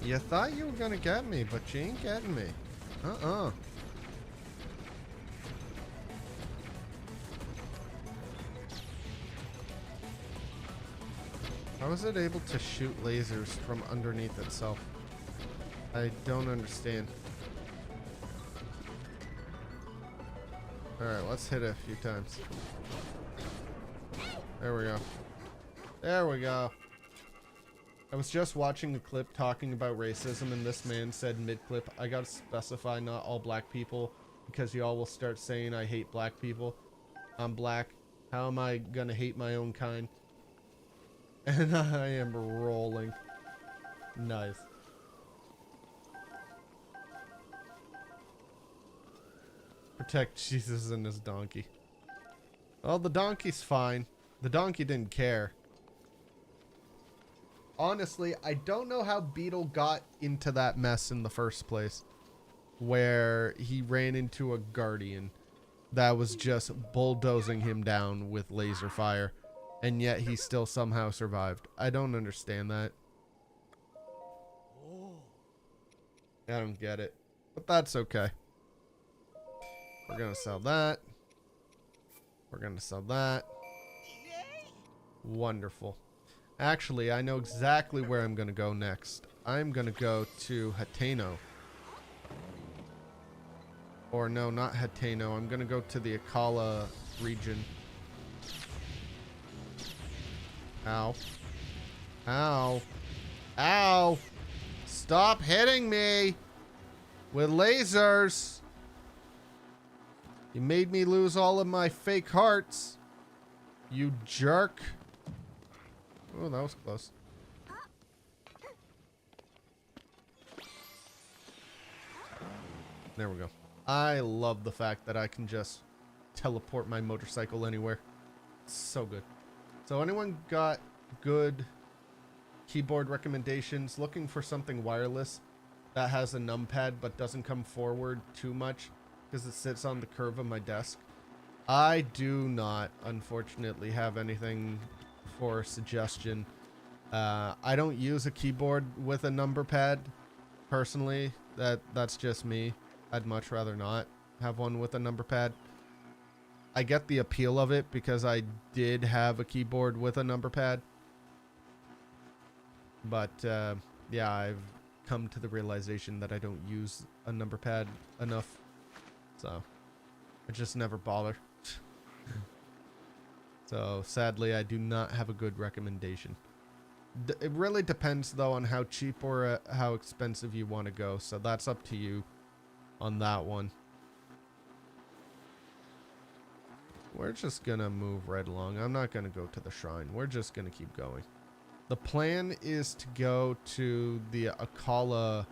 You thought you were gonna get me, but you ain't getting me. Uh-uh. How is it able to shoot lasers from underneath itself? I don't understand. Alright, let's hit it a few times. There we go. There we go. I was just watching a clip talking about racism, and this man said mid-clip, I gotta specify not all black people, because y'all will start saying I hate black people. I'm black. How am I gonna hate my own kind? And I am rolling. Nice. Protect Jesus and his donkey. Well, the donkey's fine. The donkey didn't care. Honestly, I don't know how Beetle got into that mess in the first place. Where he ran into a guardian that was just bulldozing him down with laser fire. And yet he still somehow survived. I don't understand that. I don't get it. But that's okay. We're gonna sell that. We're gonna sell that. Wonderful. Actually, I know exactly where I'm gonna go next. I'm gonna go to Hateno. Or no, not Hateno. I'm gonna go to the Akala region. Ow. Ow. Ow. Stop hitting me with lasers. You made me lose all of my fake hearts. You jerk. Oh, that was close. There we go. I love the fact that I can just teleport my motorcycle anywhere. It's so good. So anyone got good keyboard recommendations? Looking for something wireless that has a numpad but doesn't come forward too much because it sits on the curve of my desk. I do not, unfortunately, have anything for suggestion. I don't use a keyboard with a number pad personally. That's just me. I'd much rather not have one with a number pad. I get the appeal of it because I did have a keyboard with a number pad. But yeah, I've come to the realization that I don't use a number pad enough. So I just never bother. So sadly, I do not have a good recommendation. It really depends though on how cheap or how expensive you want to go. So that's up to you on that one. We're just gonna move right along. I'm not gonna go to the shrine. We're just gonna keep going. The plan is to go to the Akala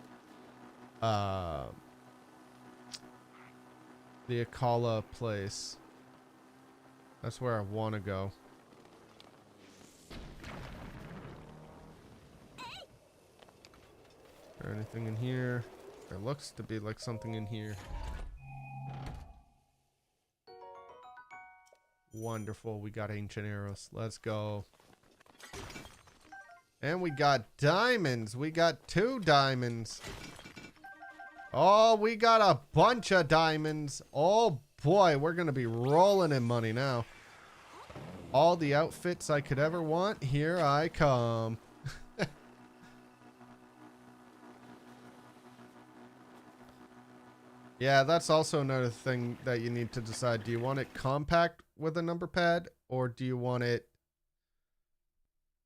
place. That's where I want to go. Is there anything in here? There looks to be like something in here. Wonderful. We got ancient arrows. Let's go. And we got diamonds. We got 2 diamonds. Oh, we got a bunch of diamonds. Oh boy, we're going to be rolling in money now. All the outfits I could ever want. Here I come. Yeah, that's also another thing that you need to decide. Do you want it compact with a number pad, or do you want it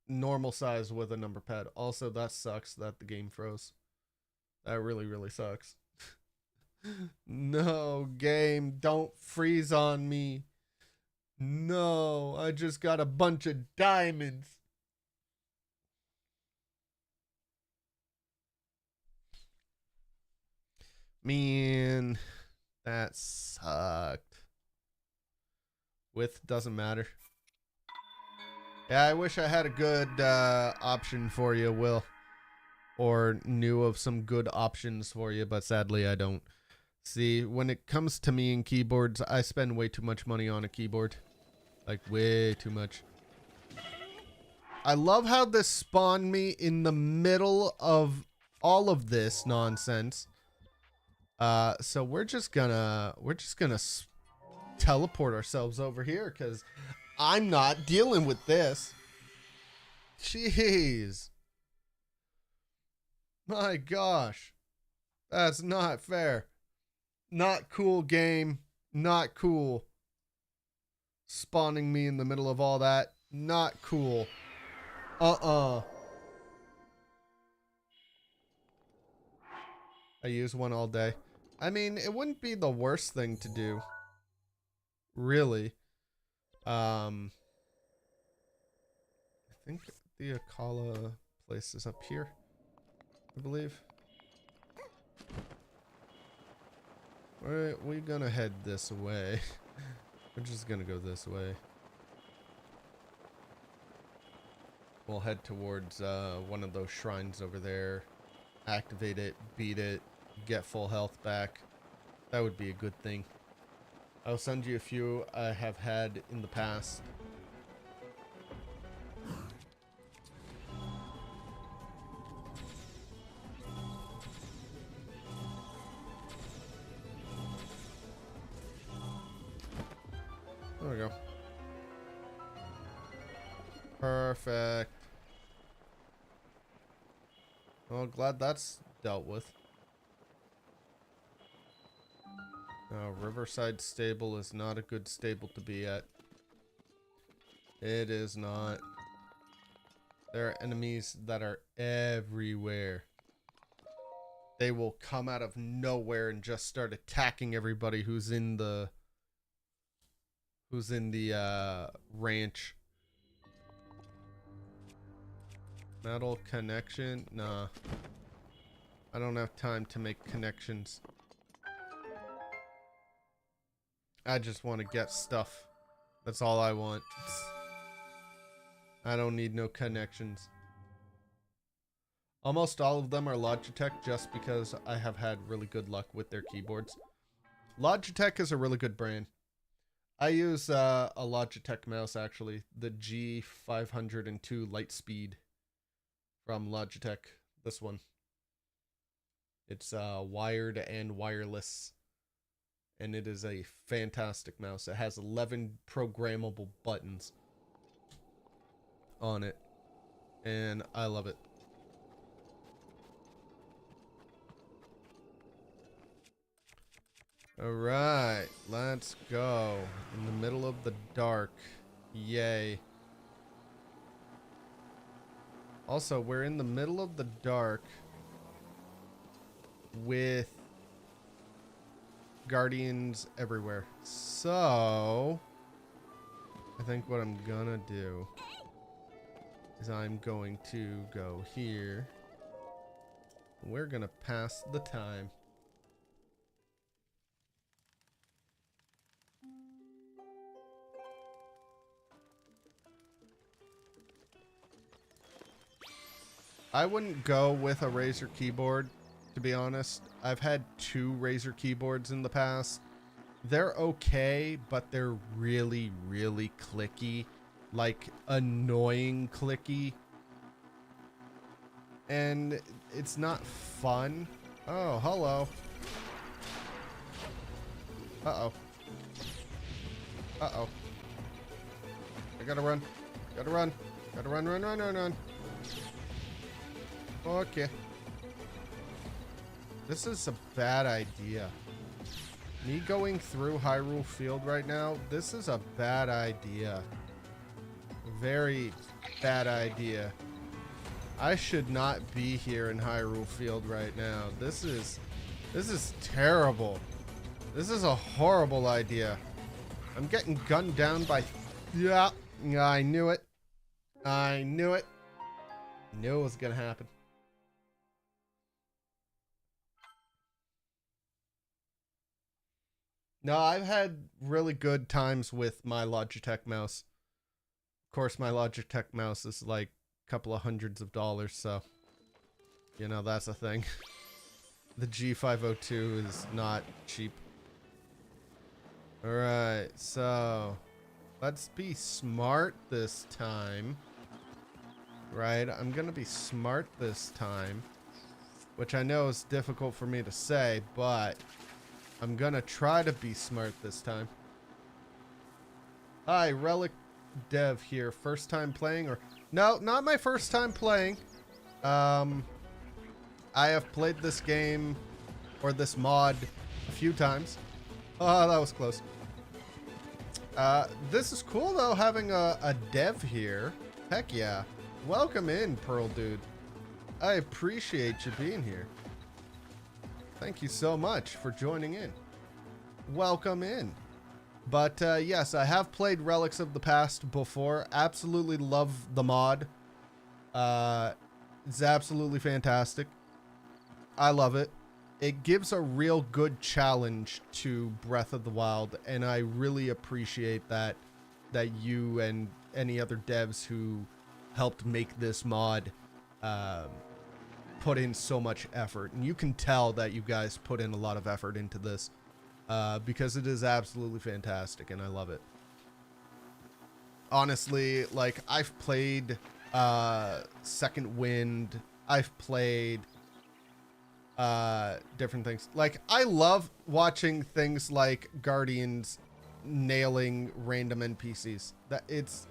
normal size with a number pad? Also, that sucks that the game froze. That really, really sucks. No, game, don't freeze on me. No, I just got a bunch of diamonds. Man, that sucked. Width doesn't matter. Yeah, I wish I had a good option for you, Will. Or knew of some good options for you, but sadly I don't. See, when it comes to me and keyboards, I spend way too much money on a keyboard. Like, way too much. I love how this spawned me in the middle of all of this nonsense. So we're just gonna teleport ourselves over here because I'm not dealing with this. Jeez. My gosh. That's not fair. Not cool, game. Not cool. Spawning me in the middle of all that. Not cool. I use one all day. I mean, it wouldn't be the worst thing to do. Really. I think the Akala place is up here, I believe. Alright, we're gonna head this way. We're just gonna go this way. We'll head towards one of those shrines over there. Activate it, beat it, get full health back. That would be a good thing. I'll send you a few I have had in the past. There we go. Perfect. Well, glad that's dealt with. Now, Riverside Stable is not a good stable to be at. It is not. There are enemies that are everywhere. They will come out of nowhere and just start attacking everybody who's in the ranch. Metal connection? Nah. I don't have time to make connections. I just want to get stuff. That's all I want. I don't need no connections. Almost all of them are Logitech just because I have had really good luck with their keyboards. Logitech is a really good brand. I use a Logitech mouse actually, the G502 Lightspeed from Logitech. This one. It's wired and wireless. And it is a fantastic mouse. It has 11 programmable buttons on it. And I love it. Alright, let's go. In the middle of the dark. Yay. Also, we're in the middle of the dark with guardians everywhere. So, I think what I'm gonna do is I'm going to go here. We're gonna pass the time. I wouldn't go with a Razer keyboard, to be honest. I've had 2 Razer keyboards in the past. They're okay, but they're really, really clicky. Like, annoying clicky. And it's not fun. Oh, hello. Uh-oh. Uh-oh. I gotta run. Gotta run. Gotta run, run, run, run, run. Okay. This is a bad idea. Me going through Hyrule Field right now, this is a bad idea. Very bad idea. I should not be here in Hyrule Field right now. This is terrible. This is a horrible idea. I'm getting gunned down by... Yeah, I knew it. I knew it. Knew it was gonna happen. No, I've had really good times with my Logitech mouse. Of course, my Logitech mouse is like a couple of hundreds of dollars, so you know, that's a thing. The G502 is not cheap. Alright, so let's be smart this time. Right, I'm gonna be smart this time, which I know is difficult for me to say, but I'm gonna try to be smart this time. Hi, Relic Dev here. First time playing, or no, not my first time playing. I have played this game or this mod a few times. Oh, that was close. This is cool though, having a dev here. Heck yeah. Welcome in, Pearl Dude. I appreciate you being here. Thank you so much for joining in. Welcome in. But yes, I have played Relics of the Past before. Absolutely love the mod. It's absolutely fantastic. I love it. It gives a real good challenge to Breath of the Wild, and I really appreciate that you and any other devs who helped make this mod put in so much effort. And you can tell that you guys put in a lot of effort into this because it is absolutely fantastic, and I love it. Honestly, like, I've played Second Wind. I've played different things. Like, I love watching things like Guardians nailing random NPCs. That it's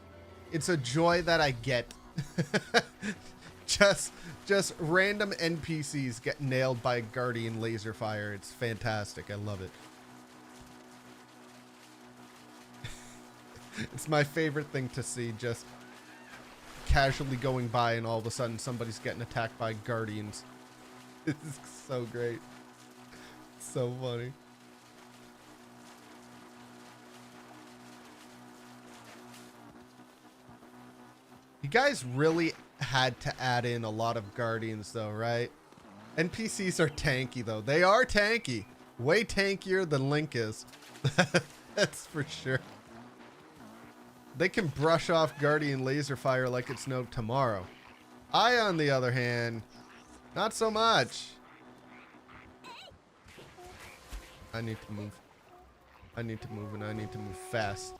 a joy that I get. just random NPCs get nailed by Guardian laser fire. It's fantastic. I love it. It's my favorite thing to see, just casually going by and all of a sudden somebody's getting attacked by Guardians. It's so great. So funny. You guys really had to add in a lot of Guardians though, right? NPCs are tanky though. They are tanky. Way tankier than Link is. That's for sure. They can brush off Guardian laser fire like it's no tomorrow. I, on the other hand, not so much. I need to move. I need to move, and I need to move fast.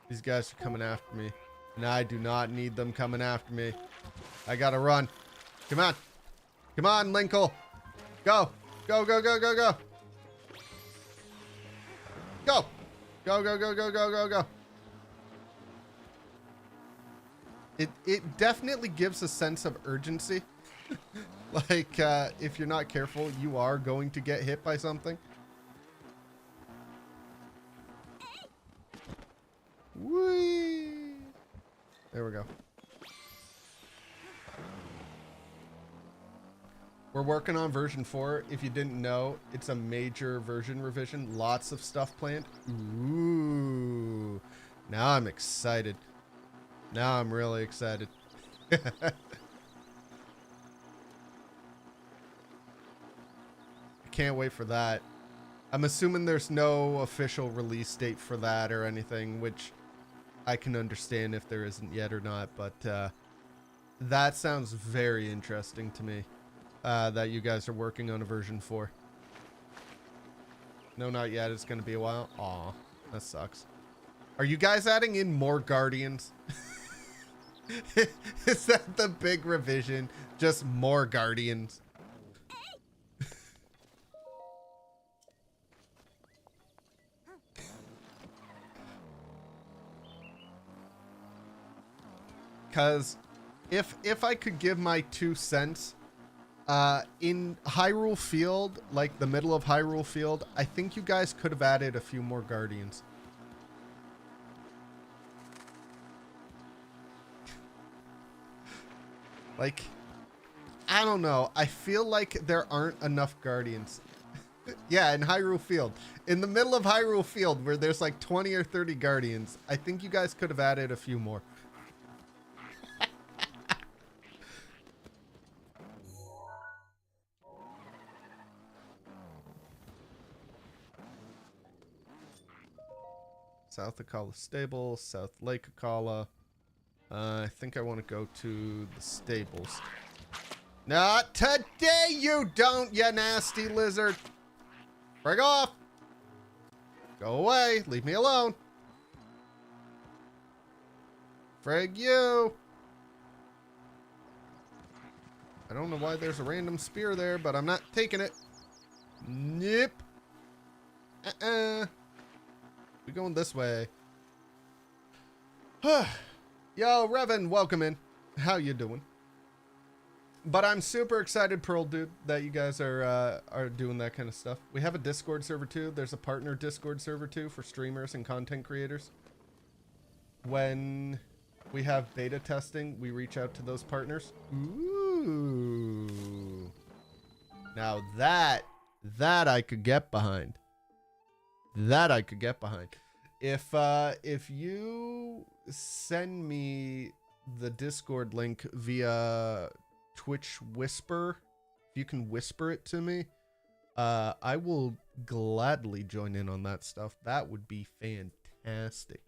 These guys are coming after me, and I do not need them coming after me. I gotta run. Come on. Come on, Linkle. Go. Go, go, go, go, go. Go. Go, go, go, go, go, go, go. It definitely gives a sense of urgency. Like, if you're not careful, you are going to get hit by something. Whee! There we go. We're working on version 4. If you didn't know, it's a major version revision. Lots of stuff planned. Ooh. Now I'm excited. Now I'm really excited. I can't wait for that. I'm assuming there's no official release date for that or anything, which I can understand if there isn't yet or not, but that sounds very interesting to me, that you guys are working on a version 4. No, not yet. It's going to be a while. Aw, that sucks. Are you guys adding in more Guardians? Is that the big revision? Just more Guardians? Because if I could give my 2 cents, In Hyrule Field, like the middle of Hyrule Field, I think you guys could have added a few more guardians. Like, I don't know. I feel like there aren't enough guardians. Yeah, in Hyrule Field. In the middle of Hyrule Field, where there's like 20 or 30 guardians, I think you guys could have added a few more. South Akala Stables, South Lake Akala. I think I want to go to the stables. Not today, you don't, you nasty lizard. Break off. Go away. Leave me alone. Frig you. I don't know why there's a random spear there, but I'm not taking it. Nope. We're going this way. Yo, Revan, welcome in. How you doing? But I'm super excited, Pearl Dude, that you guys are doing that kind of stuff. We have a Discord server too. There's a partner Discord server too for streamers and content creators. When we have beta testing, we reach out to those partners. Ooh. Now that I could get behind. That I could get behind. If you send me the Discord link via Twitch Whisper, if you can whisper it to me, I will gladly join in on that stuff. That would be fantastic.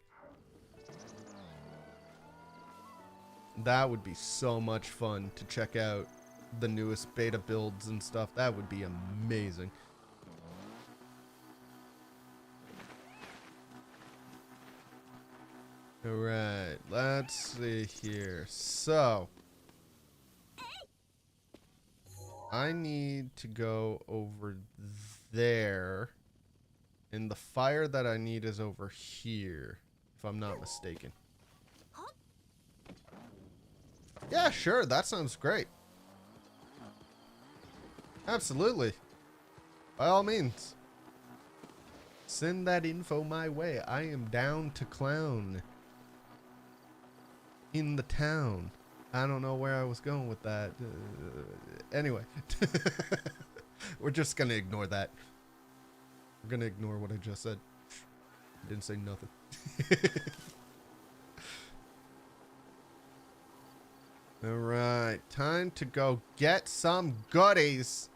That would be so much fun to check out the newest beta builds and stuff. That would be amazing. All right, let's see here. So, I need to go over there, and the fire that I need is over here, if I'm not mistaken. Yeah, sure, that sounds great. Absolutely. By all means. Send that info my way. I am down to clown. In the town. I don't know where I was going with that. Anyway. We're just going to ignore that. We're going to ignore what I just said. I didn't say nothing. Alright. Time to go get some goodies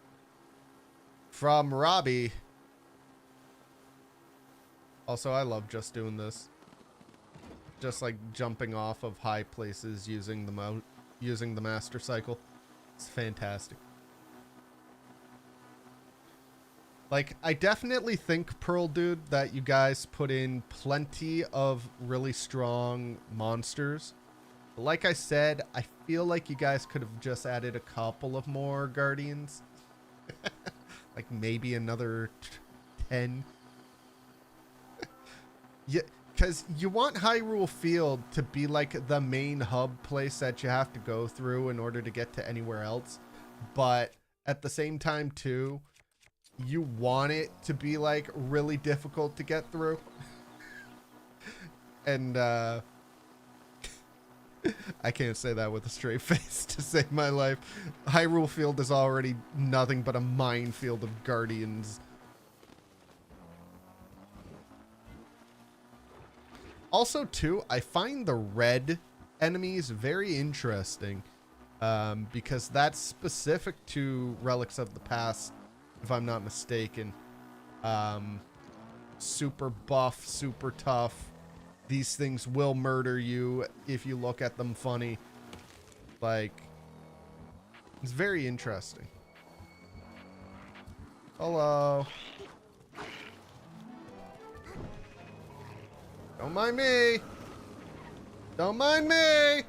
from Robbie. Also, I love just doing this. Just like jumping off of high places using the master cycle. It's fantastic. Like, I definitely think, Pearl Dude, that you guys put in plenty of really strong monsters. But like I said, I feel like you guys could have just added a couple of more guardians. Like maybe another 10. Yeah. Because you want Hyrule Field to be like the main hub place that you have to go through in order to get to anywhere else. But at the same time, too, you want it to be like really difficult to get through. And I can't say that with a straight face to save my life. Hyrule Field is already nothing but a minefield of guardians. Also, too, I find the red enemies very interesting because that's specific to Relics of the Past, if I'm not mistaken. Super buff, super tough. These things will murder you if you look at them funny. Like, it's very interesting. Hello. Don't mind me. Don't mind me.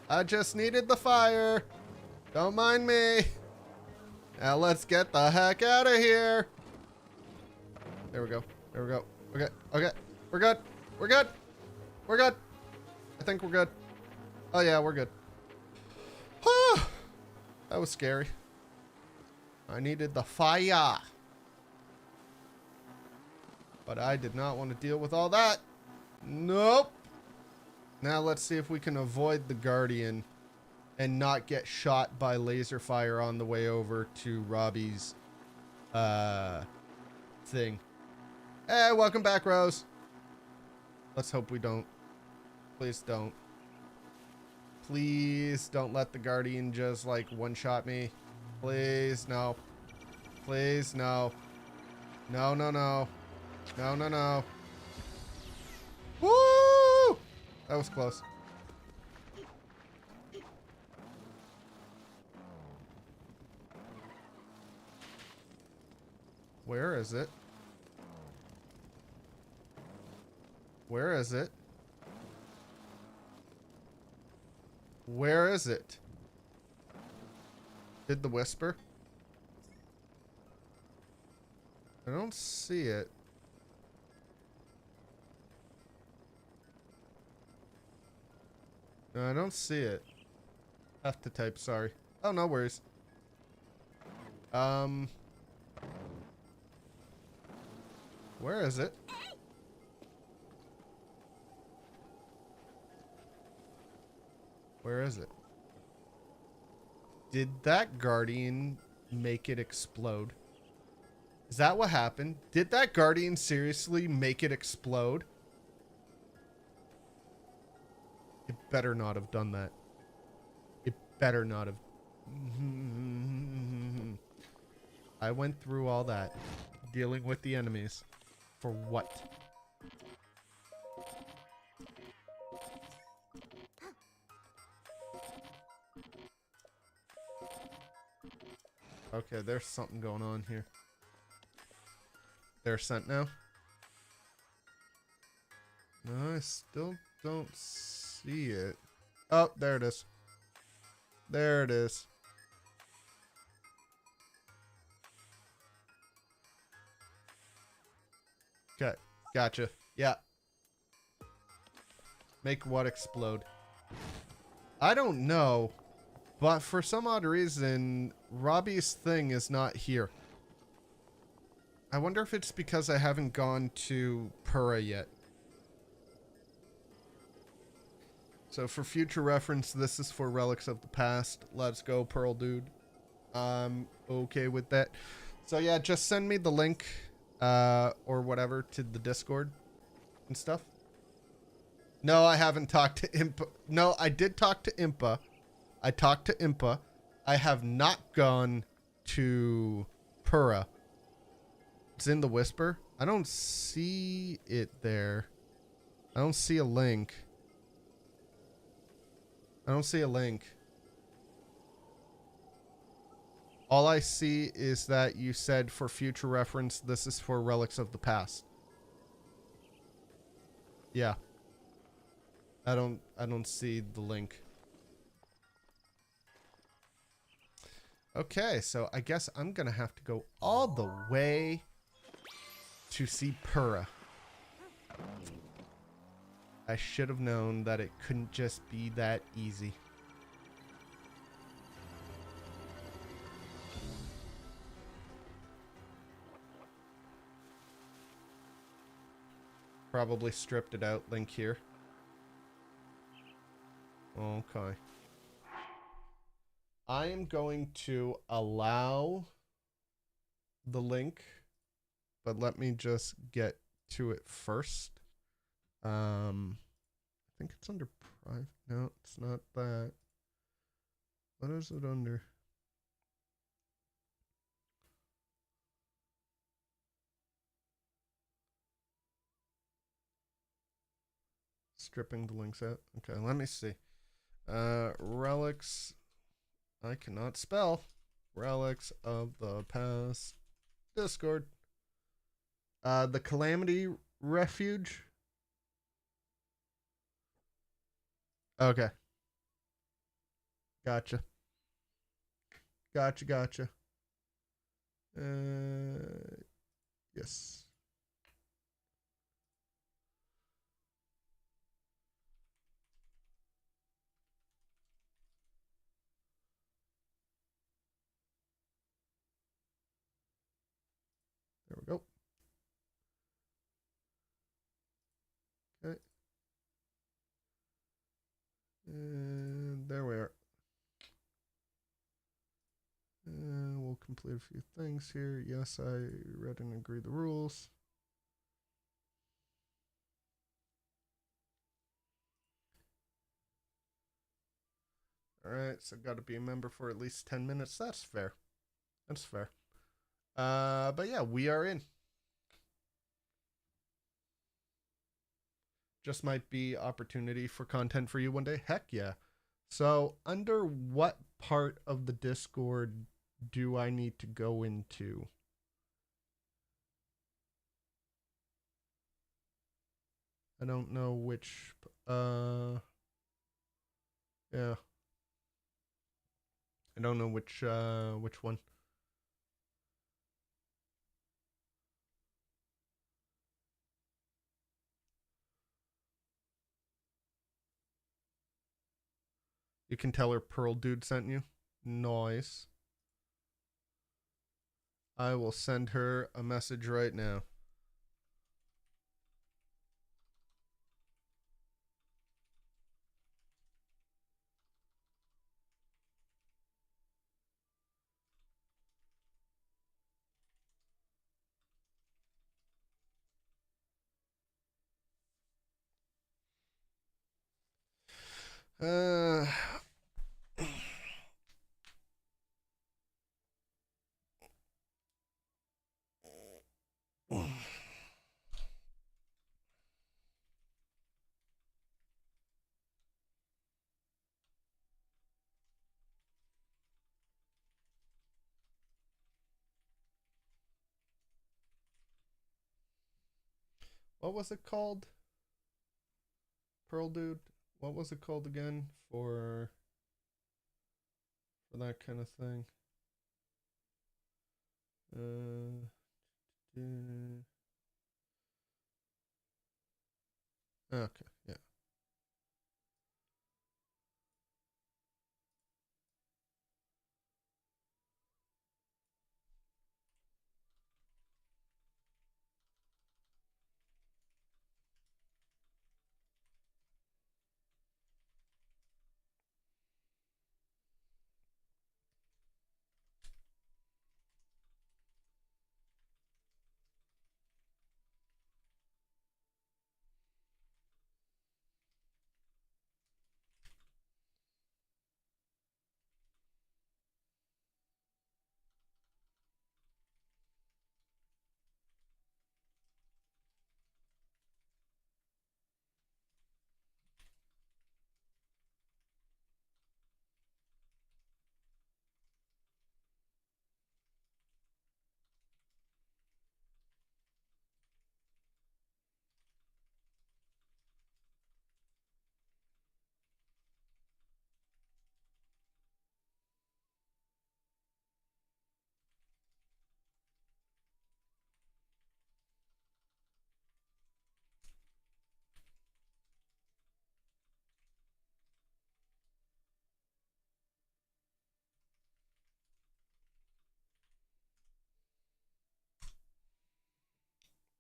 I just needed the fire. Don't mind me. Now let's get the heck out of here. There we go. There we go. Okay. Okay. We're good. We're good. We're good. I think we're good. Oh yeah, we're good. That was scary. I needed the fire. But I did not want to deal with all that. Nope. Now let's see if we can avoid the Guardian and not get shot by laser fire on the way over to Robbie's thing. Hey, welcome back, Rose. Let's hope we don't. Please don't. Please don't let the Guardian just like one-shot me. Please, no. Please, no. No, no, no. No, no, no. Woo! That was close. Where is it? Where is it? Where is it? Did the whisper? I don't see it. No, I don't see it. Have to type, sorry. Oh, no worries. Where is it? Where is it? Did that Guardian make it explode? Is that what happened? Did that Guardian seriously make it explode? It better not have done that. It better not have. I went through all that. Dealing with the enemies. For what? Okay, there's something going on here. They're sent now? No, I still don't see it. Oh, there it is. There it is. Okay, gotcha. Yeah. Make what explode? I don't know, but for some odd reason, Robbie's thing is not here. I wonder if it's because I haven't gone to Pura yet. So for future reference, this is for Relics of the Past. Let's go, Pearl Dude. I'm okay with that. So yeah, just send me the link or whatever to the Discord and stuff. No, I haven't talked to Impa. No, I did talk to Impa. I talked to Impa. I have not gone to Pura. It's in the Whisper. I don't see it there. I don't see a link. I don't see a link. All I see is that you said for future reference, this is for Relics of the Past. Yeah. I don't see the link. Okay, so I guess I'm gonna have to go all the way to see Pura. I should have known that it couldn't just be that easy. Probably stripped it out. Link here. Okay. I am going to allow the link, but let me just get to it first. I think it's under private. No, it's not that. What is it under? Stripping the links out. Okay, let me see. Relics. I cannot spell. Relics of the Past. Discord. The Calamity Refuge. Okay. Gotcha. Gotcha. Yes. Okay. And there we are. And we'll complete a few things here. Yes, I read and agree the rules. Alright, so got to be a member for at least 10 minutes. That's fair. That's fair. But yeah, we are in. Just might be opportunity for content for you one day. Heck yeah. So, under what part of the Discord do I need to go into? I don't know which, yeah. I don't know which one. You can tell her Pearl Dude sent you. Nice. I will send her a message right now. Uh, what was it called? Pearl Dude? What was it called again for that kind of thing? Okay, yeah.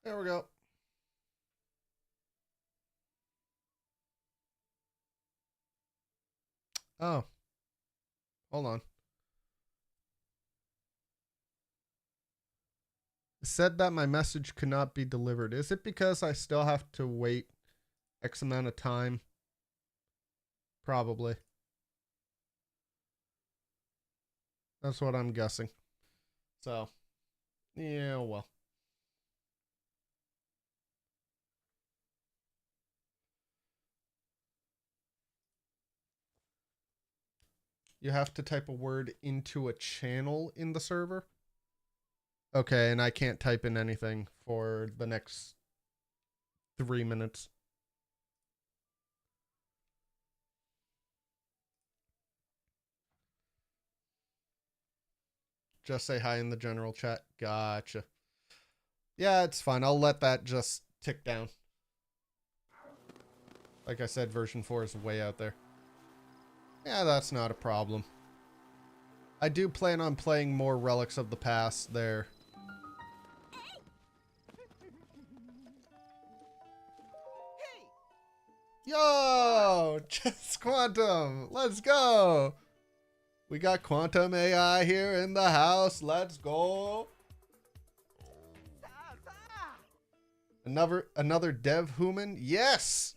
There we go. Oh. Hold on. It said that my message could not be delivered. Is it because I still have to wait X amount of time? Probably. That's what I'm guessing. So, yeah, well. You have to type a word into a channel in the server? Okay, and I can't type in anything for the next 3 minutes. Just say hi in the general chat. Gotcha. Yeah, it's fine. I'll let that just tick down. Like I said, version 4 is way out there. Yeah, that's not a problem. I do plan on playing more Relics of the Past there. Hey, Yo, just Quantum. Let's go. We got Quantum AI here in the house. Let's go. Another dev human? Yes.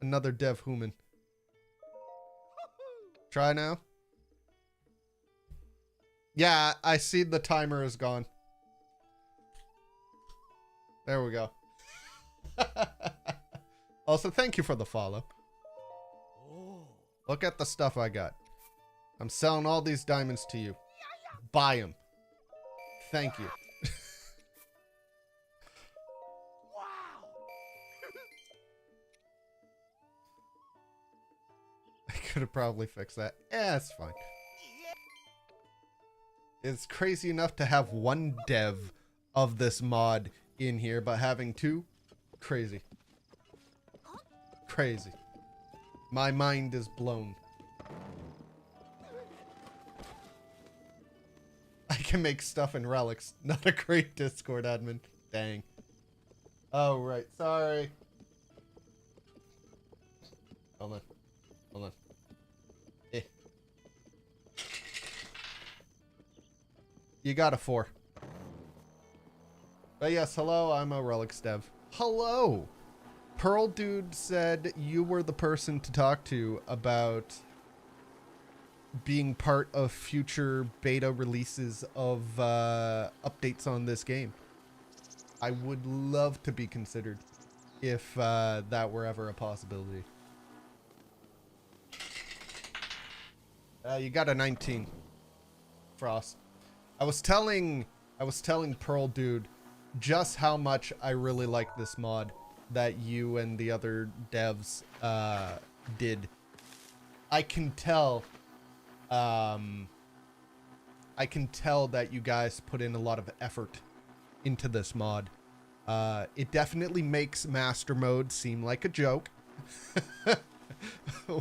Another dev human. Try now. Yeah, I see the timer is gone. There we go. Also, thank you for the follow. Look at the stuff I got. I'm selling all these diamonds to you. Buy them. Thank you. I could have probably fixed that. Yeah, it's fine. It's crazy enough to have one dev of this mod in here, but having two, crazy. Crazy. My mind is blown. I can make stuff in Relics. Not a great Discord admin. Dang. Oh, right. Sorry. Hold on. Hold on. Eh. You got a 4. But yes, hello, I'm a Relics dev. Hello! Pearl Dude said you were the person to talk to about being part of future beta releases of updates on this game. I would love to be considered if that were ever a possibility. You got a 19, Frost. I was telling Pearl Dude just how much I really like this mod that you and the other devs did. I can tell that you guys put in a lot of effort into this mod. It definitely makes Master Mode seem like a joke,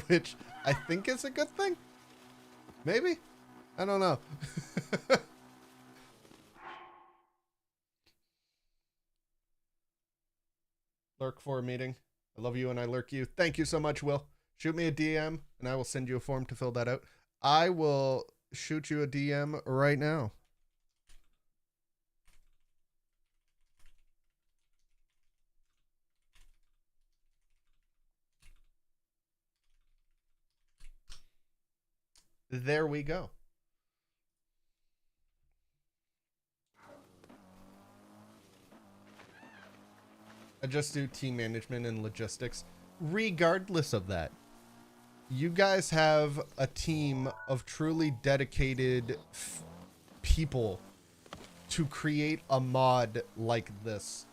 which I think is a good thing. Maybe? I don't know. Lurk for a meeting. I love you and I lurk you. Thank you so much, Will. Shoot me a DM and I will send you a form to fill that out. I will shoot you a DM right now. There we go. I just do team management and logistics. Regardless of that, you guys have a team of truly dedicated people to create a mod like this,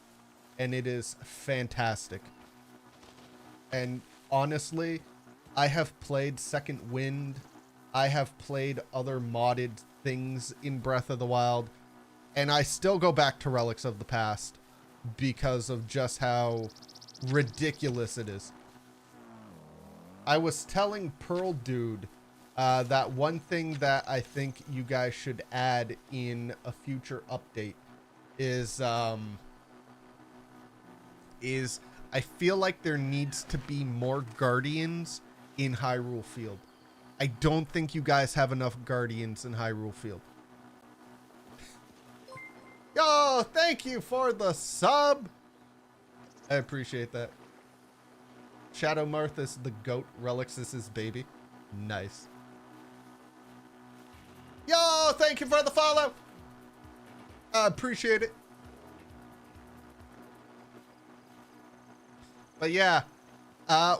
and it is fantastic. And honestly, I have played Second Wind. I have played other modded things in Breath of the Wild, and I still go back to Relics of the Past because of just how ridiculous it is. I was telling Pearl Dude that one thing that I think you guys should add in a future update is I feel like there needs to be more Guardians in Hyrule Field. I don't think you guys have enough Guardians in Hyrule Field. Yo, thank you for the sub. I appreciate that. Shadow Marth is the goat. Relics is his baby. Nice. Yo, thank you for the follow. I appreciate it. But yeah,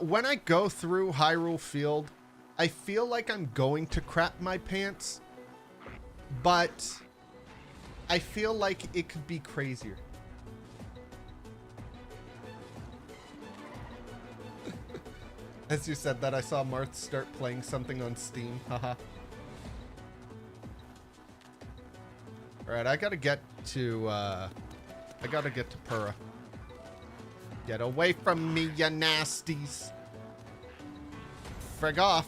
when I go through Hyrule Field, I feel like I'm going to crap my pants, but I feel like it could be crazier. As you said that, I saw Marth start playing something on Steam. Haha. Alright, I gotta get to Pura. Get away from me, ya nasties. Frig off.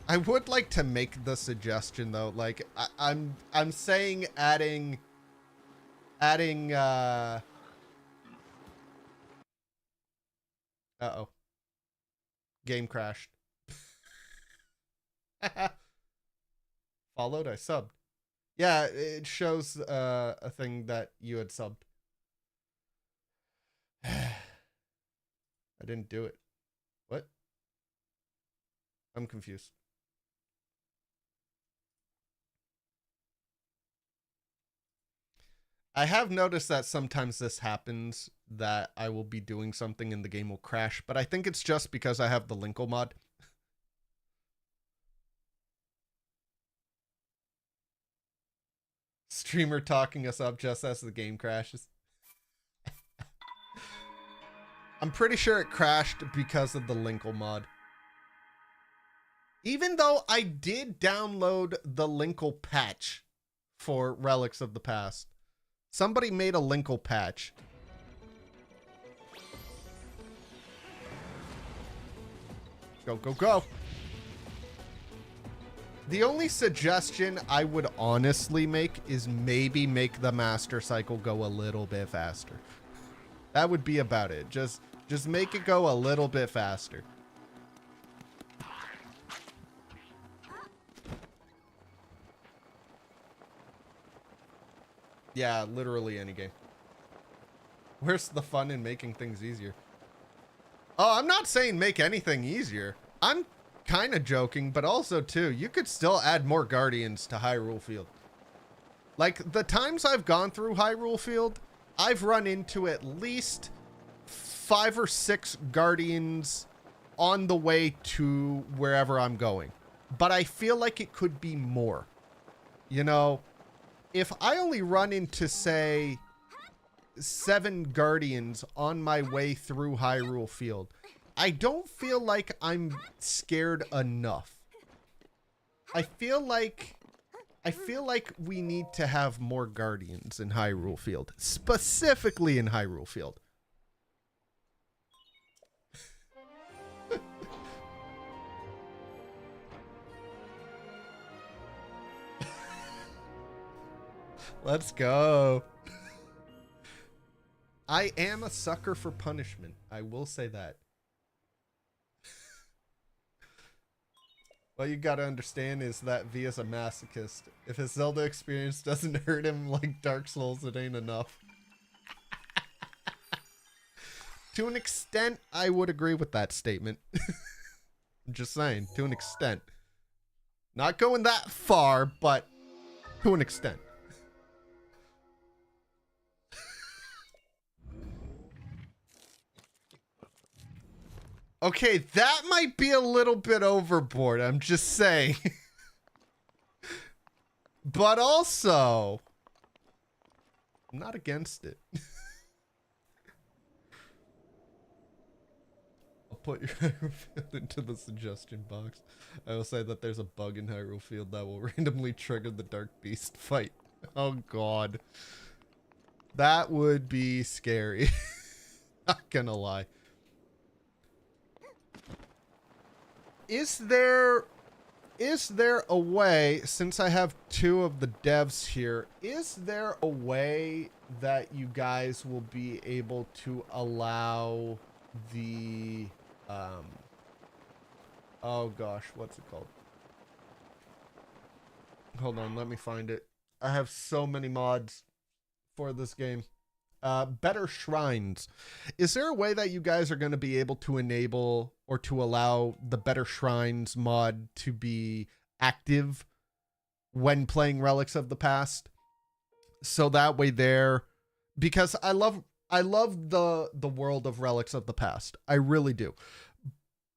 I would like to make the suggestion though, like I'm saying adding Uh-oh. Game crashed. Followed, I subbed. Yeah, it shows a thing that you had subbed. I didn't do it. What? I'm confused. I have noticed that sometimes this happens, that I will be doing something and the game will crash, but I think it's just because I have the Linkle mod. Streamer talking us up just as the game crashes. I'm pretty sure it crashed because of the Linkle mod. Even though I did download the Linkle patch for Relics of the Past. Somebody made a Linkle patch. Go, go, go. The only suggestion I would honestly make is maybe make the master cycle go a little bit faster. That would be about it. Just make it go a little bit faster. Yeah, literally any game. Where's the fun in making things easier? Oh, I'm not saying make anything easier. I'm kind of joking, but also too, you could still add more Guardians to Hyrule Field. Like, the times I've gone through Hyrule Field, I've run into at least 5 or 6 Guardians on the way to wherever I'm going. But I feel like it could be more. You know, if I only run into, say, 7 Guardians on my way through Hyrule Field, I don't feel like I'm scared enough. I feel like we need to have more Guardians in Hyrule Field, specifically in Hyrule Field. Let's go. I am a sucker for punishment. I will say that. What you gotta understand is that V is a masochist. If his Zelda experience doesn't hurt him like Dark Souls, it ain't enough. To an extent, I would agree with that statement. I'm just saying, to an extent. Not going that far, but to an extent. Okay, that might be a little bit overboard, I'm just saying. But also, I'm not against it. I'll put your Hyrule Field into the suggestion box. I will say that there's a bug in Hyrule Field that will randomly trigger the Dark Beast fight. Oh god. That would be scary. Not gonna lie. Is there a way, since I have 2 of the devs here, is there a way that you guys will be able to allow the, oh gosh, what's it called? Hold on, let me find it. I have so many mods for this game. Better shrines. Is there a way that you guys are going to be able to enable or to allow the Better Shrines mod to be active when playing Relics of the Past? So that way there, because I love the world of Relics of the Past. I really do.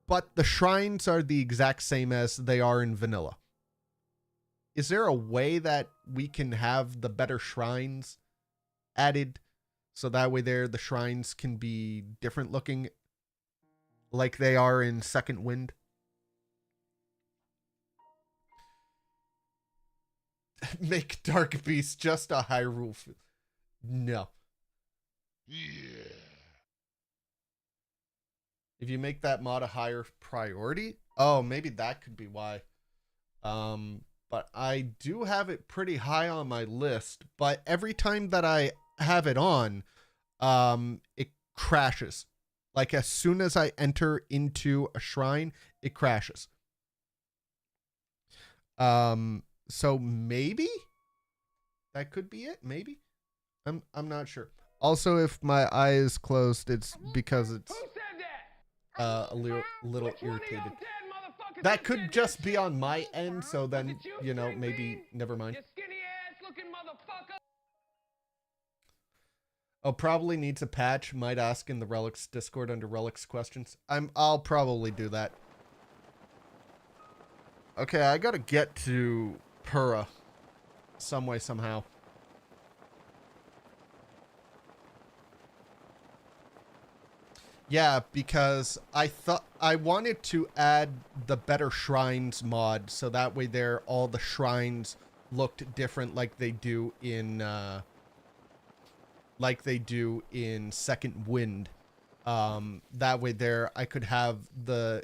But the shrines are the exact same as they are in vanilla. Is there a way that we can have the Better Shrines added? So that way there, the shrines can be different looking like they are in Second Wind. Make Dark Beast just a Hyrule. No. Yeah. If you make that mod a higher priority, oh, maybe that could be why. But I do have it pretty high on my list, but every time that I have it on, it crashes. Like as soon as I enter into a shrine, it crashes. So maybe that could be it. Maybe. I'm not sure. Also, if my eye is closed, it's because it's a little irritated. That could just be on my end, so then, you know, maybe never mind. Oh, probably needs a patch. Might ask in the Relics Discord under Relics questions. I'll probably do that. Okay, I gotta get to Pura some way, somehow. Yeah, because I thought I wanted to add the Better Shrines mod, so that way there all the shrines looked different like they do in Second Wind. That way there I could have the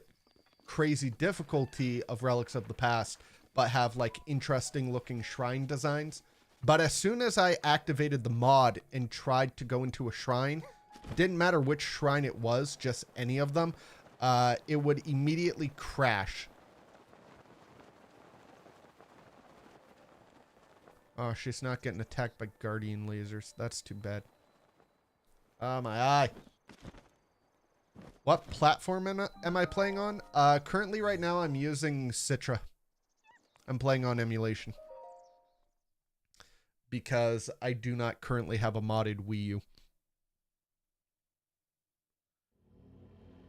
crazy difficulty of Relics of the Past, but have like interesting looking shrine designs. But as soon as I activated the mod and tried to go into a shrine, didn't matter which shrine it was, just any of them, it would immediately crash. Oh, she's not getting attacked by guardian lasers. That's too bad. Oh, my eye. What platform am I playing on? Currently right now I'm using Citra. I'm playing on emulation. Because I do not currently have a modded Wii U.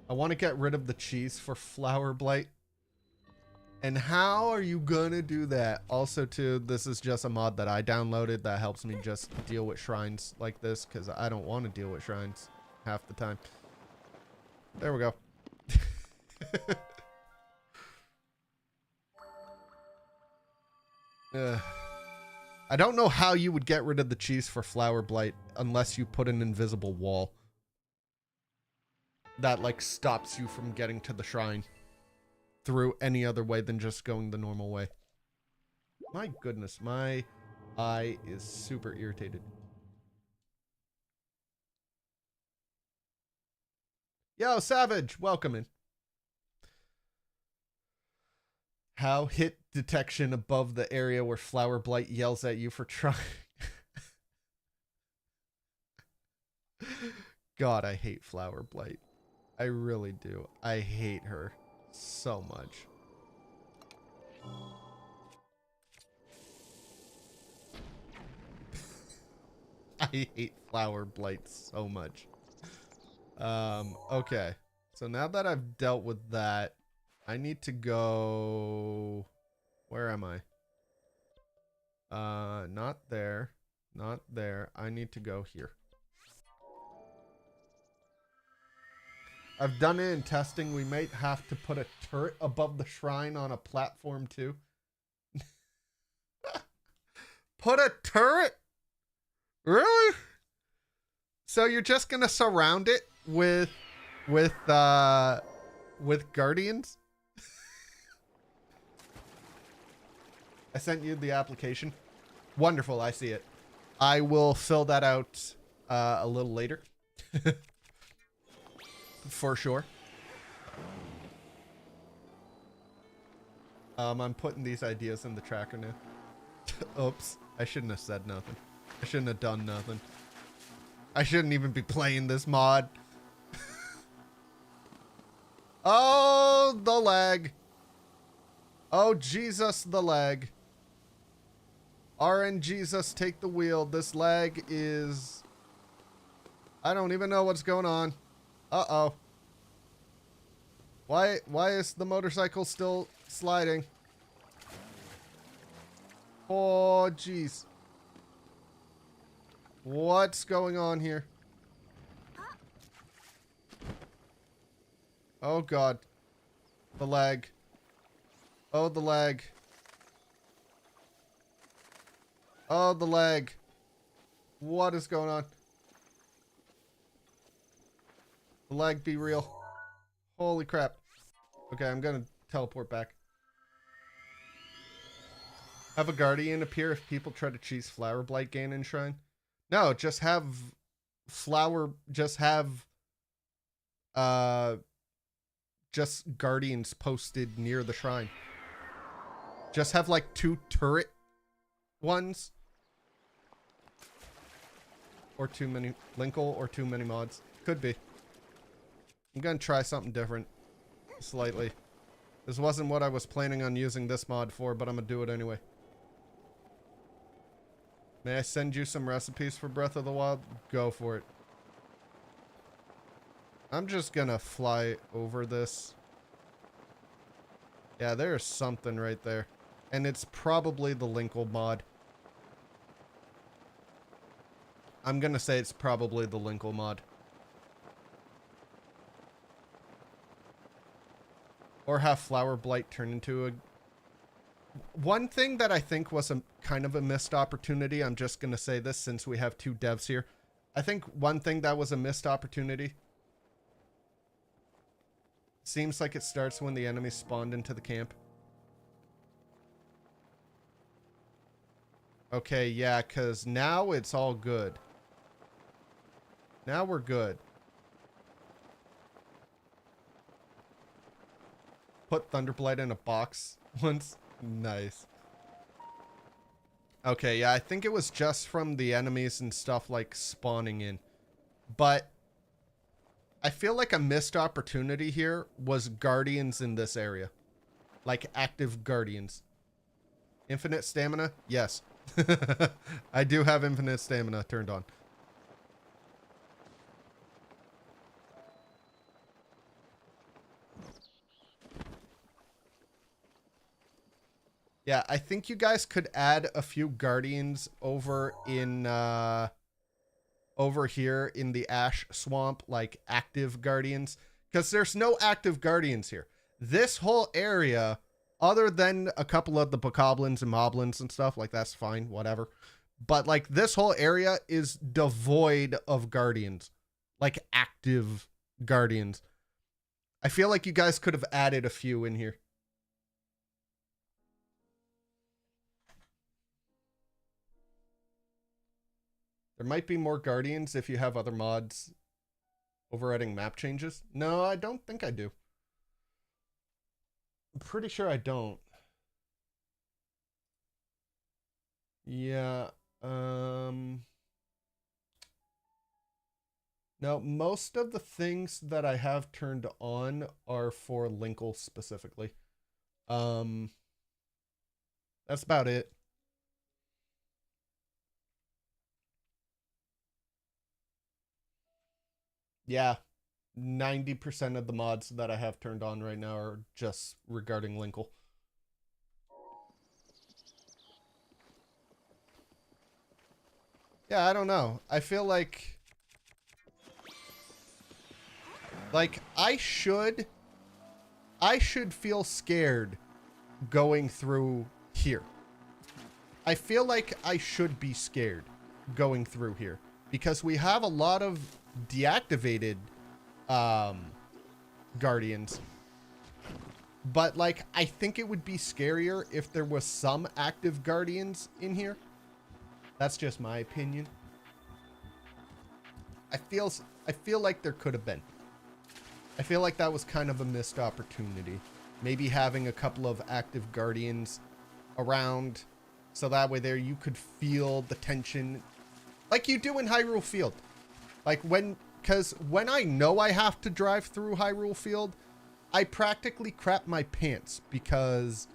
I want to get rid of the cheese for Flower Blight. And how are you gonna do that? Also, too, this is just a mod that I downloaded that helps me just deal with shrines like this, because I don't want to deal with shrines half the time. There we go. I don't know how you would get rid of the cheese for Flower Blight unless you put an invisible wall that like stops you from getting to the shrine through any other way than just going the normal way. My goodness, my eye is super irritated. Yo, Savage, welcome in. How hit detection above the area where Flower Blight yells at you for trying. God, I hate Flower Blight. I really do. I hate her so much. I hate Flower Blight so much. Okay. So now that I've dealt with that, I need to go... Where am I? Not there. Not there. I need to go here. I've done it in testing. We might have to put a turret above the shrine on a platform too. Put a turret? Really? So you're just gonna surround it with guardians? I sent you the application. Wonderful, I see it. I will fill that out a little later. For sure. I'm putting these ideas in the tracker now. Oops. I shouldn't have said nothing. I shouldn't have done nothing. I shouldn't even be playing this mod. Oh, the lag. Oh, Jesus, the lag. RN Jesus, take the wheel. This lag is... I don't even know what's going on. Uh-oh. Why is the motorcycle still sliding? Oh, jeez. What's going on here? Oh, God. The lag. Oh, the lag. Oh, the lag. What is going on? The lag be real. Holy crap. Okay, I'm gonna teleport back. Have a guardian appear if people try to cheese Flower Blight gain in shrine? No, just have flower, just have just guardians posted near the shrine. Just have like 2 turret ones. Or too many Linkle or too many mods. Could be. I'm gonna try something different. Slightly. This wasn't what I was planning on using this mod for, but I'm gonna do it anyway. May I send you some recipes for Breath of the Wild? Go for it. I'm just gonna fly over this. Yeah, there's something right there. And it's probably the Linkle mod. I'm gonna say it's probably the Linkle mod. Or have Flower Blight turn into a... One thing that I think was a kind of a missed opportunity, I'm just gonna say this since we have 2 devs here. I think one thing that was a missed opportunity... Seems like it starts when the enemy spawned into the camp. Okay, yeah, because now it's all good. Now we're good. Put Thunderblight in a box once. Nice. Okay, yeah, I think it was just from the enemies and stuff like spawning in. But I feel like a missed opportunity here was guardians in this area. Like active guardians. Infinite stamina? Yes. I do have infinite stamina turned on. Yeah, I think you guys could add a few guardians over in over here in the Ash Swamp, like active guardians, because there's no active guardians here. This whole area, other than a couple of the bokoblins and moblins and stuff, like that's fine, whatever. But like this whole area is devoid of guardians, like active guardians. I feel like you guys could have added a few in here. There might be more guardians if you have other mods overriding map changes. No, I don't think I do. I'm pretty sure I don't. Yeah. No, most of the things that I have turned on are for Linkle specifically. That's about it. Yeah, 90% of the mods that I have turned on right now are just regarding Linkle. Yeah, I don't know. I feel like I should feel scared going through here. I feel like I should be scared going through here because we have a lot of deactivated guardians, but like I think it would be scarier if there was some active guardians in here. That's just my opinion. I feel like there could have been. I feel like that was kind of a missed opportunity. Maybe having a couple of active guardians around so that way there you could feel the tension like you do in Hyrule Field. Like because when I know I have to drive through Hyrule Field, I practically crap my pants because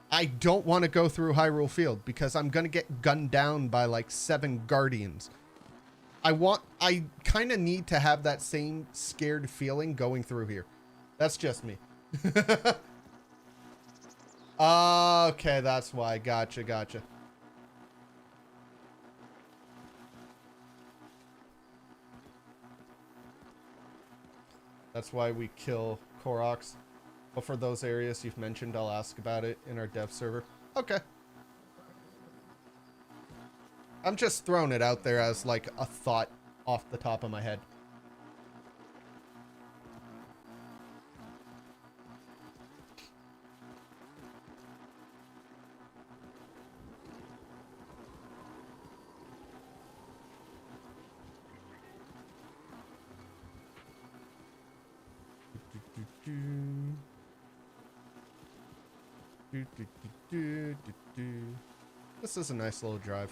I don't want to go through Hyrule Field because I'm going to get gunned down by like 7 guardians. I kind of need to have that same scared feeling going through here. That's just me. Okay, that's why. Gotcha. That's why we kill Koroks. But for those areas you've mentioned, I'll ask about it in our dev server. Okay. I'm just throwing it out there as like a thought off the top of my head. This is a nice little drive.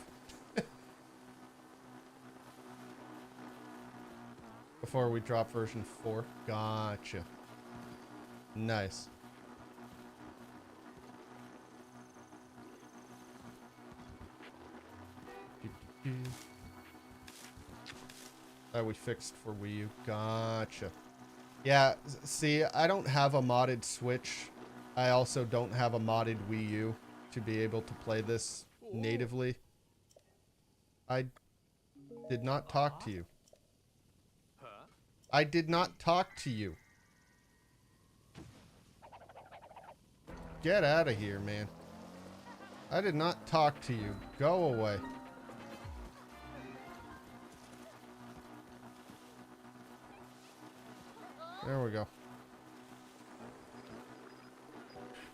Before we drop version 4. Gotcha. Nice. That we fixed for Wii U. Gotcha. Yeah, see, I don't have a modded Switch. I also don't have a modded Wii U to be able to play this natively. I did not talk to you. I did not talk to you. Get out of here, man. I did not talk to you. Go away. There we go.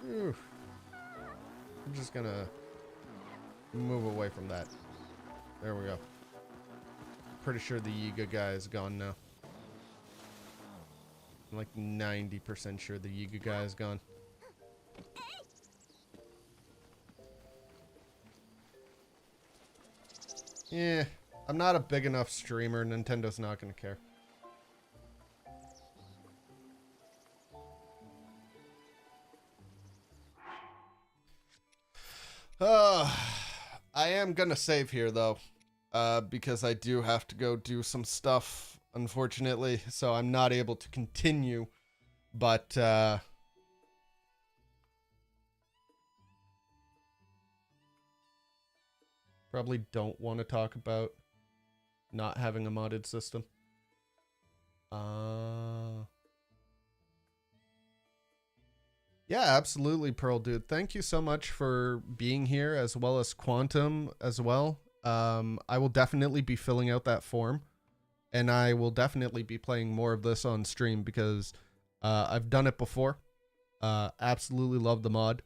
Whew. I'm just gonna move away from that. There we go. Pretty sure the Yiga guy is gone now. I'm like 90% sure the Yiga guy is gone. Yeah, I'm not a big enough streamer. Nintendo's not gonna care. I am gonna save here though, because I do have to go do some stuff, unfortunately, so I'm not able to continue, but probably don't want to talk about not having a modded system. Yeah, absolutely, Pearl Dude. Thank you so much for being here, as well as Quantum as well. I will definitely be filling out that form, and I will definitely be playing more of this on stream because I've done it before. Absolutely love the mod.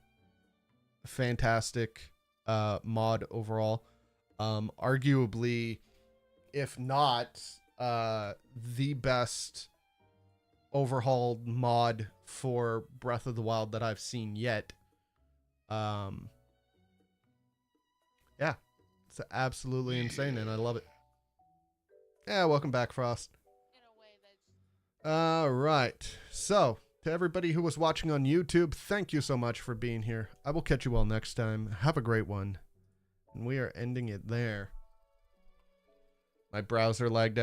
Fantastic mod overall. Arguably, if not the best overhauled mod for Breath of the Wild that I've seen yet. Yeah, it's absolutely insane and I love it. Yeah, welcome back, Frost. All right, so to everybody who was watching on YouTube, thank you so much for being here. I will catch you all next time. Have a great one. And we are ending it there. My browser lagged out.